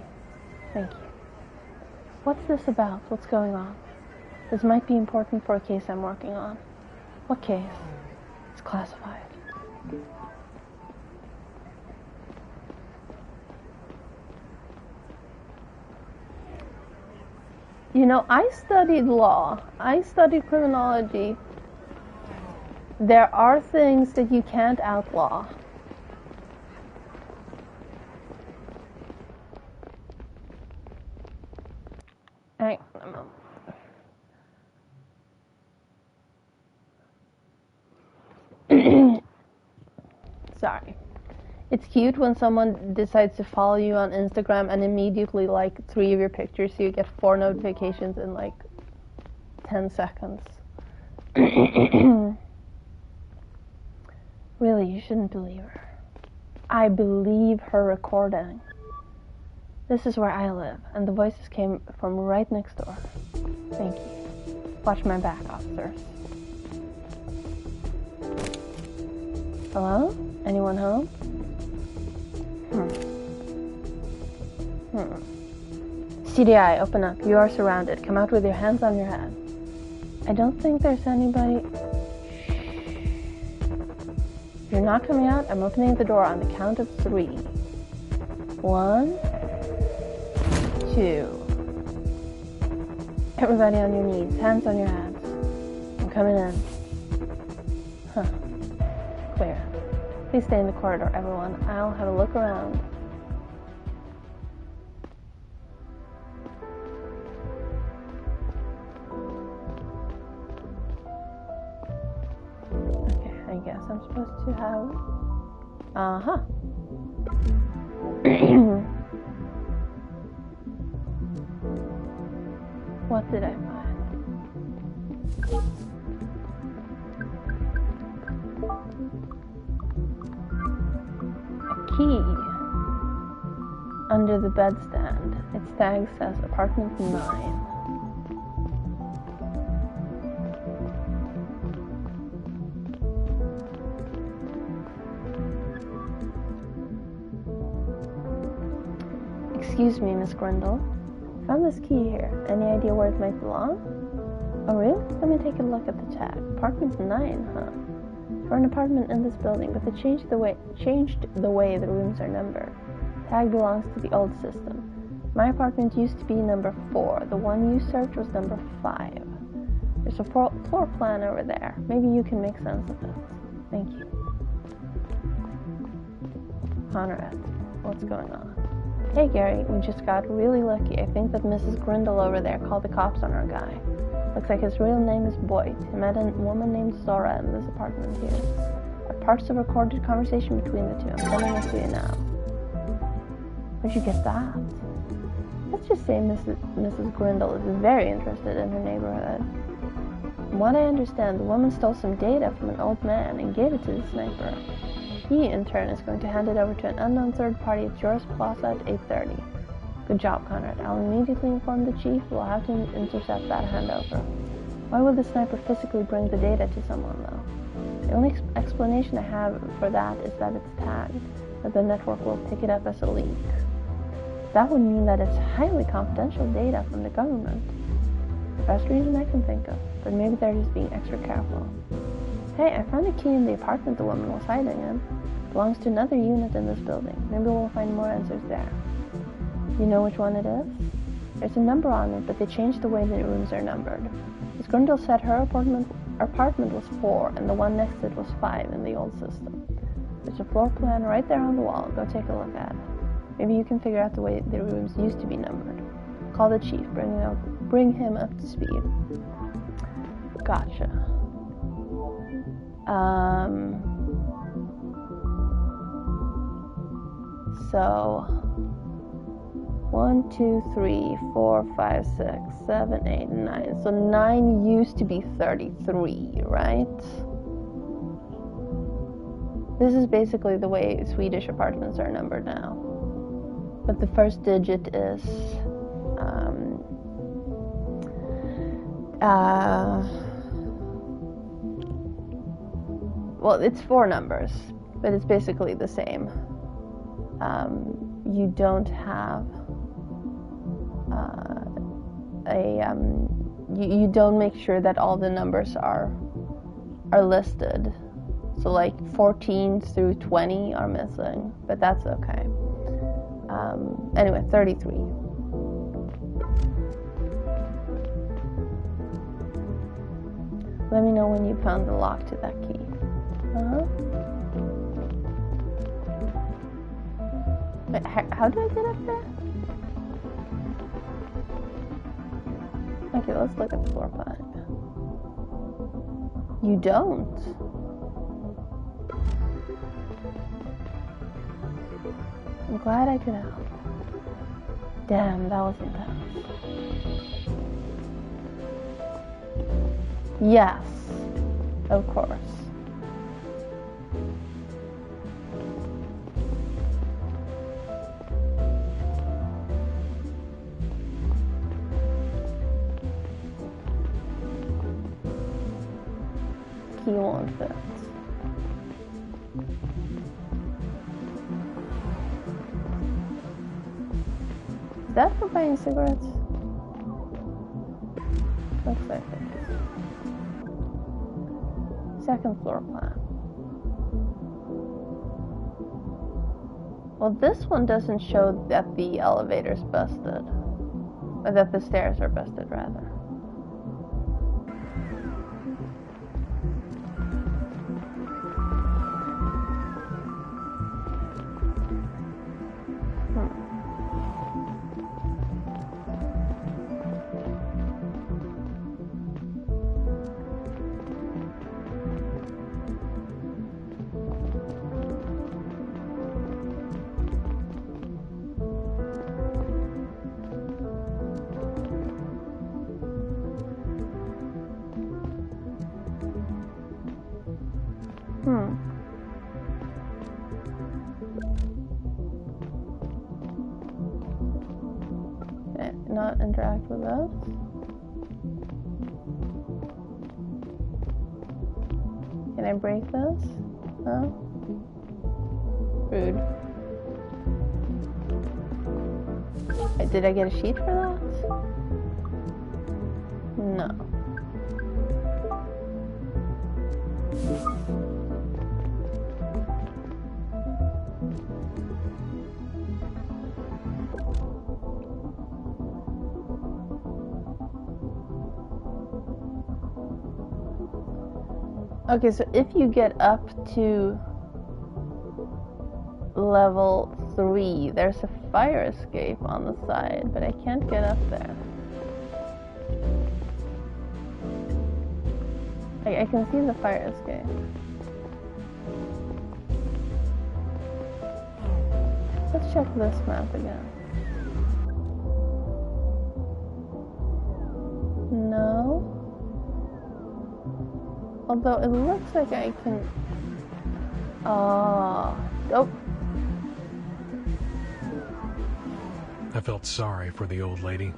Speaker 1: Thank you. What's this about? What's going on? This might be important for a case I'm working on. What case? It's classified. You know, I studied law. I studied criminology. There are things that you can't outlaw. Sorry. It's cute when someone decides to follow you on Instagram and immediately like 3 of your pictures, so you get 4 notifications in like 10 seconds. Really, you shouldn't believe her. I believe her recording. This is where I live, and the voices came from right next door. Thank you. Watch my back, officers. Hello? Anyone home? CDI, open up. You are surrounded. Come out with your hands on your head. I don't think there's anybody. If you're not coming out, I'm opening the door on the count of 3. 1, 2. Everybody on your knees, hands on your heads. I'm coming in. Huh. Clear. Please stay in the corridor, everyone. I'll have a look around. Okay, I guess I'm supposed to have... Uh-huh. What did I find? A key under the bedstand. Its tag says apartment 9. Excuse me, Miss Grindle. Found this key here. Any idea where it might belong? Oh, really? Let me take a look at the tag. Apartment 9, huh? For an apartment in this building, but they changed the way the rooms are numbered. Tag belongs to the old system. My apartment used to be number 4. The one you searched was number 5. There's a floor plan over there. Maybe you can make sense of it. Thank you. Conrad, what's going on? Hey Gary, we just got really lucky. I think that Mrs. Grindle over there called the cops on our guy. Looks like his real name is Boyd. He met a woman named Zora in this apartment here. Got parts of a recorded conversation between the two. I'm sending it to you now. Where'd you get that? Let's just say Mrs. Grindle is very interested in her neighborhood. From what I understand, the woman stole some data from an old man and gave it to the sniper. He, in turn, is going to hand it over to an unknown third party at Joris Plaza at 8:30. Good job, Conrad. I'll immediately inform the chief. We'll have to intercept that handover. Why would the sniper physically bring the data to someone, though? The only explanation I have for that is that it's tagged, that the network will pick it up as a leak. That would mean that it's highly confidential data from the government. The best reason I can think of, but maybe they're just being extra careful. Hey, I found a key in the apartment the woman was hiding in. Belongs to another unit in this building. Maybe we'll find more answers there. You know which one it is? There's a number on it, but they changed the way the rooms are numbered. Miss Grindle said her apartment was 4, and the one next to it was 5 in the old system. There's a floor plan right there on the wall. Go take a look at it. Maybe you can figure out the way the rooms used to be numbered. Call the chief. Bring him up to speed. Gotcha. So 1, 2, 3, 4, 5, 6, 7, 8, 9. So 9 used to be 33, right? This is basically the way Swedish apartments are numbered now. But the first digit is well, it's 4 numbers, but it's basically the same. You don't have you don't make sure that all the numbers are listed. So like 14 through 20 are missing, but that's okay. Anyway, 33. Let me know when you found the lock to that key. Wait, how do I get up there? Okay, let's look at the floor plan. You don't. I'm glad I could help. Damn, that was intense. Yes, of course. Key won't fit. Is that for buying cigarettes? Looks like it. Second floor plan. Well, this one doesn't show that the elevator's busted. Or that the stairs are busted, rather. Okay, not interact with us. Can I break this? No? Rude. Wait, did I get a sheet for that? No. Okay, so if you get up to level 3, there's a fire escape on the side, but I can't get up there. I can see the fire escape. Let's check this map again. No. Although it looks like I can... Oh.
Speaker 2: I felt sorry for the old lady.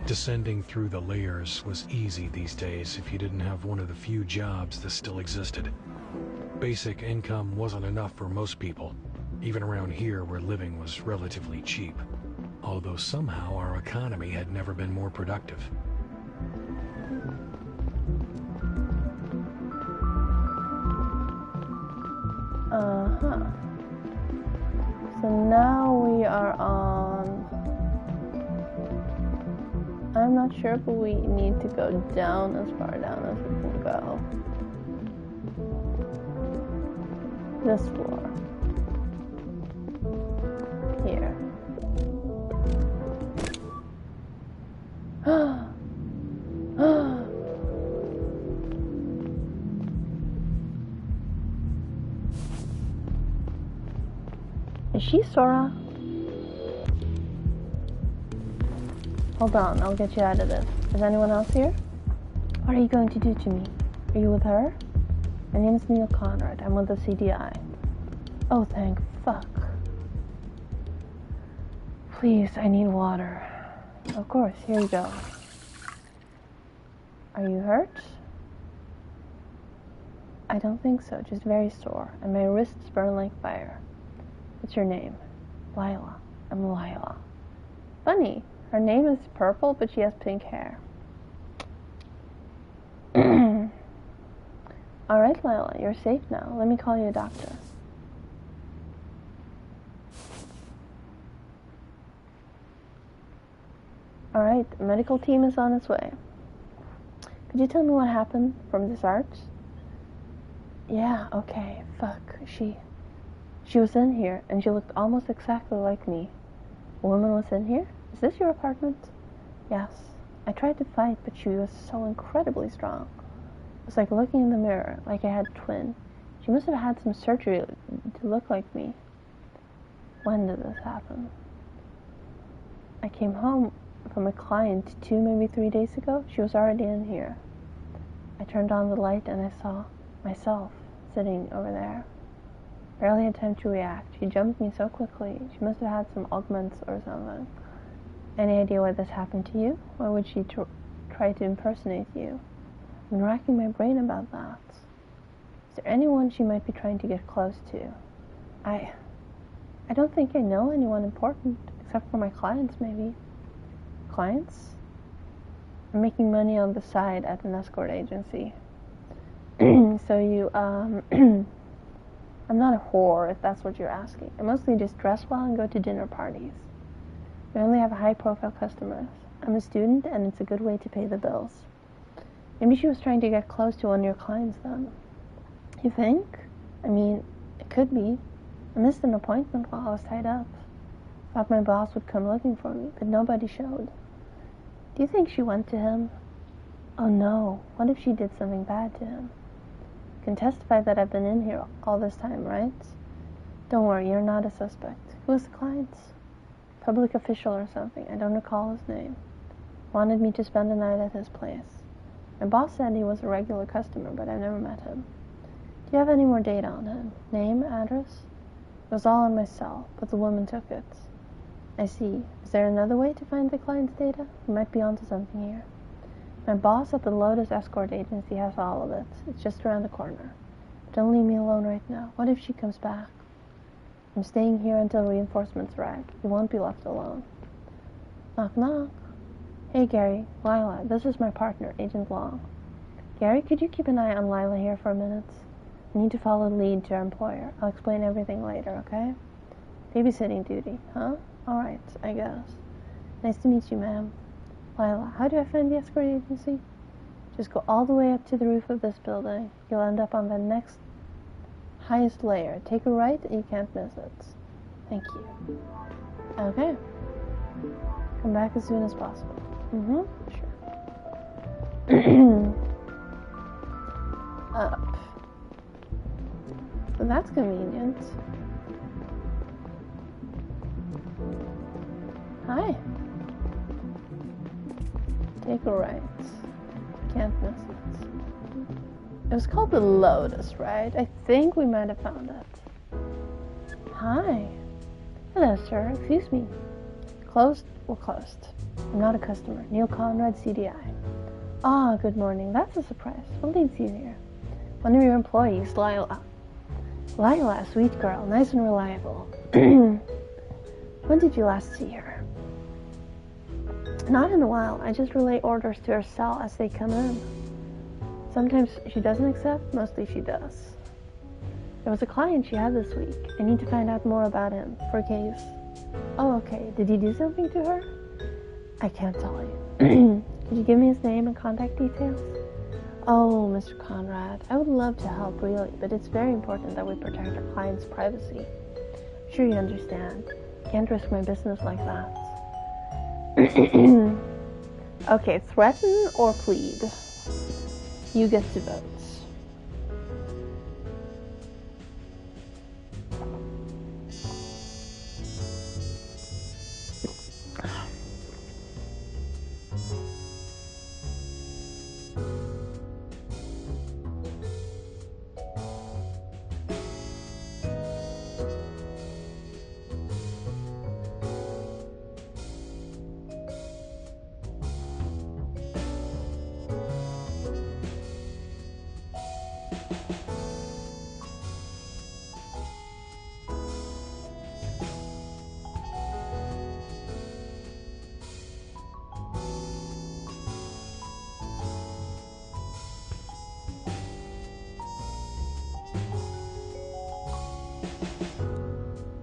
Speaker 2: Descending through the layers was easy these days if you didn't have one of the few jobs that still existed. Basic income wasn't enough for most people, even around here where living was relatively cheap. Although somehow our economy had never been more productive.
Speaker 1: Uh-huh. So now we are on... I'm not sure if we need to go down as far down as we can go. This floor. Here. Is she Sora? Hold on, I'll get you out of this. Is anyone else here? What are you going to do to me? Are you with her? My name is Neil Conrad. I'm with the CDI. Oh, thank fuck. Please, I need water. Of course, here you go. Are you hurt? I don't think so, just very sore, and my wrists burn like fire. What's your name? Lila. I'm Lila. Funny. Her name is purple, but she has pink hair. Alright, Lila, you're safe now. Let me call you a doctor. Alright, the medical team is on its way. Could you tell me what happened from this arch? Yeah, okay, fuck. She was in here, and she looked almost exactly like me. A woman was in here? Is this your apartment? Yes. I tried to fight, but she was so incredibly strong. It was like looking in the mirror, like I had a twin. She must have had some surgery to look like me. When did this happen? I came home from a client 2, maybe 3 days ago. She was already in here. I turned on the light and I saw myself sitting over there. Barely had time to react. She jumped me so quickly. She must have had some augments or something. Any idea why this happened to you? Why would she try to impersonate you? I've been racking my brain about that. there anyone she might be trying to get close to? I don't think I know anyone important, except for my clients, maybe. Clients? I'm making money on the side at an escort agency. So you, I'm not a whore, if that's what you're asking. I mostly just dress well and go to dinner parties. We only have high-profile customers. I'm a student, and it's a good way to pay the bills. Maybe she was trying to get close to one of your clients then. You think? I mean, it could be. I missed an appointment while I was tied up. Thought my boss would come looking for me, but nobody showed. Do you think she went to him? Oh no, what if she did something bad to him? You can testify that I've been in here all this time, right? Don't worry, you're not a suspect. Who was the client? Public official or something, I don't recall his name. Wanted me to spend the night at his place. My boss said he was a regular customer, but I've never met him. Do you have any more data on him? Name, address? It was all on my cell, but the woman took it. I see. Is there another way to find the client's data? You might be onto something here. My boss at the Lotus Escort Agency has all of it. It's just around the corner. Don't leave me alone right now. What if she comes back? I'm staying here until reinforcements arrive. You won't be left alone. Knock, knock. Hey, Gary. Lila, this is my partner, Agent Long. Gary, could you keep an eye on Lila here for a minute? I need to follow the lead to our employer. I'll explain everything later, okay? Babysitting duty, huh? Alright, I guess. Nice to meet you, ma'am. Lila, how do I find the escort agency? Just go all the way up to the roof of this building. You'll end up on the next highest layer. Take a right and you can't miss it. Thank you. Okay. Come back as soon as possible. Sure. Up. Well, that's convenient. Hi. Take a right. Can't miss it. It was called the Lotus, right? I think we might have found it. Hi. Hello, sir. Excuse me. Closed? We're closed. I'm not a customer. Neil Conrad, CDI. Ah, good morning. That's a surprise. What leads you here? One of your employees, Lila. Lila, sweet girl. Nice and reliable. When did you last see her? Not in a while. I just relay orders to her cell as they come in. Sometimes she doesn't accept, mostly she does. There was a client she had this week. I need to find out more about him, for a case. Oh, okay. Did you do something to her? I can't tell you. Could you give me his name and contact details? Oh, Mr. Conrad, I would love to help, really, but it's very important that we protect our client's privacy. I'm sure you understand. Can't risk my business like that. Okay, threaten or plead? You get to vote.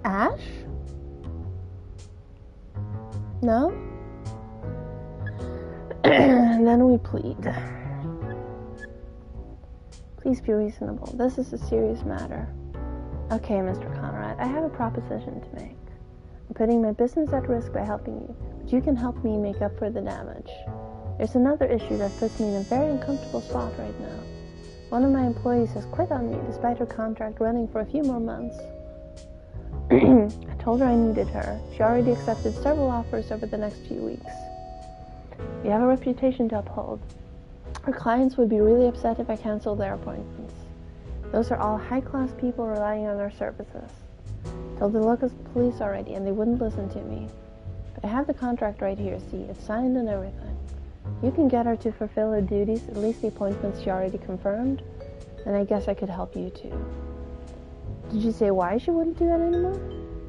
Speaker 1: Ash? No? And then we plead. Please be reasonable. This is a serious matter. Okay, Mr. Conrad, I have a proposition to make. I'm putting my business at risk by helping you, but you can help me make up for the damage. There's another issue that puts me in a very uncomfortable spot right now. One of my employees has quit on me despite her contract running for a few more months. I told her I needed her. She already accepted several offers over the next few weeks. We have a reputation to uphold. Our clients would be really upset if I canceled their appointments. Those are all high-class people relying on our services. Told the local police already, and they wouldn't listen to me. But I have the contract right here, see? It's signed and everything. You can get her to fulfill her duties, at least the appointments she already confirmed. And I guess I could help you too. Did you say why she wouldn't do that anymore?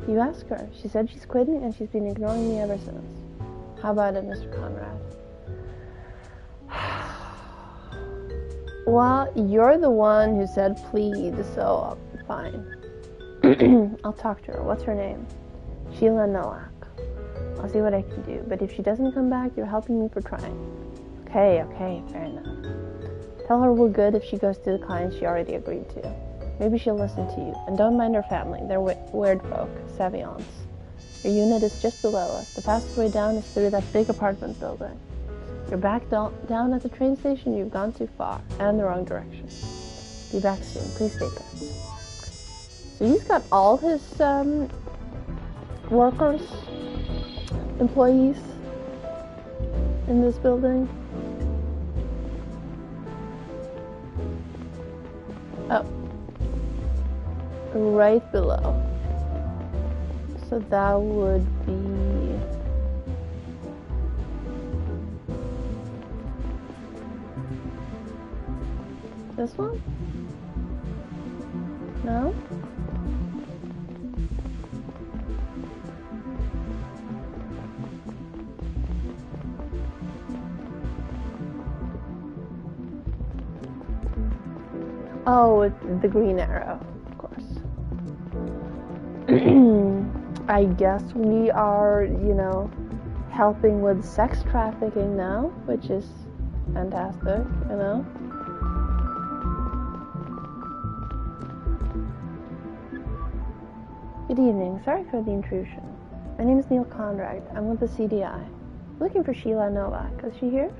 Speaker 1: You asked her. She said she's quitting and she's been ignoring me ever since. How about it, Mr. Conrad? Well, you're the one who said please, so fine. I'll talk to her. What's her name? Sheila Nowak. I'll see what I can do, but if she doesn't come back, you're helping me for trying. Okay, fair enough. Tell her we're good if she goes to the client she already agreed to. Maybe she'll listen to you. And don't mind her family. They're weird folk, savants. Your unit is just below us. The fastest way down is through that big apartment building. You're back down at the train station, you've gone too far, and the wrong direction. Be back soon. Please stay put. So he's got all his workers, employees in this building. Oh. Right below. So that would be... this one? No? Oh, it's the green arrow, of course. I guess we are, helping with sex trafficking now, which is fantastic, Good evening. Sorry for the intrusion. My name is Neil Conrad. I'm with the CDI. I'm looking for Sheila Novak. Is she here?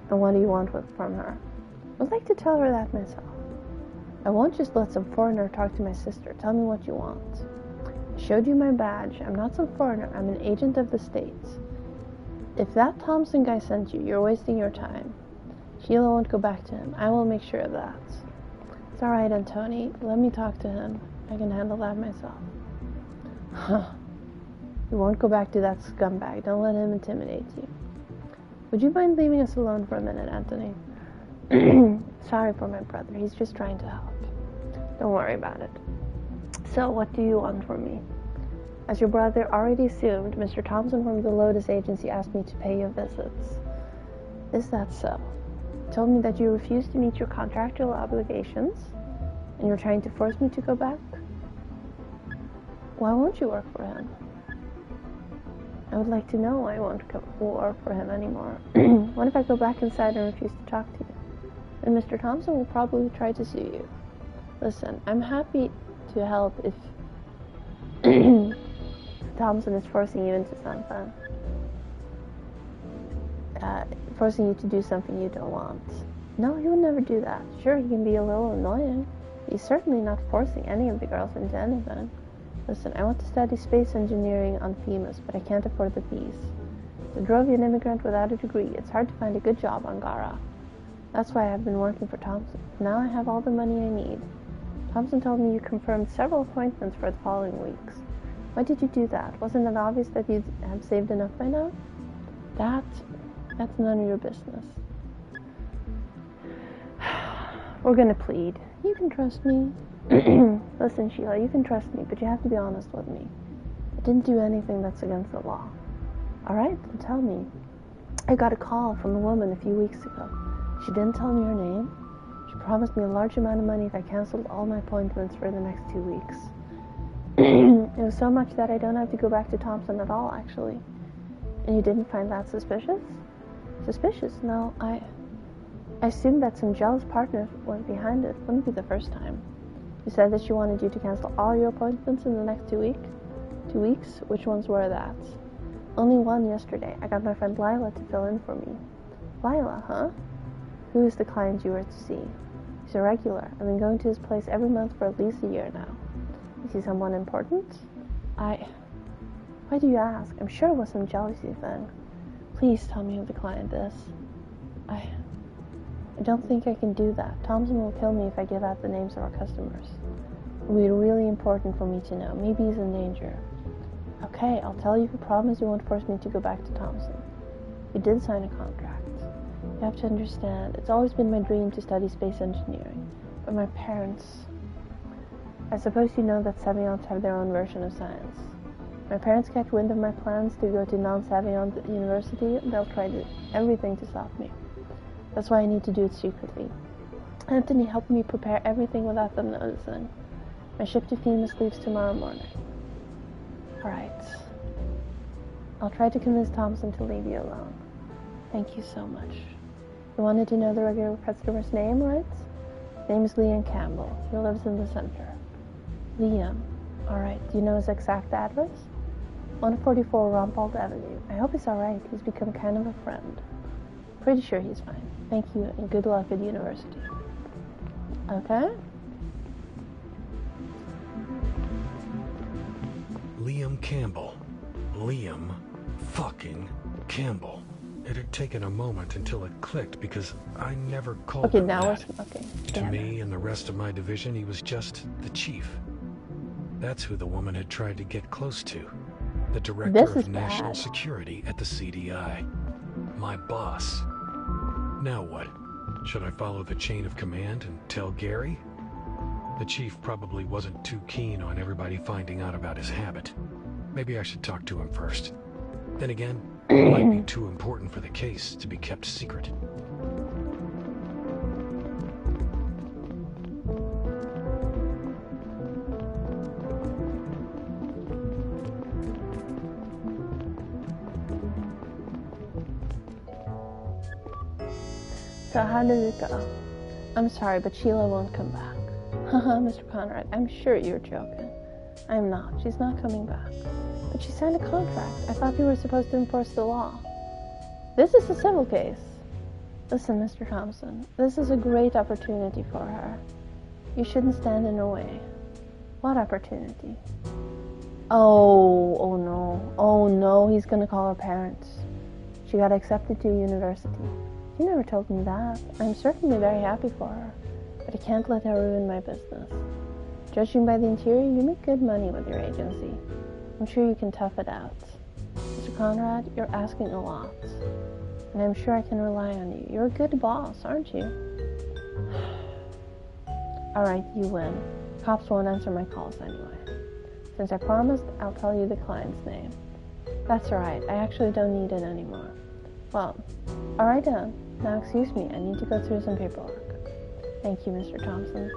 Speaker 1: And what do you want from her? I'd like to tell her that myself. I won't just let some foreigner talk to my sister. Tell me what you want. I showed you my badge. I'm not some foreigner. I'm an agent of the States. If that Thompson guy sent you, you're wasting your time. Sheila won't go back to him. I will make sure of that. It's alright, Antoni. Let me talk to him. I can handle that myself. Huh. You won't go back to that scumbag. Don't let him intimidate you. Would you mind leaving us alone for a minute, Anthony? Sorry for my brother. He's just trying to help. Don't worry about it. So, what do you want from me? As your brother already assumed, Mr. Thompson from the Lotus Agency asked me to pay your visits. Is that so? He told me that you refused to meet your contractual obligations, and you're trying to force me to go back? Why won't you work for him? I would like to know why I won't work for him anymore. What if I go back inside and refuse to talk to you? Then Mr. Thompson will probably try to sue you. Listen, I'm happy to help if Thompson is forcing you into something. Forcing you to do something you don't want. No, he would never do that. Sure, he can be a little annoying. He's certainly not forcing any of the girls into anything. Listen, I want to study space engineering on FEMAS, but I can't afford the fees. To drove an immigrant without a degree, it's hard to find a good job on Gara. That's why I've been working for Thompson. Now I have all the money I need. Thompson told me you confirmed several appointments for the following weeks. Why did you do that? Wasn't it obvious that you'd have saved enough by now? That's none of your business. We're gonna plead. You can trust me. Listen, Sheila, you can trust me, but you have to be honest with me. I didn't do anything that's against the law. Alright, then tell me. I got a call from a woman a few weeks ago. She didn't tell me her name. She promised me a large amount of money if I canceled all my appointments for the next 2 weeks. It was so much that I don't have to go back to Thompson at all, actually. And you didn't find that suspicious? Suspicious? No, I assumed that some jealous partner was behind it. Wouldn't be the first time. You said that she wanted you to cancel all your appointments in the next 2 weeks? 2 weeks? Which ones were that? Only one yesterday. I got my friend Lila to fill in for me. Lila, huh? Who is the client you were to see? He's a regular. I've been going to his place every month for at least a year now. Is he someone important? Why do you ask? I'm sure it was some jealousy thing. Please tell me who the client is. I don't think I can do that. Thompson will kill me if I give out the names of our customers. It would be really important for me to know. Maybe he's in danger. Okay, I'll tell you. Promise you won't force me to go back to Thompson. You did sign a contract. You have to understand, it's always been my dream to study space engineering. But my parents... I suppose you know that Savants have their own version of science. My parents catch wind of my plans to go to non-Savant University, they'll try everything to stop me. That's why I need to do it secretly. Anthony helped me prepare everything without them noticing. My ship to Phoenix leaves tomorrow morning. Alright. I'll try to convince Thompson to leave you alone. Thank you so much. You wanted to know the regular customer's name, right? His name is Liam Campbell. He lives in the center. Liam. Alright, do you know his exact address? 144 Rumbold Avenue. I hope he's alright. He's become kind of a friend. Pretty sure he's fine. Thank you, and good luck at university. Okay?
Speaker 2: Liam Campbell. Liam fucking Campbell. It had taken a moment until it clicked because I never called him that.
Speaker 1: Okay.
Speaker 2: To me and the rest of my division, he was just the chief. That's who the woman had tried to get close to. The director of national security at the CDI. My boss. Now what? Should I follow the chain of command and tell Gary? The chief probably wasn't too keen on everybody finding out about his habit. Maybe I should talk to him first. Then again, it might be too important for the case to be kept secret.
Speaker 1: So how did it go? I'm sorry, but Sheila won't come back. Haha, Mr. Conrad, I'm sure you're joking. I am not. She's not coming back. But she signed a contract. I thought you were supposed to enforce the law. This is a civil case. Listen, Mr. Thompson, this is a great opportunity for her. You shouldn't stand in her way. What opportunity? Oh no, he's gonna call her parents. She got accepted to university. You never told me that. I'm certainly very happy for her, but I can't let her ruin my business. Judging by the interior, you make good money with your agency. I'm sure you can tough it out. Mr. Conrad, you're asking a lot, and I'm sure I can rely on you. You're a good boss, aren't you? Alright, you win. Cops won't answer my calls anyway. Since I promised, I'll tell you the client's name. That's alright, I actually don't need it anymore. Well, alright then. Now excuse me, I need to go through some paperwork. Thank you, Mr. Thompson.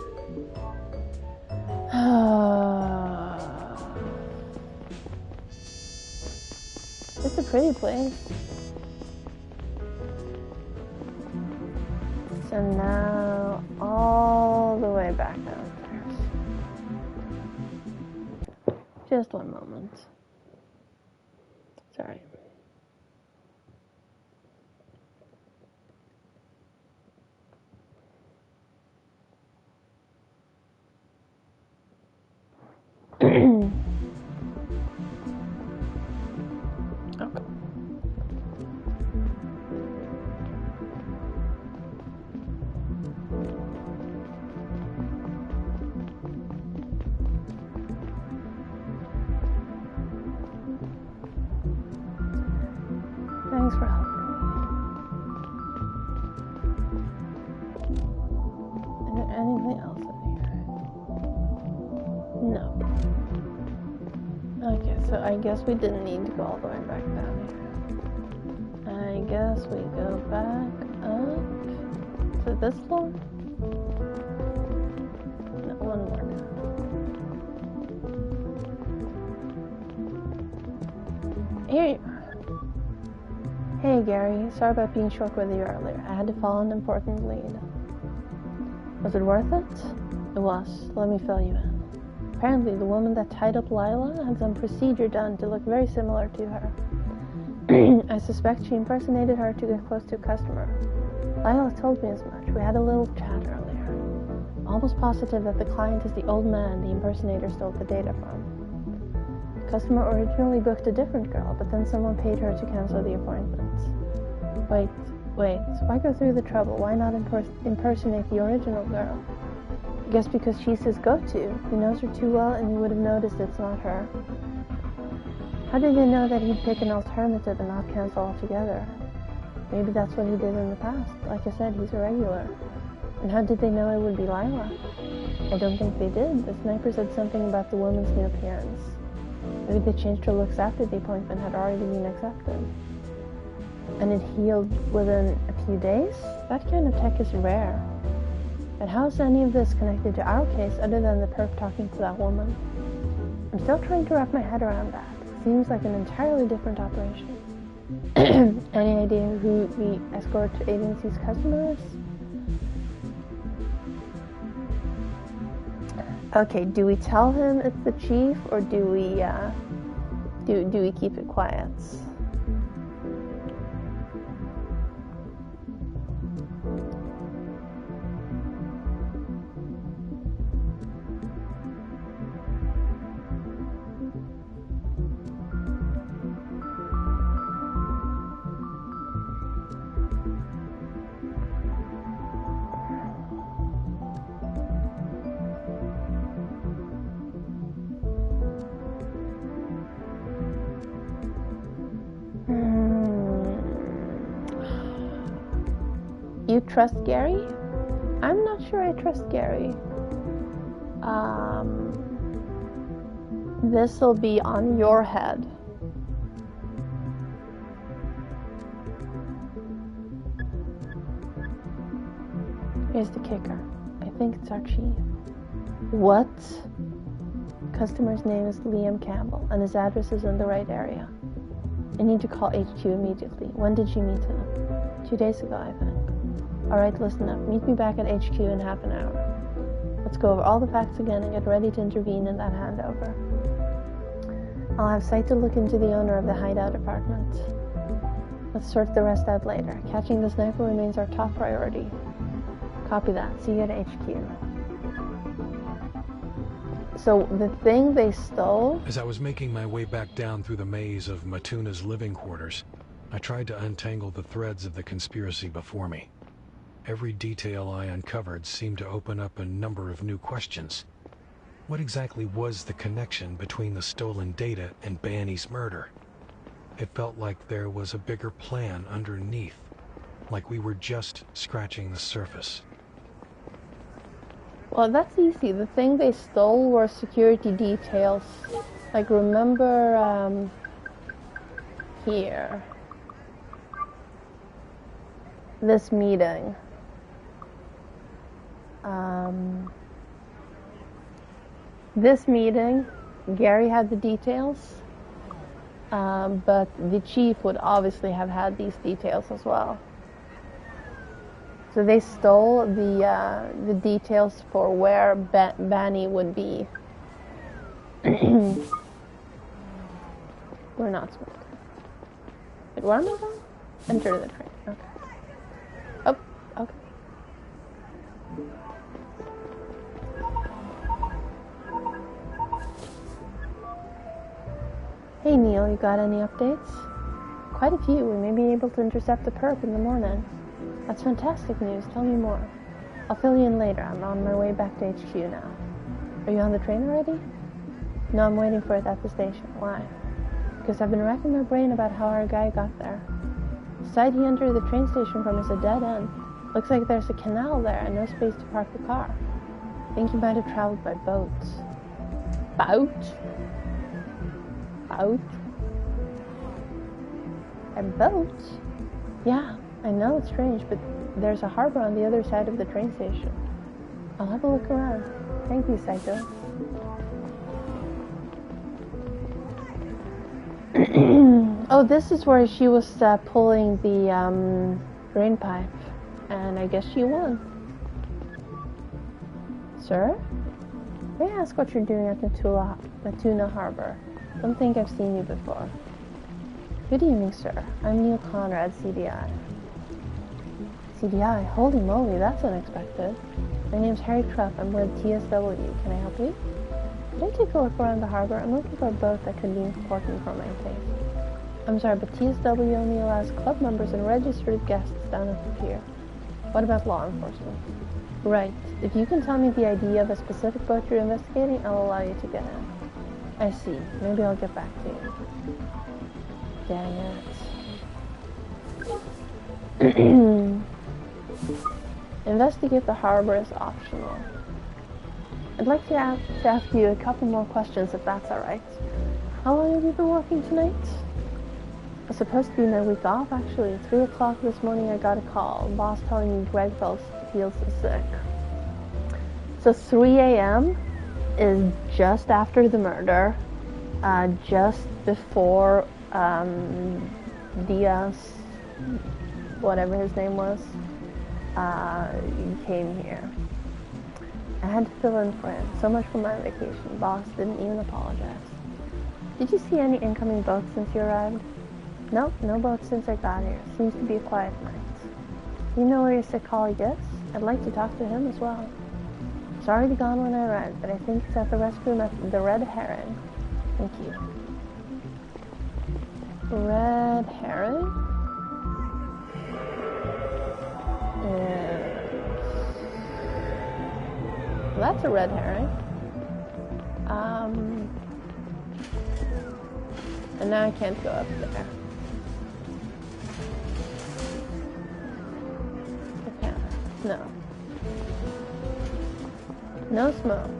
Speaker 1: It's a pretty place. So now, all the way back downstairs. Just one moment. Sorry. Okay. Thanks for helping me. Is there anything else in here? No. Okay, so I guess we didn't need to go all the way back down here. I guess we go back up to this floor? No, one more down. Here you are. Hey Gary, sorry about being short with you earlier. I had to follow an important lead. Was it worth it? It was. Let me fill you in. Apparently, the woman that tied up Lila had some procedure done to look very similar to her. I suspect she impersonated her to get close to a customer. Lila told me as much. We had a little chat earlier. Almost positive that the client is the old man the impersonator stole the data from. The customer originally booked a different girl, but then someone paid her to cancel the appointment. Wait, why go through the trouble? Why not impersonate the original girl? I guess because she's his go-to. He knows her too well and he would have noticed it's not her. How did he know that he'd pick an alternative and not cancel altogether? Maybe that's what he did in the past. Like I said, he's a regular. And how did they know it would be Lila? I don't think they did. The sniper said something about the woman's new appearance. Maybe they changed her looks after the appointment had already been accepted. And it healed within a few days? That kind of tech is rare. But how is any of this connected to our case other than the perp talking to that woman? I'm still trying to wrap my head around that. It seems like an entirely different operation. Any idea who the escort agency's customer is? Okay, do we tell him it's the chief, or do we keep it quiet? You trust Gary? I'm not sure I trust Gary. This'll be on your head. Here's the kicker. I think it's our chief. What? Customer's name is Liam Campbell, and his address is in the right area. I need to call HQ immediately. When did you meet him? 2 days ago, I think. Alright, listen up. Meet me back at HQ in half an hour. Let's go over all the facts again and get ready to intervene in that handover. I'll have sight to look into the owner of the hideout apartment. Let's sort the rest out later. Catching the sniper remains our top priority. Copy that. See you at HQ. So the thing they stole...
Speaker 2: As I was making my way back down through the maze of Matuna's living quarters, I tried to untangle the threads of the conspiracy before me. Every detail I uncovered seemed to open up a number of new questions. What exactly was the connection between the stolen data and Banny's murder? It felt like there was a bigger plan underneath, like we were just scratching the surface.
Speaker 1: Well, that's easy. The thing they stole were security details. Like, remember, here. This meeting. This meeting, Gary had the details, but the chief would obviously have had these details as well. So they stole the details for where Banny would be. We're not smoking. Wait, where am I going? Enter the train. Okay. Oh, okay. Hey Neil, you got any updates? Quite a few. We may be able to intercept the perp in the morning. That's fantastic news. Tell me more. I'll fill you in later. I'm on my way back to HQ now. Are you on the train already? No, I'm waiting for it at the station. Why? Because I've been racking my brain about how our guy got there. The side he entered the train station from is a dead end. Looks like there's a canal there and no space to park the car. I think he might have traveled by boat. Boat? Boat? A boat? Yeah, I know it's strange, but there's a harbor on the other side of the train station. I'll have a look around. Thank you, Psycho. Oh, this is where she was pulling the drain pipe, and I guess she won. Sir? May I ask what you're doing at Lacuna Harbor? Don't think I've seen you before. Good evening, sir. I'm Neil Conrad, CDI. CDI? Holy moly, that's unexpected. My name's Harry Truff. I'm with TSW. Can I help you? Could I take a look around the harbor? I'm looking for a boat that could be important for my case. I'm sorry, but TSW only allows club members and registered guests down at the pier. What about law enforcement? Right. If you can tell me the ID of a specific boat you're investigating, I'll allow you to get in. I see. Maybe I'll get back to you. Dang it. Investigate the harbor is optional. I'd like to ask you a couple more questions if that's alright. How long have you been working tonight? It's supposed to be my week off, actually. 3 o'clock this morning I got a call. Boss telling me Greg feels sick. So 3 a.m. is just after the murder, just before Diaz, whatever his name was, came here. I had to fill in for him. So much for my vacation. Boss didn't even apologize. Did you see any incoming boats since you arrived? Nope, no boats since I got here. Seems to be a quiet night. You know where your sick colleague is? I'd like to talk to him as well. He's already gone when I arrived, but I think he's at the restroom at the Red Herring. Thank you. Red Herring? Well, that's a red herring. And now I can't go up there. Okay. No. No smoke.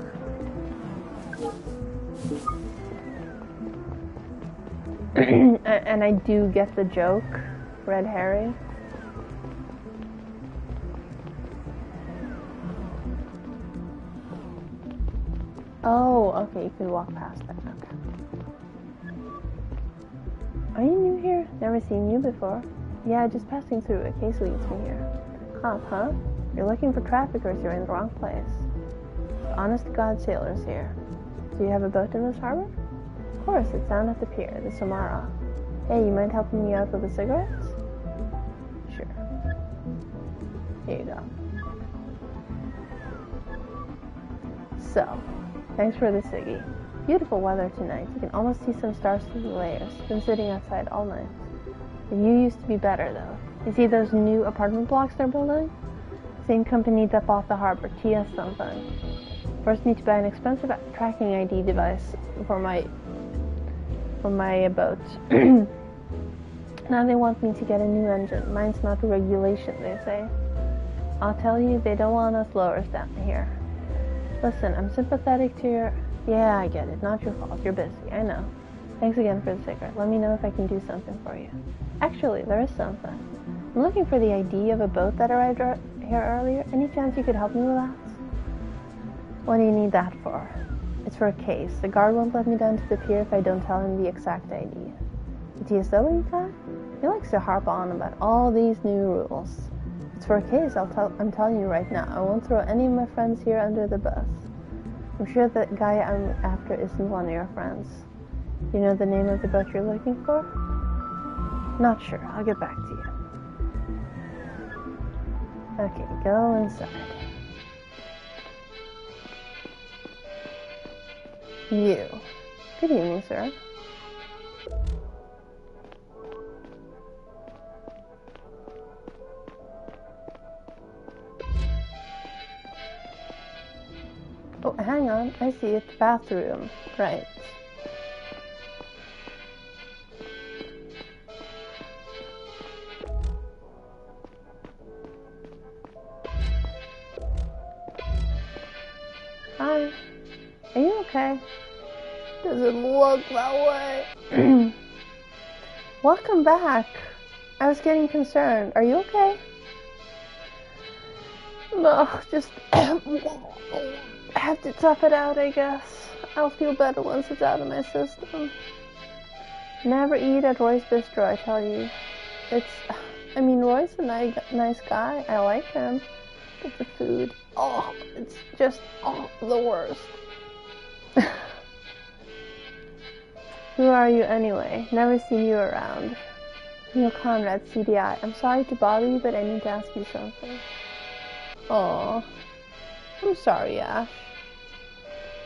Speaker 1: And I do get the joke, red herring. Oh, okay, you can walk past that. Okay. Are you new here? Never seen you before. Yeah, just passing through. A case leads me here. Huh? You're looking for traffickers, you're in the wrong place. Honest to God sailors here. Do you have a boat in this harbor? Of course, it's down at the pier, the Samara. Hey, you mind helping me out with the cigarettes? Sure. Here you go. So, thanks for the ciggy. Beautiful weather tonight. You can almost see some stars through the layers. Been sitting outside all night. The view used to be better, though. You see those new apartment blocks they're building? Same company that bought the harbor, TS something. First need to buy an expensive tracking ID device for my boat. Now they want me to get a new engine. Mine's not a regulation, they say. I'll tell you, they don't want us lowers down here. Listen, I'm sympathetic to your... Yeah, I get it. Not your fault. You're busy. I know. Thanks again for the cigarette. Let me know if I can do something for you. Actually, there is something. I'm looking for the ID of a boat that arrived here earlier. Any chance you could help me with that? What do you need that for? It's for a case. The guard won't let me down to the pier if I don't tell him the exact ID. The TSW guy? He likes to harp on about all these new rules. It's for a case, I'm telling you right now. I won't throw any of my friends here under the bus. I'm sure the guy I'm after isn't one of your friends. You know the name of the boat you're looking for? Not sure. I'll get back to you. Okay, go inside. You. Good evening, sir. Oh, hang on. I see it. Bathroom. Right. Hi. Are you okay? Doesn't look that way. Welcome back. I was getting concerned. Are you okay? No, just have to tough it out, I guess. I'll feel better once it's out of my system. Never eat at Roy's Bistro, I tell you. Roy's a nice guy. I like him. But the food, it's just, the worst. Who are you anyway? Never seen you around. Neil Conrad, CDI. I'm sorry to bother you, but I need to ask you something. Aw. I'm sorry, Ash.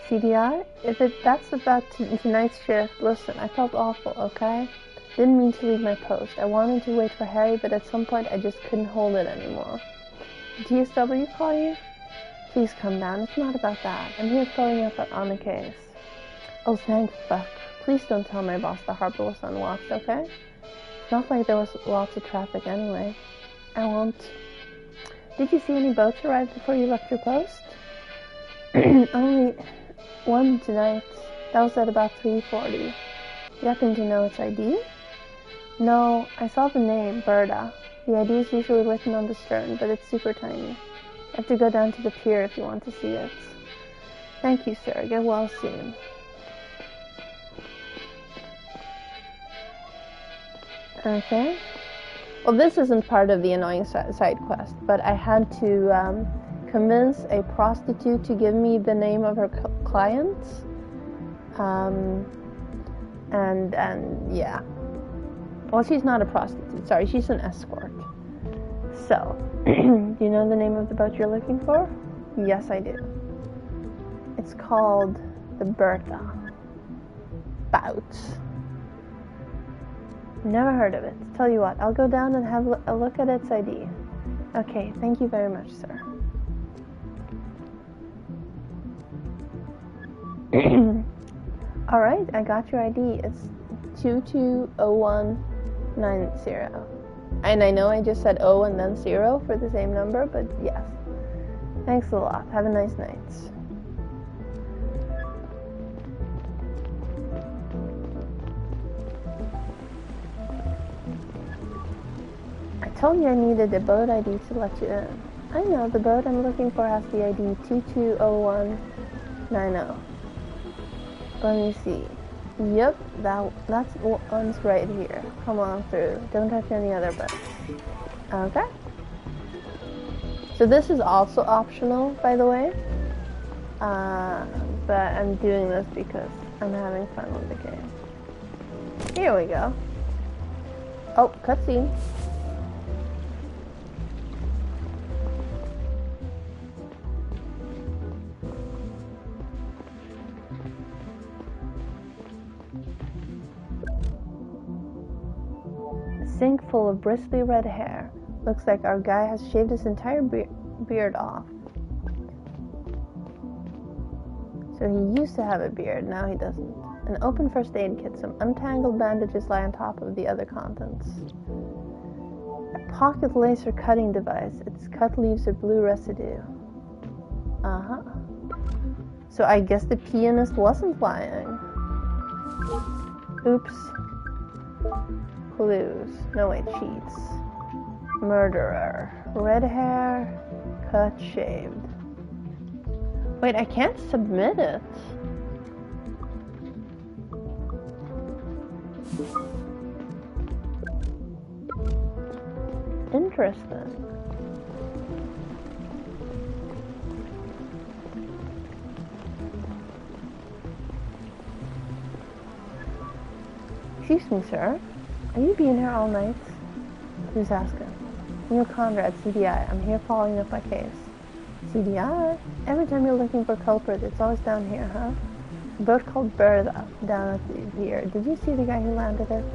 Speaker 1: CDI? That's about tonight's shift, listen, I felt awful, okay? Didn't mean to leave my post. I wanted to wait for Harry, but at some point I just couldn't hold it anymore. Did TSW call you? Please come down. It's not about that. I'm here following up on a case. Oh, thank fuck. Please don't tell my boss the harbor was unwatched, okay? It's not like there was lots of traffic anyway. I won't. Did you see any boats arrive before you left your post? Only one tonight. That was at about 3:40. You happen to know its ID? No, I saw the name, Berta. The ID is usually written on the stern, but it's super tiny. You have to go down to the pier if you want to see it. Thank you, sir. Get well soon. Okay. Well, this isn't part of the annoying side quest, but I had to convince a prostitute to give me the name of her clients. And yeah. Well, she's not a prostitute. Sorry, she's an escort. So, do you know the name of the boat you're looking for? Yes, I do. It's called the Bertha Bout. Never heard of it. Tell you what, I'll go down and have a look at its ID. Okay, thank you very much, sir. Alright, I got your ID. It's 220190. And I know I just said O and then 0 for the same number, but yes. Thanks a lot. Have a nice night. I told you I needed a boat ID to let you in. I know, the boat I'm looking for has the ID 220190. Let me see. Yep, that's one's right here. Come on through. Don't touch any other boats. Okay. So this is also optional, by the way. But I'm doing this because I'm having fun with the game. Here we go. Oh, cutscene. Sink full of bristly red hair. Looks like our guy has shaved his entire beard off. So he used to have a beard, now he doesn't. An open first aid kit, some untangled bandages lie on top of the other contents. A pocket laser cutting device. Its cut leaves a blue residue. Uh-huh. So I guess the pianist wasn't lying. Oops. Clues. No, wait, cheats. Murderer. Red hair. Cut, shaved. Wait, I can't submit it. Interesting. Excuse me, sir. Are you being here all night? Who's asking? I'm Conrad, CDI. I'm here following up my case. CDI? Every time you're looking for culprit, it's always down here, huh? A boat called Bertha, down at the pier. Did you see the guy who landed it?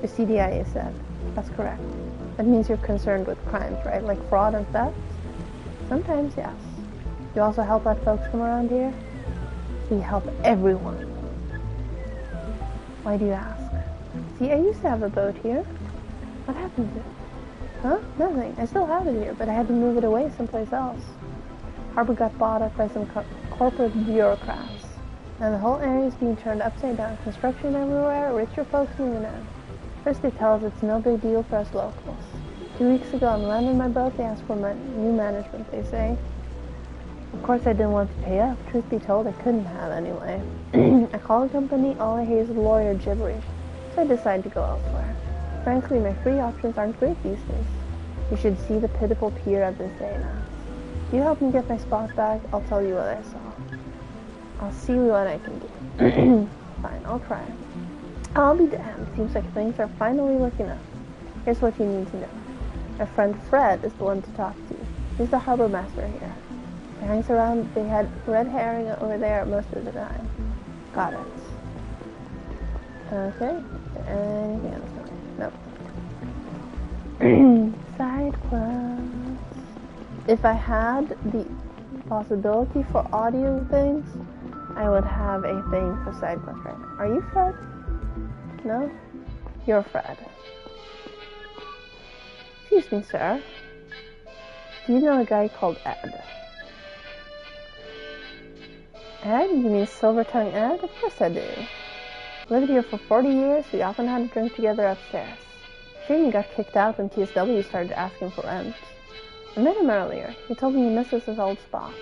Speaker 1: The CDI, you said. That's correct. That means you're concerned with crimes, right? Like fraud and theft? Sometimes, yes. You also help out folks from around here? We help everyone. Why do you ask? See, I used to have a boat here. What happened to it? Huh? Nothing. I still have it here, but I had to move it away someplace else. Harbor got bought up by some corporate bureaucrats. Now the whole area is being turned upside down. Construction everywhere, richer folks moving in. First they tell us it's no big deal for us locals. 2 weeks ago I'm landing my boat, they asked for my new management, they say. Of course I didn't want to pay up. Truth be told, I couldn't have anyway. I called the company, all I hear is lawyer gibberish. So I decided to go elsewhere. Frankly, my free options aren't great these days. You should see the pitiful pier at this day now. If you help me get my spot back, I'll tell you what I saw. I'll see what I can do. Fine, I'll try. I'll be damned. Seems like things are finally looking up. Here's what you need to know. My friend Fred is the one to talk to. He's the harbor master here. He hangs around the red herring over there most of the time. Got it. Okay. Anything else? Nope. Side quests. If I had the possibility for audio things, I would have a thing for side quests right now. Are you Fred? No? You're Fred. Excuse me, sir. Do you know a guy called Ed? Ed? You mean Silver-Tongue Ed? Of course I do. Lived here for 40 years, we often had a drink together upstairs. Shane got kicked out when TSW started asking for rent. I met him earlier. He told me he misses his old spot.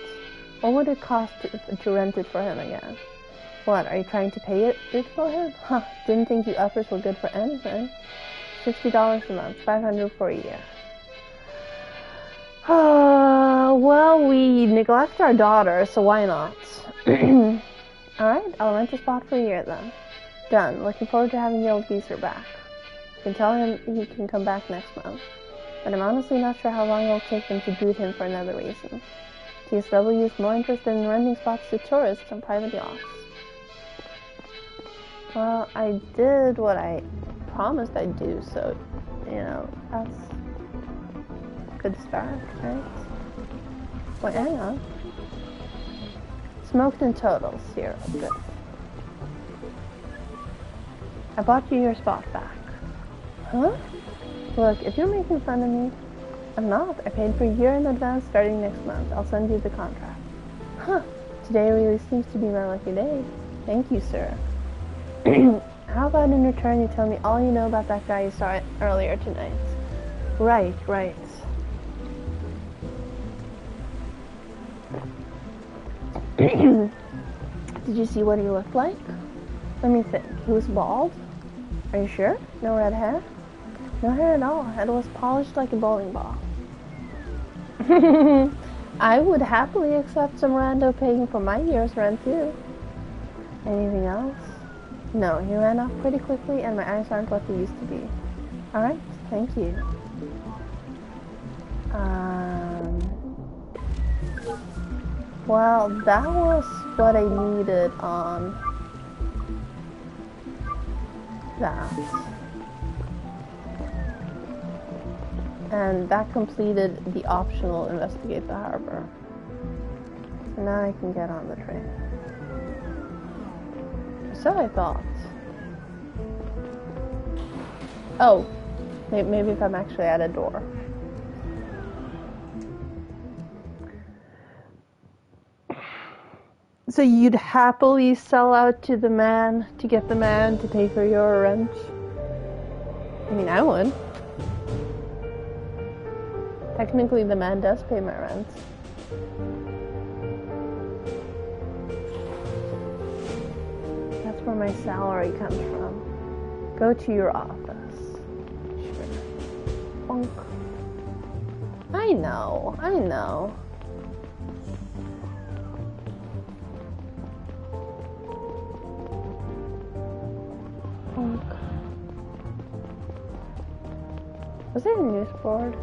Speaker 1: What would it cost to rent it for him again? What, are you trying to pay it for him? Huh, didn't think you uppers were good for anything. $60 a month, $500 for a year. Well, we neglect our daughter, so why not? Alright, I'll rent a spot for a year then. Done. Looking forward to having the old geezer back. You can tell him he can come back next month. But I'm honestly not sure how long it'll take them to boot him for another reason. TSW is more interested in renting spots to tourists and private yachts. Well, I did what I promised I'd do, so, you know, that's a good start, right? Wait, hang on. Smoked in total, 0. Good. I bought you your spot back. Huh? Look, if you're making fun of me, I'm not. I paid for a year in advance starting next month. I'll send you the contract. Huh. Today really seems to be my lucky day. Thank you, sir. How about in return you tell me all you know about that guy you saw earlier tonight? Right. Did you see what he looked like? Let me think. He was bald? Are you sure? No red hair? No hair at all. Head was polished like a bowling ball. I would happily accept some rando paying for my year's rent too. Anything else? No, he ran off pretty quickly and my eyes aren't what they used to be. Alright, thank you. Well, that was what I needed on that. And that completed the optional investigate the harbor. So now I can get on the train. So I thought. Oh, maybe if I'm actually at a door. So you'd happily sell out to the man to get the man to pay for your rent? I mean, I would. Technically, the man does pay my rent. That's where my salary comes from. Go to your office. Sure. Bonk. I know. Bonk. Was there a news board?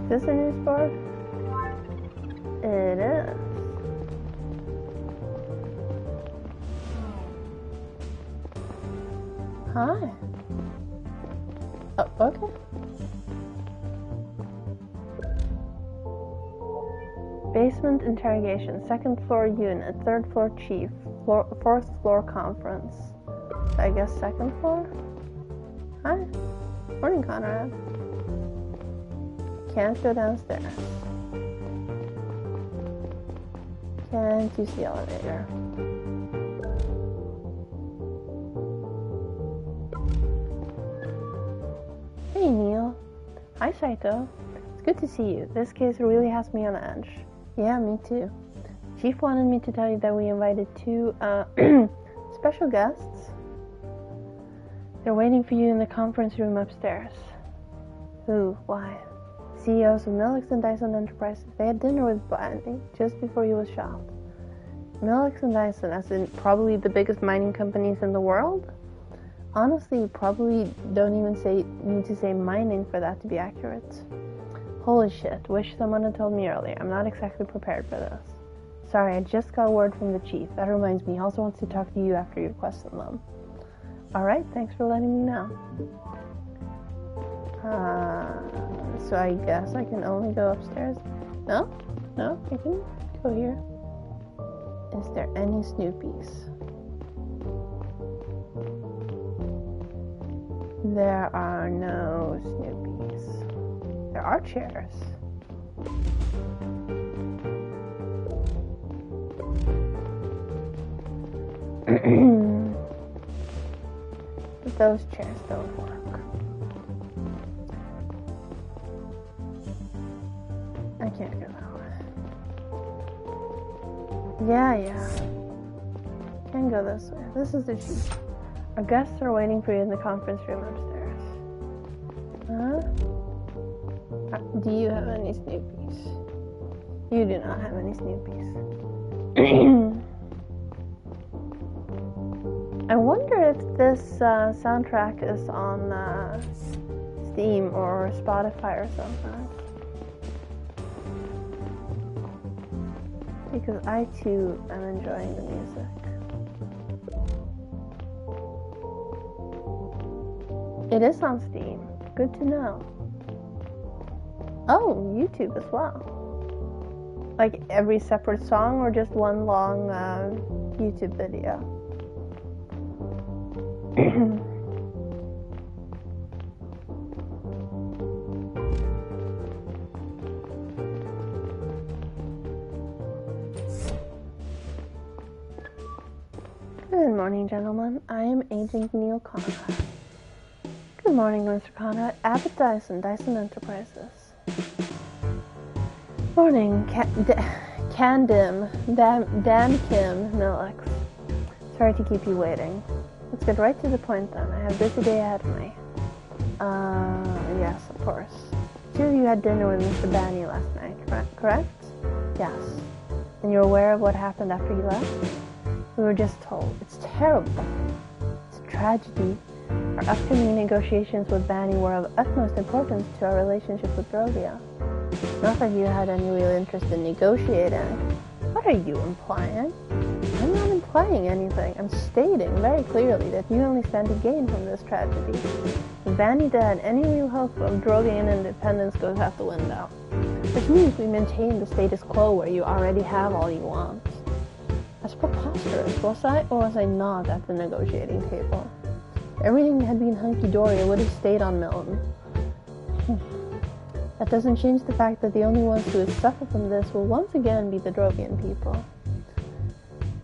Speaker 1: Is this a news board? It is. Hi. Oh, okay. Basement interrogation, 2nd floor unit, 3rd floor chief, 4th floor conference. So I guess 2nd floor? Hi. Morning, Conrad. Can't go downstairs. Can't use the elevator. Hey, Neil. Hi, Saito. It's good to see you. This case really has me on edge. Yeah, me too. Chief wanted me to tell you that we invited 2 special guests. They're waiting for you in the conference room upstairs. Who? Why? CEOs of Millix and Dyson Enterprises. They had dinner with Blandy just before he was shot. Millix and Dyson, as in probably the biggest mining companies in the world? Honestly, you probably don't even need to say mining for that to be accurate. Holy shit, wish someone had told me earlier. I'm not exactly prepared for this. Sorry, I just got word from the chief. That reminds me, he also wants to talk to you after you question them. Alright, thanks for letting me know. So I guess I can only go upstairs? No, I can go here. Is there any Snoopies? There are no Snoopies. There are chairs. But those chairs don't work. I can't go that way. Yeah. Can't go this way. This is the cheap. Our guests are waiting for you in the conference room upstairs. Huh? Do you have any Snoopies? You do not have any Snoopies. I wonder if this soundtrack is on Steam or Spotify or something. Because I too am enjoying the music. It is on Steam. Good to know. Oh, YouTube as well. Like every separate song or just one long YouTube video? Good morning, gentlemen. I am Agent Neil Conrad. Good morning, Mr. Conrad. Abbott Dyson Enterprises. Morning, Dan Kim Millix. Sorry to keep you waiting. Let's get right to the point then. I have a busy day ahead of me. Yes, of course. Two of you had dinner with Mr. Banny last night, correct? Yes. And you're aware of what happened after you left? We were just told. It's terrible. It's a tragedy. Our upcoming negotiations with Banny were of utmost importance to our relationship with Drovia. Not that you had any real interest in negotiating. What are you implying? I'm not implying anything. I'm stating very clearly that you only stand to gain from this tragedy. If Banny dead, any real hope of Drovian independence goes out the window. Which means we maintain the status quo where you already have all you want. That's preposterous. Was I or was I not at the negotiating table? If everything had been hunky-dory, it would have stayed on Milton. That doesn't change the fact that the only ones who would suffer from this will once again be the Drovian people.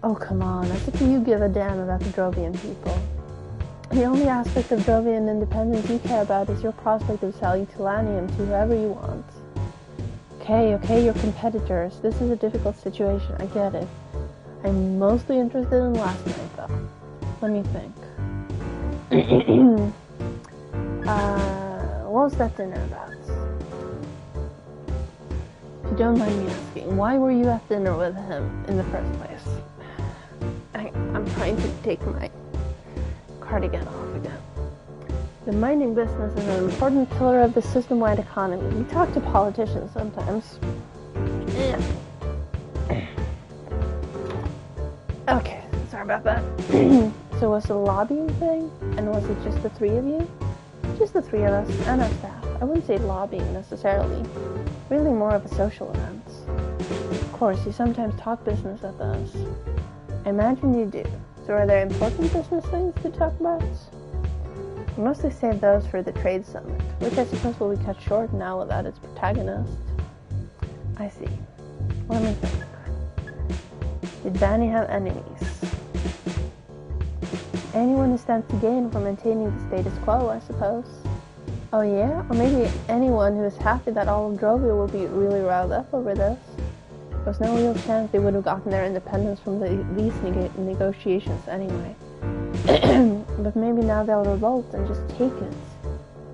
Speaker 1: Oh, come on, as if you give a damn about the Drovian people. The only aspect of Drovian independence you care about is your prospect of selling Telanium to whoever you want. Okay, you're competitors. This is a difficult situation, I get it. I'm mostly interested in last night, though. Let me think. What was that dinner about? If you don't mind me asking, why were you at dinner with him in the first place? I'm trying to take my cardigan off again. The mining business is an important pillar of the system-wide economy. We talk to politicians sometimes. Okay, sorry about that. So was it a lobbying thing? And was it just the three of you? Just the three of us and our staff. I wouldn't say lobbying necessarily. Really more of a social event. Of course, you sometimes talk business at those. I imagine you do. So are there important business things to talk about? We mostly save those for the trade summit, which I suppose will be cut short now without its protagonist. I see. Let me think. Did Banny have enemies? Anyone who stands to gain from maintaining the status quo, I suppose. Oh yeah? Or maybe anyone who is happy that all of Drovia will be really riled up over this. There's no real chance they would have gotten their independence from these negotiations anyway. But maybe now they'll revolt and just take it.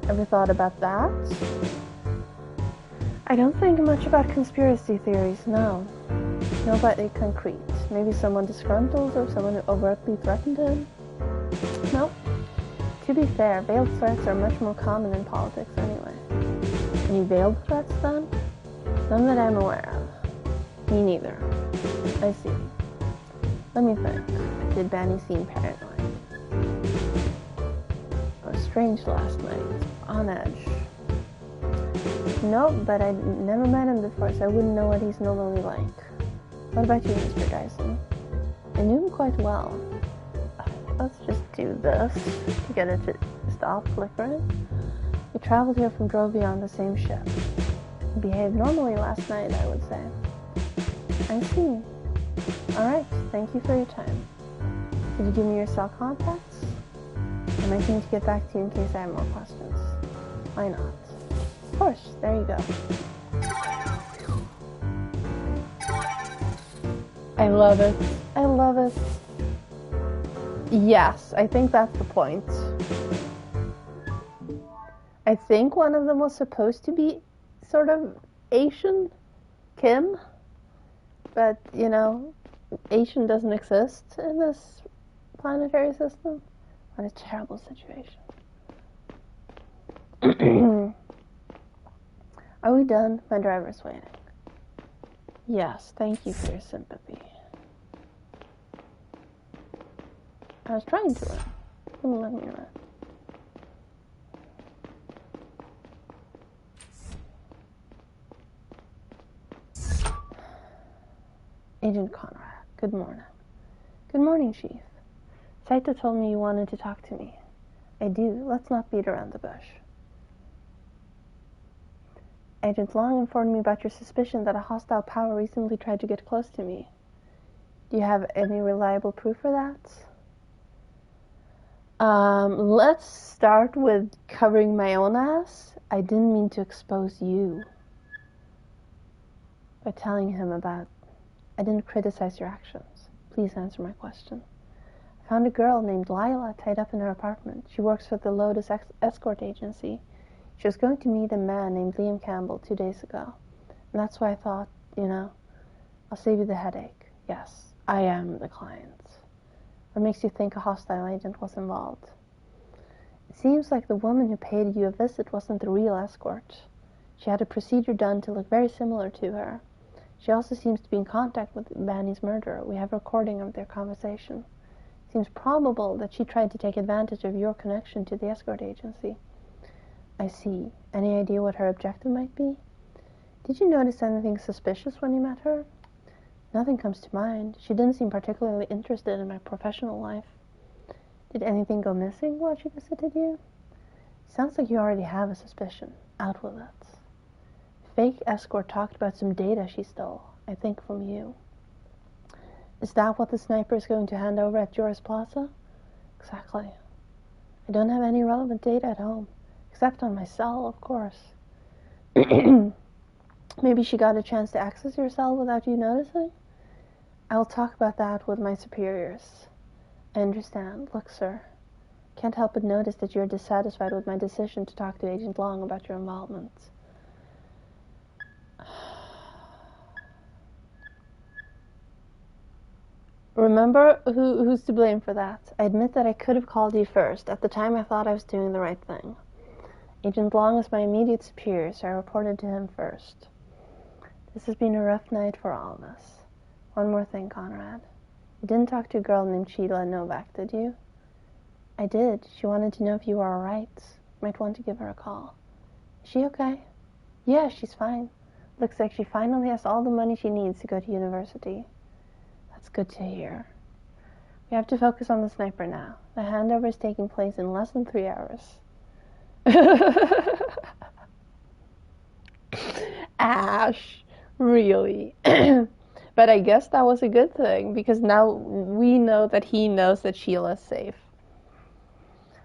Speaker 1: Ever thought about that? I don't think much about conspiracy theories, no. Nobody concrete. Maybe someone disgruntled or someone who overtly threatened him? Nope. To be fair, veiled threats are much more common in politics anyway. Any veiled threats then? None that I'm aware of. Me neither. I see. Let me think. Did Banny seem paranoid? Or strange last night? On edge? Nope, but I never met him before, so I wouldn't know what he's normally like. What about you, Mr. Dyson? I knew him quite well. Let's just do this to get it to stop flickering. We traveled here from Drovia on the same ship. He behaved normally last night, I would say. I see. Alright, thank you for your time. Could you give me your cell contacts? I might need to get back to you in case I have more questions. Why not? Of course, there you go. I love it. I love it. Yes, I think that's the point. I think one of them was supposed to be sort of Asian, Kim, but, you know, Asian doesn't exist in this planetary system. What a terrible situation. Are we done? My driver's waiting. Yes, thank you for your sympathy. I was trying to run. Wouldn't let me run. Agent Conrad, good morning. Good morning, Chief. Saito told me you wanted to talk to me. I do. Let's not beat around the bush. Agent Long informed me about your suspicion that a hostile power recently tried to get close to me. Do you have any reliable proof for that? Let's start with covering my own ass. I didn't mean to expose you by telling him about... I didn't criticize your actions. Please answer my question. I found a girl named Lila tied up in her apartment. She works for the Lotus escort agency. She was going to meet a man named Liam Campbell 2 days ago. And that's why I thought, you know, I'll save you the headache. Yes, I am the client. What makes you think a hostile agent was involved? It seems like the woman who paid you a visit wasn't the real escort. She had a procedure done to look very similar to her. She also seems to be in contact with Banny's murderer. We have a recording of their conversation. It seems probable that she tried to take advantage of your connection to the escort agency. I see. Any idea what her objective might be? Did you notice anything suspicious when you met her? Nothing comes to mind. She didn't seem particularly interested in my professional life. Did anything go missing while she visited you? Sounds like you already have a suspicion. Out with it. Fake escort talked about some data she stole, I think from you. Is that what the sniper is going to hand over at Joris Plaza? Exactly. I don't have any relevant data at home, except on my cell, of course. Maybe she got a chance to access your cell without you noticing? I will talk about that with my superiors. I understand. Look, sir, can't help but notice that you're dissatisfied with my decision to talk to Agent Long about your involvement. Remember who's to blame for that. I admit that I could have called you first. At the time, I thought I was doing the right thing. Agent Long is my immediate superior, so I reported to him first. This has been a rough night for all of us. One more thing, Conrad. You didn't talk to a girl named Sheila Novak, did you? I did. She wanted to know if you were alright. Might want to give her a call. Is she okay? Yeah, she's fine. Looks like she finally has all the money she needs to go to university. That's good to hear. We have to focus on the sniper now. The handover is taking place in less than 3 hours. Ash, really? But I guess that was a good thing, because now we know that he knows that Sheila's safe.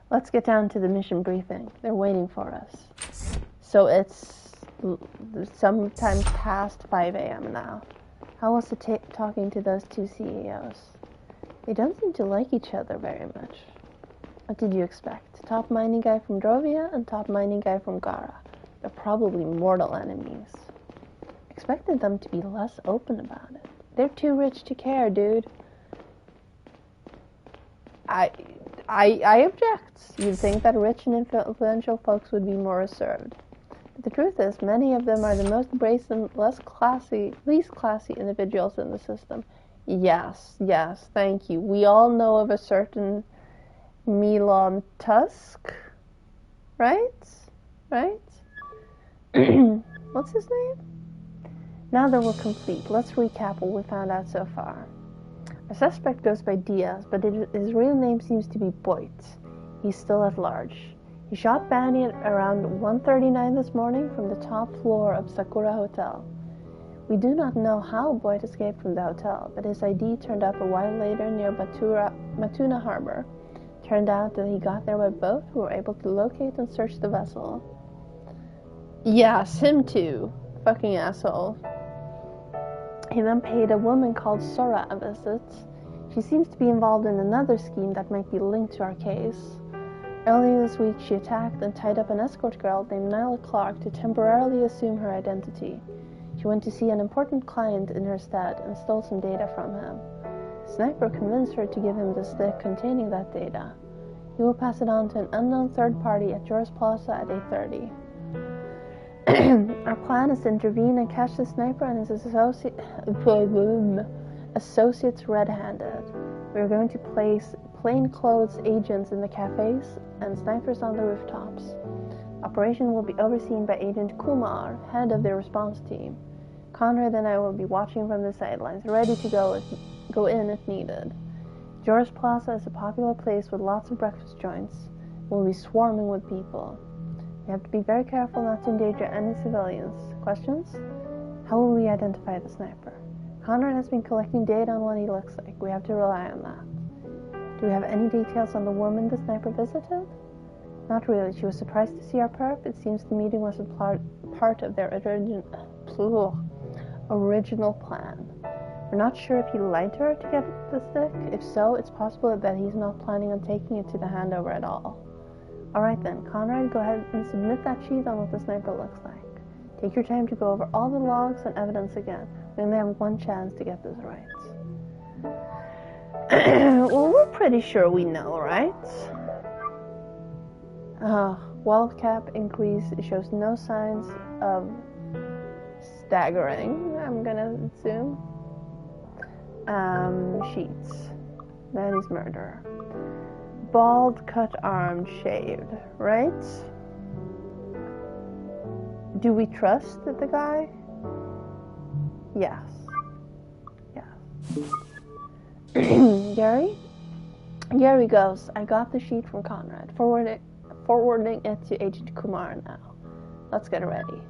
Speaker 1: Let's get down to the mission briefing. They're waiting for us. So it's sometime past 5 a.m. now. How was it talking to those two CEOs? They don't seem to like each other very much. What did you expect? Top mining guy from Drovia and top mining guy from Gara. They're probably mortal enemies. Expected them to be less open about it. They're too rich to care, dude. I object. You'd think that rich and influential folks would be more reserved. But the truth is, many of them are the most brazen, least classy individuals in the system. Yes, thank you. We all know of a certain Elon Tusk, right? What's his name? Now that we're complete, let's recap what we found out so far. A suspect goes by Diaz, but his real name seems to be Boyd. He's still at large. He shot Banny at around 1:39 this morning from the top floor of Sakura Hotel. We do not know how Boyd escaped from the hotel, but his ID turned up a while later near Matuna Harbor. Turned out that he got there by boat, who were able to locate and search the vessel. Yes, him too. Fucking asshole. He then paid a woman called Sora a visit. She seems to be involved in another scheme that might be linked to our case. Earlier this week, she attacked and tied up an escort girl named Nyla Clark to temporarily assume her identity. She went to see an important client in her stead and stole some data from him. The sniper convinced her to give him the stick containing that data. He will pass it on to an unknown third party at Joris Plaza at 8:30. Our plan is to intervene and catch the sniper and his associates red-handed. We are going to place plainclothes agents in the cafes and snipers on the rooftops. Operation will be overseen by Agent Kumar, head of the response team. Conrad and I will be watching from the sidelines, ready to go in if needed. Joris Plaza is a popular place with lots of breakfast joints. It will be swarming with people. We have to be very careful not to endanger any civilians. Questions? How will we identify the sniper? Conrad has been collecting data on what he looks like. We have to rely on that. Do we have any details on the woman the sniper visited? Not really. She was surprised to see our perp. It seems the meeting was a part of their original plan. We're not sure if he lied to her to get the stick. If so, it's possible that he's not planning on taking it to the handover at all. Alright then, Conrad, go ahead and submit that sheet on what the sniper looks like. Take your time to go over all the logs and evidence again. We only have one chance to get this right. Well, we're pretty sure we know, right? Wealth cap increase shows no signs of staggering, I'm gonna assume. Sheets. Manny's murder. Bald, cut arm, shaved, right? Do we trust the guy? Yes. Gary? Gary goes, I got the sheet from Conrad. Forwarding it to Agent Kumar now. Let's get ready.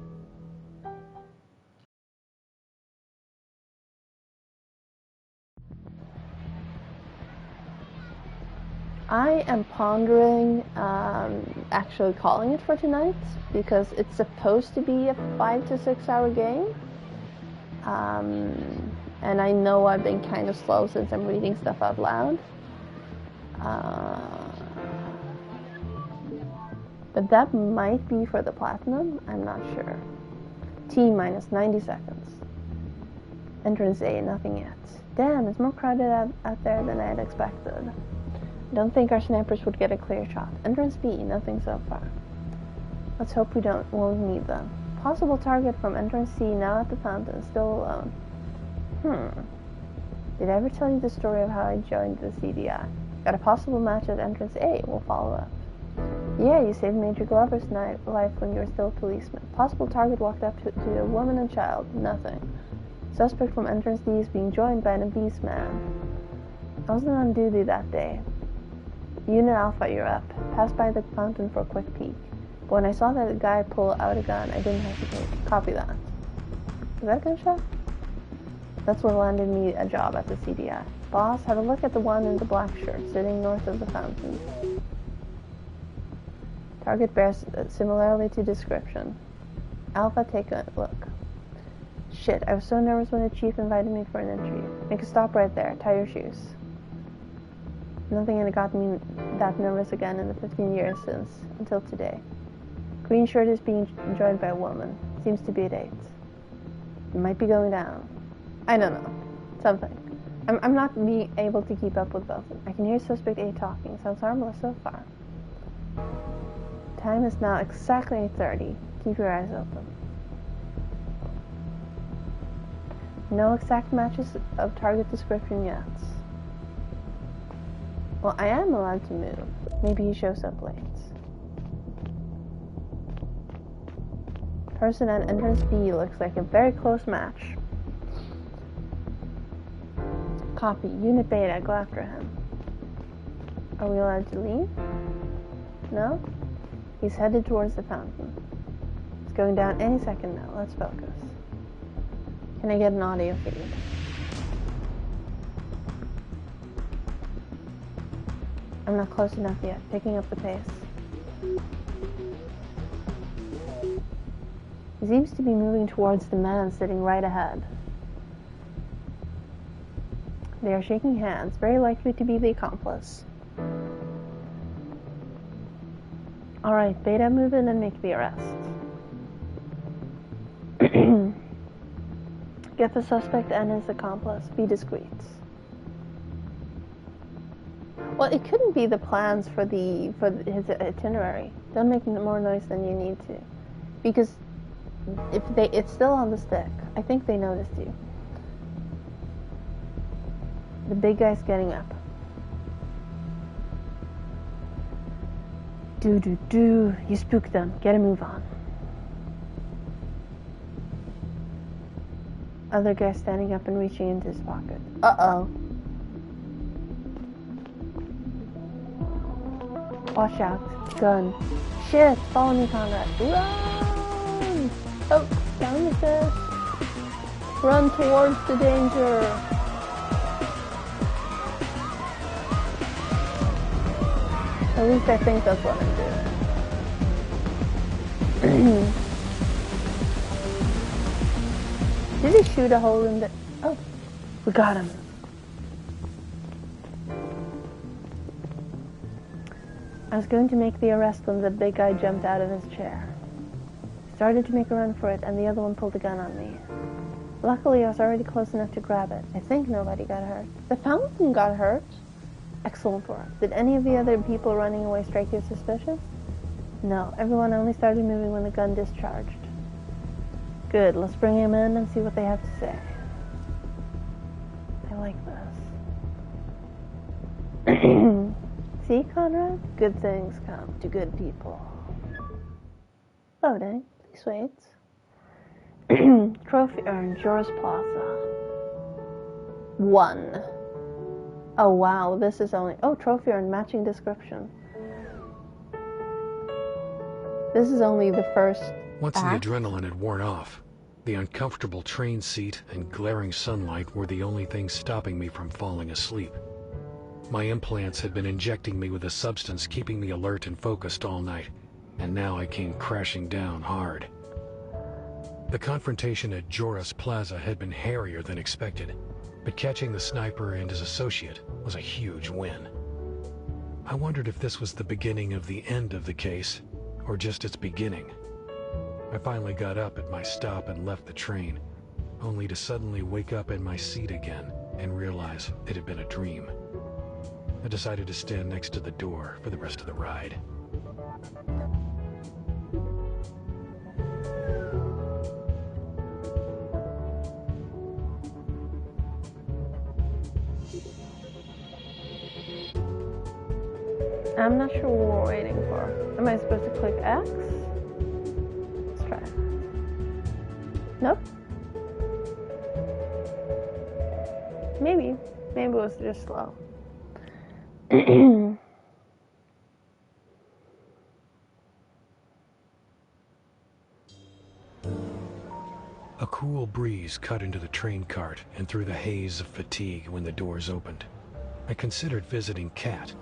Speaker 1: I am pondering actually calling it for tonight because it's supposed to be a 5 to 6 hour game. And I know I've been kind of slow since I'm reading stuff out loud. But that might be for the platinum, I'm not sure. T minus 90 seconds. Entrance A, nothing yet. Damn, it's more crowded out there than I had expected. I don't think our snipers would get a clear shot. Entrance B, nothing so far. Let's hope we won't need them. Possible target from entrance C, now at the fountain, still alone. Did I ever tell you the story of how I joined the CDI? Got a possible match at entrance A, we'll follow up. Yeah, you saved Major Glover's life when you were still a policeman. Possible target walked up to a woman and child, nothing. Suspect from entrance D is being joined by an obese man. I wasn't on duty that day. Unit Alpha, you're up. Passed by the fountain for a quick peek. But when I saw that guy pull out a gun, I didn't hesitate. Copy that. Is that a gunshot? That's what landed me a job at the CDI. Boss, have a look at the one in the black shirt, sitting north of the fountain. Target bears similarly to description. Alpha, take a look. Shit, I was so nervous when the chief invited me for an interview. Make a stop right there. Tie your shoes. Nothing had got me that nervous again in the 15 years since, until today. Green shirt is being joined by a woman. Seems to be a date. It might be going down. I don't know. Something. I'm not being able to keep up with both. I can hear suspect A talking. Sounds harmless so far. Time is now exactly 8:30. Keep your eyes open. No exact matches of target description yet. Well, I am allowed to move. Maybe he shows up late. Person at entrance B looks like a very close match. Copy. Unit Beta, go after him. Are we allowed to leave? No? He's headed towards the fountain. It's going down any second now. Let's focus. Can I get an audio feed? I'm not close enough yet. Picking up the pace. He seems to be moving towards the man sitting right ahead. They are shaking hands, very likely to be the accomplice. Alright, Beta, move in and make the arrest. Get the suspect and his accomplice. Be discreet. Well, it couldn't be the plans for his itinerary. Don't make more noise than you need to. Because it's still on the stick. I think they noticed you. The big guy's getting up. Do. You spooked them. Get a move on. Other guy standing up and reaching into his pocket. Uh-oh. Watch out. Gun. Shit. Follow me, Conrad. Run! Oh, down the stairs. Run towards the danger. At least I think that's what I'm doing. Did he shoot a hole in the... Oh, we got him. I was going to make the arrest when the big guy jumped out of his chair. I started to make a run for it, and the other one pulled a gun on me. Luckily, I was already close enough to grab it. I think nobody got hurt. The fountain got hurt. Excellent work. Did any of the other people running away strike you suspicious? No, everyone only started moving when the gun discharged. Good, let's bring him in and see what they have to say. I like this. See, Conrad? Good things come to good people. Loading. Please wait. Trophy earned, Joris Plaza. 1. Oh wow, this is only... Oh, trophy earned, matching description. This is only the first
Speaker 2: Once
Speaker 1: act.
Speaker 2: The adrenaline had worn off, the uncomfortable train seat and glaring sunlight were the only things stopping me from falling asleep. My implants had been injecting me with a substance keeping me alert and focused all night, and now I came crashing down hard. The confrontation at Joris Plaza had been hairier than expected, but catching the sniper and his associate was a huge win. I wondered if this was the beginning of the end of the case, or just its beginning. I finally got up at my stop and left the train, only to suddenly wake up in my seat again and realize it had been a dream. I decided to stand next to the door for the rest of the ride.
Speaker 1: I'm not sure what we're waiting for. Am I supposed to click X? Let's try it. Nope. Maybe. Maybe it was just slow.
Speaker 2: A cool breeze cut into the train cart and through the haze of fatigue when the doors opened. I considered visiting Kat,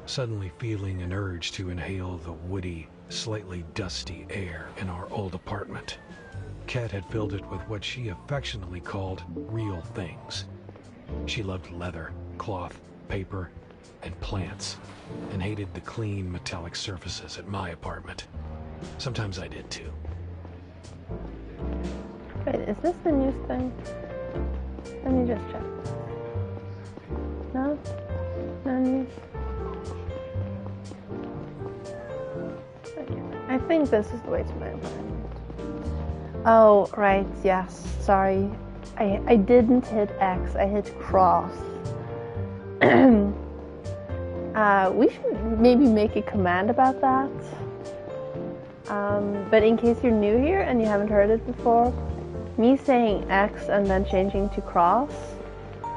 Speaker 2: suddenly feeling an urge to inhale the woody, slightly dusty air in our old apartment. Kat had filled it with what she affectionately called real things. She loved leather, cloth, paper, and plants, and hated the clean metallic surfaces at my apartment. Sometimes I did too.
Speaker 1: Wait, is this the news thing? Let me just check. No? No news? Okay. I think this is the way to my apartment. Oh, right, yes, sorry. I didn't hit X, I hit cross. We should maybe make a command about that. But in case you're new here and you haven't heard it before, me saying X and then changing to cross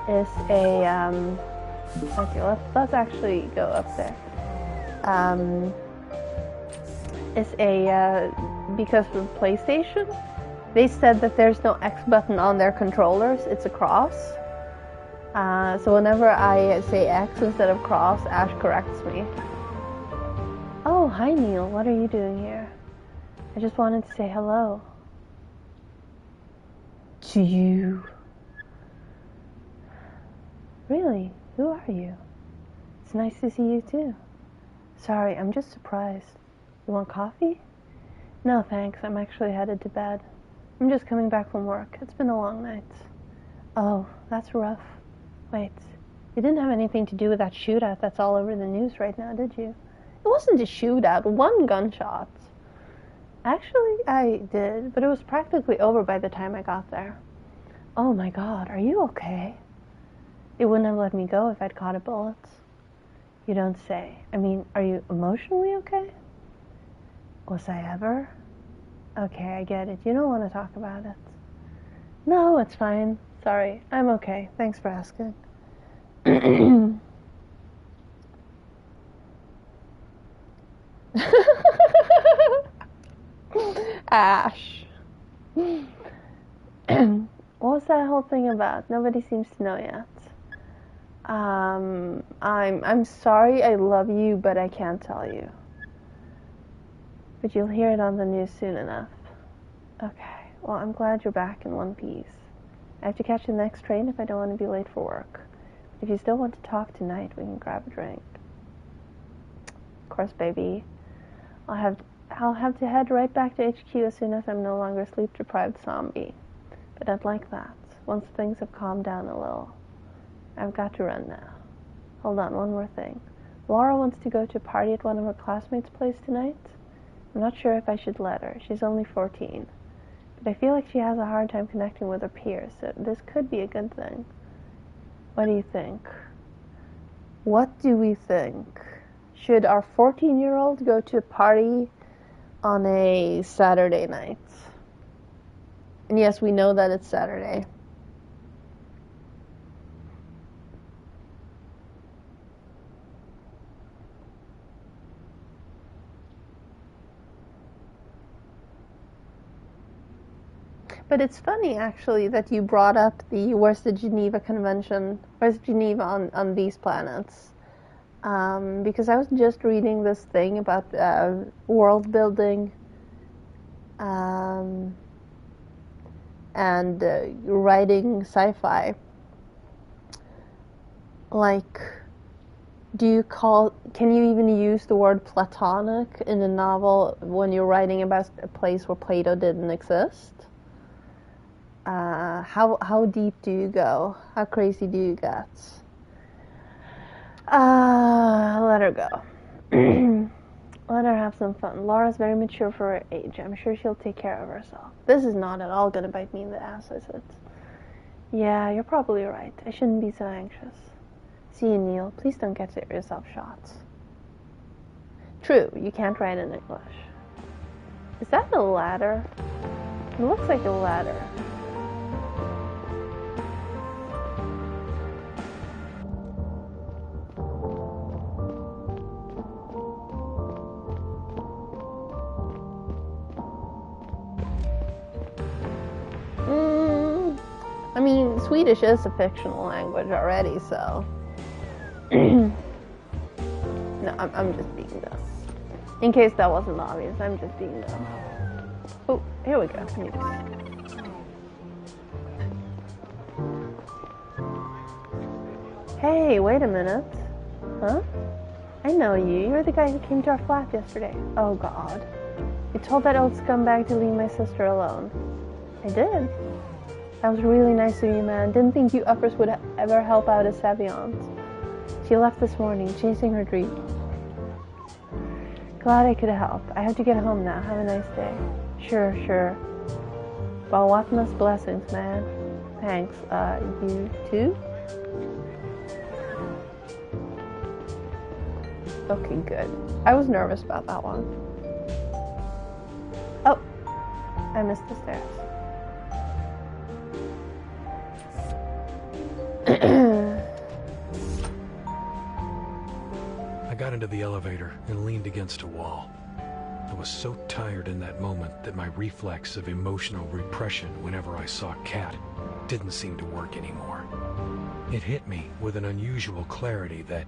Speaker 1: is a okay, let's actually go up there. Is a because of PlayStation, they said that there's no X button on their controllers, it's a cross. So whenever I say X instead of cross, Ash corrects me. Oh, hi Neil, what are you doing here? I just wanted to say hello. To you. Really? Who are you? It's nice to see you too. Sorry, I'm just surprised. You want coffee? No, thanks. I'm actually headed to bed. I'm just coming back from work. It's been a long night. Oh, that's rough. Wait, you didn't have anything to do with that shootout that's all over the news right now, did you? It wasn't a shootout, one gunshot. Actually, I did, but it was practically over by the time I got there. Oh my god, are you okay? It wouldn't have let me go if I'd caught a bullet. You don't say. I mean, are you emotionally okay? Was I ever? Okay, I get it. You don't want to talk about it. No, it's fine. Sorry, I'm okay. Thanks for asking. Ash. What was that whole thing about? Nobody seems to know yet. I'm sorry, I love you, but I can't tell you. But you'll hear it on the news soon enough. Okay, well, I'm glad you're back in one piece. I have to catch the next train if I don't want to be late for work. If you still want to talk tonight, we can grab a drink. Of course, baby. I'll have to head right back to HQ as soon as I'm no longer a sleep-deprived zombie. But I'd like that, once things have calmed down a little. I've got to run now. Hold on, one more thing. Laura wants to go to a party at one of her classmates' place tonight. I'm not sure if I should let her. She's only 14. But I feel like she has a hard time connecting with her peers, so this could be a good thing. What do you think? What do we think? Should our 14-year-old go to a party on a Saturday night? And yes, we know that it's Saturday. But it's funny, actually, that you brought up where's the Geneva Convention, where's Geneva on these planets? Because I was just reading this thing about world building and writing sci-fi. Like, can you even use the word platonic in a novel when you're writing about a place where Plato didn't exist? How deep do you go? How crazy do you get? Let her go. Let her have some fun. Laura's very mature for her age. I'm sure she'll take care of herself. This is not at all gonna bite me in the ass, is it? Yeah, you're probably right. I shouldn't be so anxious. See you, Neil. Please don't get yourself shot. True, you can't write in English. Is that a ladder? It looks like a ladder. I mean, Swedish is a fictional language already, so... No, I'm just being dumb. In case that wasn't obvious, I'm just being dumb. Oh, here we go. Hey, wait a minute. Huh? I know you. You're the guy who came to our flat yesterday. Oh, God. You told that old scumbag to leave my sister alone. I did. That was really nice of you, man. Didn't think you uppers would ever help out a Saviant. She left this morning, chasing her dream. Glad I could help. I have to get home now. Have a nice day. Sure. Well, what must blessings, man. Thanks. You too? Okay, good. I was nervous about that one. Oh, I missed the stairs.
Speaker 2: I got into the elevator and leaned against a wall. I was so tired in that moment that my reflex of emotional repression whenever I saw Kat didn't seem to work anymore. It hit me with an unusual clarity that,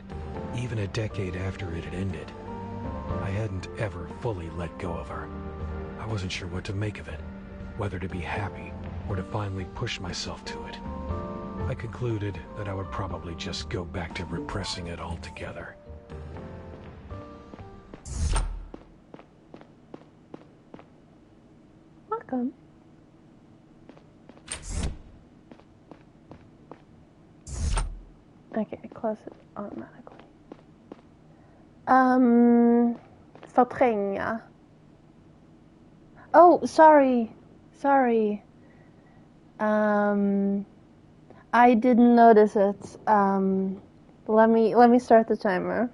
Speaker 2: even a decade after it had ended, I hadn't ever fully let go of her. I wasn't sure what to make of it, whether to be happy or to finally push myself to it. I concluded that I would probably just go back to repressing it altogether.
Speaker 1: Welcome. Okay, close it automatically. Förtränga. Oh, sorry. I didn't notice it. Let me start the timer.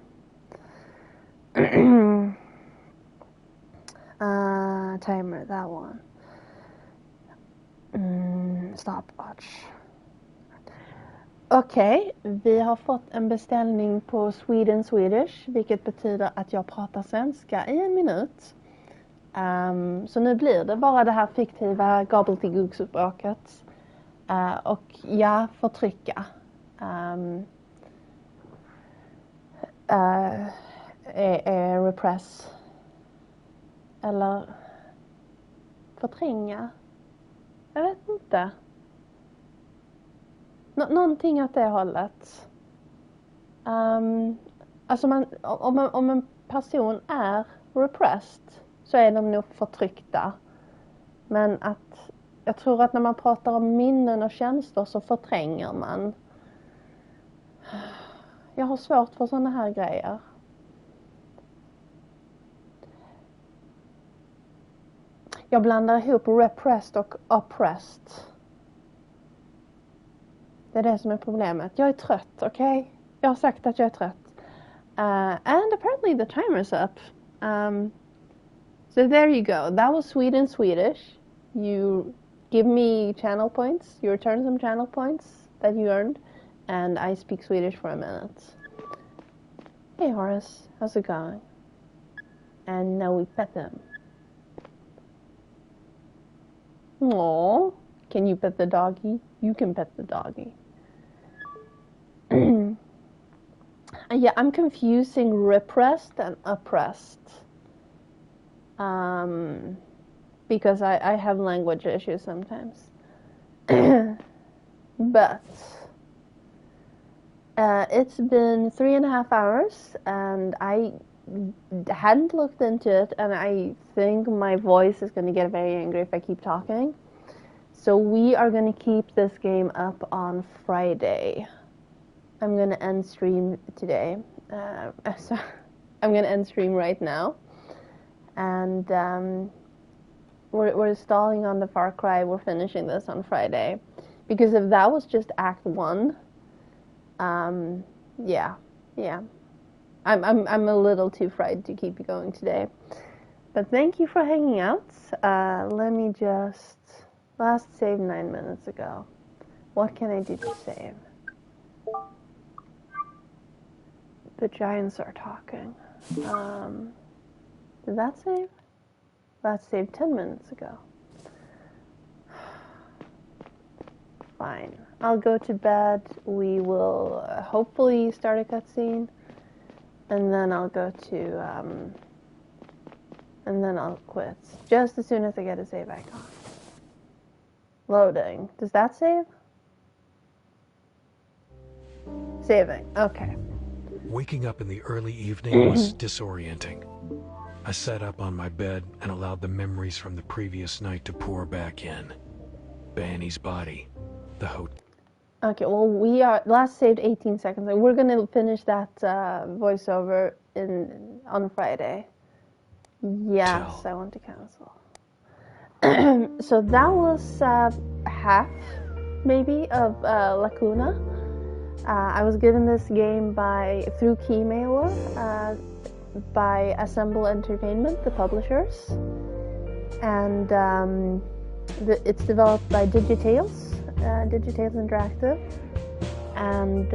Speaker 1: Timer, that one. Stopwatch. Okej, vi har fått en beställning på Swedish, vilket betyder att jag pratar svenska i 1 minut. Så nu blir det bara det här fiktiva gobbledygook-språket. Och jag får trycka. Repress. Eller förtränga. Jag vet inte. Någonting åt det hållet. Alltså om en person är repressed så är de nog förtryckta. Men jag tror att när man pratar om minnen och känslor så förtränger man. Jag har svårt för såna här grejer. Jag blandar ihop repressed och oppressed. Det är det som är problemet. Jag är trött, okej? Okay? Jag har sagt att jag är trött. And apparently the timer's up. So there you go. That was Swedish. You give me channel points. You return some channel points that you earned. And I speak Swedish for a minute. Hey Horace, how's it going? And now we pet them. Aww. Can you pet the doggy? You can pet the doggy. Yeah, I'm confusing repressed and oppressed. Because I have language issues sometimes. But it's been 3.5 hours and I hadn't looked into it, and I think my voice is going to get very angry if I keep talking. So we are going to keep this game up on Friday. I'm going to end stream today. So I'm going to end stream right now. And we're stalling on the Far Cry. We're finishing this on Friday. Because if that was just Act 1, yeah. I'm a little too fried to keep going today. But thank you for hanging out. Let me just... Last save 9 minutes ago. What can I do to save? The giants are talking. Did that save? That saved 10 minutes ago. Fine. I'll go to bed. We will hopefully start a cutscene. And then I'll go to... and then I'll quit. Just as soon as I get a save icon. Loading. Does that save? Saving. Okay.
Speaker 2: Waking up in the early evening was disorienting. I sat up on my bed and allowed the memories from the previous night to pour back in. Banny's body, the hotel.
Speaker 1: Okay, well, we are last saved 18 seconds. We're gonna finish that voiceover on Friday. Yes, I want to cancel. So that was half, maybe, of Lacuna. I was given this game through Keymailer by Assemble Entertainment, the publishers, and it's developed by Digitales Interactive, and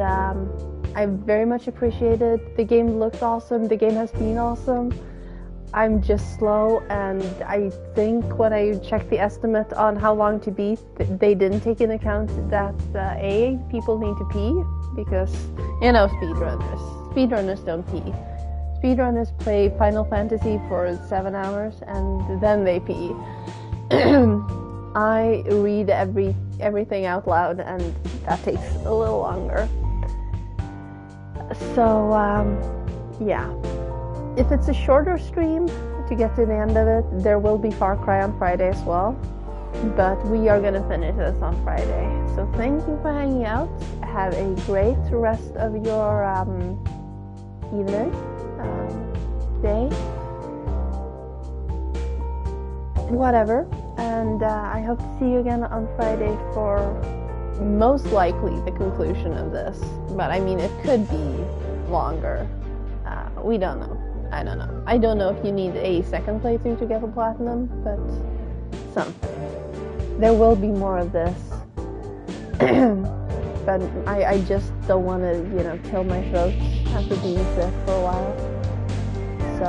Speaker 1: I very much appreciate it. The game looks awesome. The game has been awesome. I'm just slow, and I think when I checked the estimate on how long to beat, they didn't take into account that people need to pee, because, you know, speedrunners don't pee. Speedrunners play Final Fantasy for 7 hours and then they pee. I read everything out loud, and that takes a little longer. So yeah, if it's a shorter stream to get to the end of it, there will be Far Cry on Friday as well, but we are gonna finish this on Friday. So thank you for hanging out. Have a great rest of your evening, day, whatever, and I hope to see you again on Friday for most likely the conclusion of this, but I mean, it could be longer. We don't know. I don't know. I don't know if you need a second playthrough to get the platinum, but something. There will be more of this. But I just don't want to, you know, kill my throat after being sick for a while. So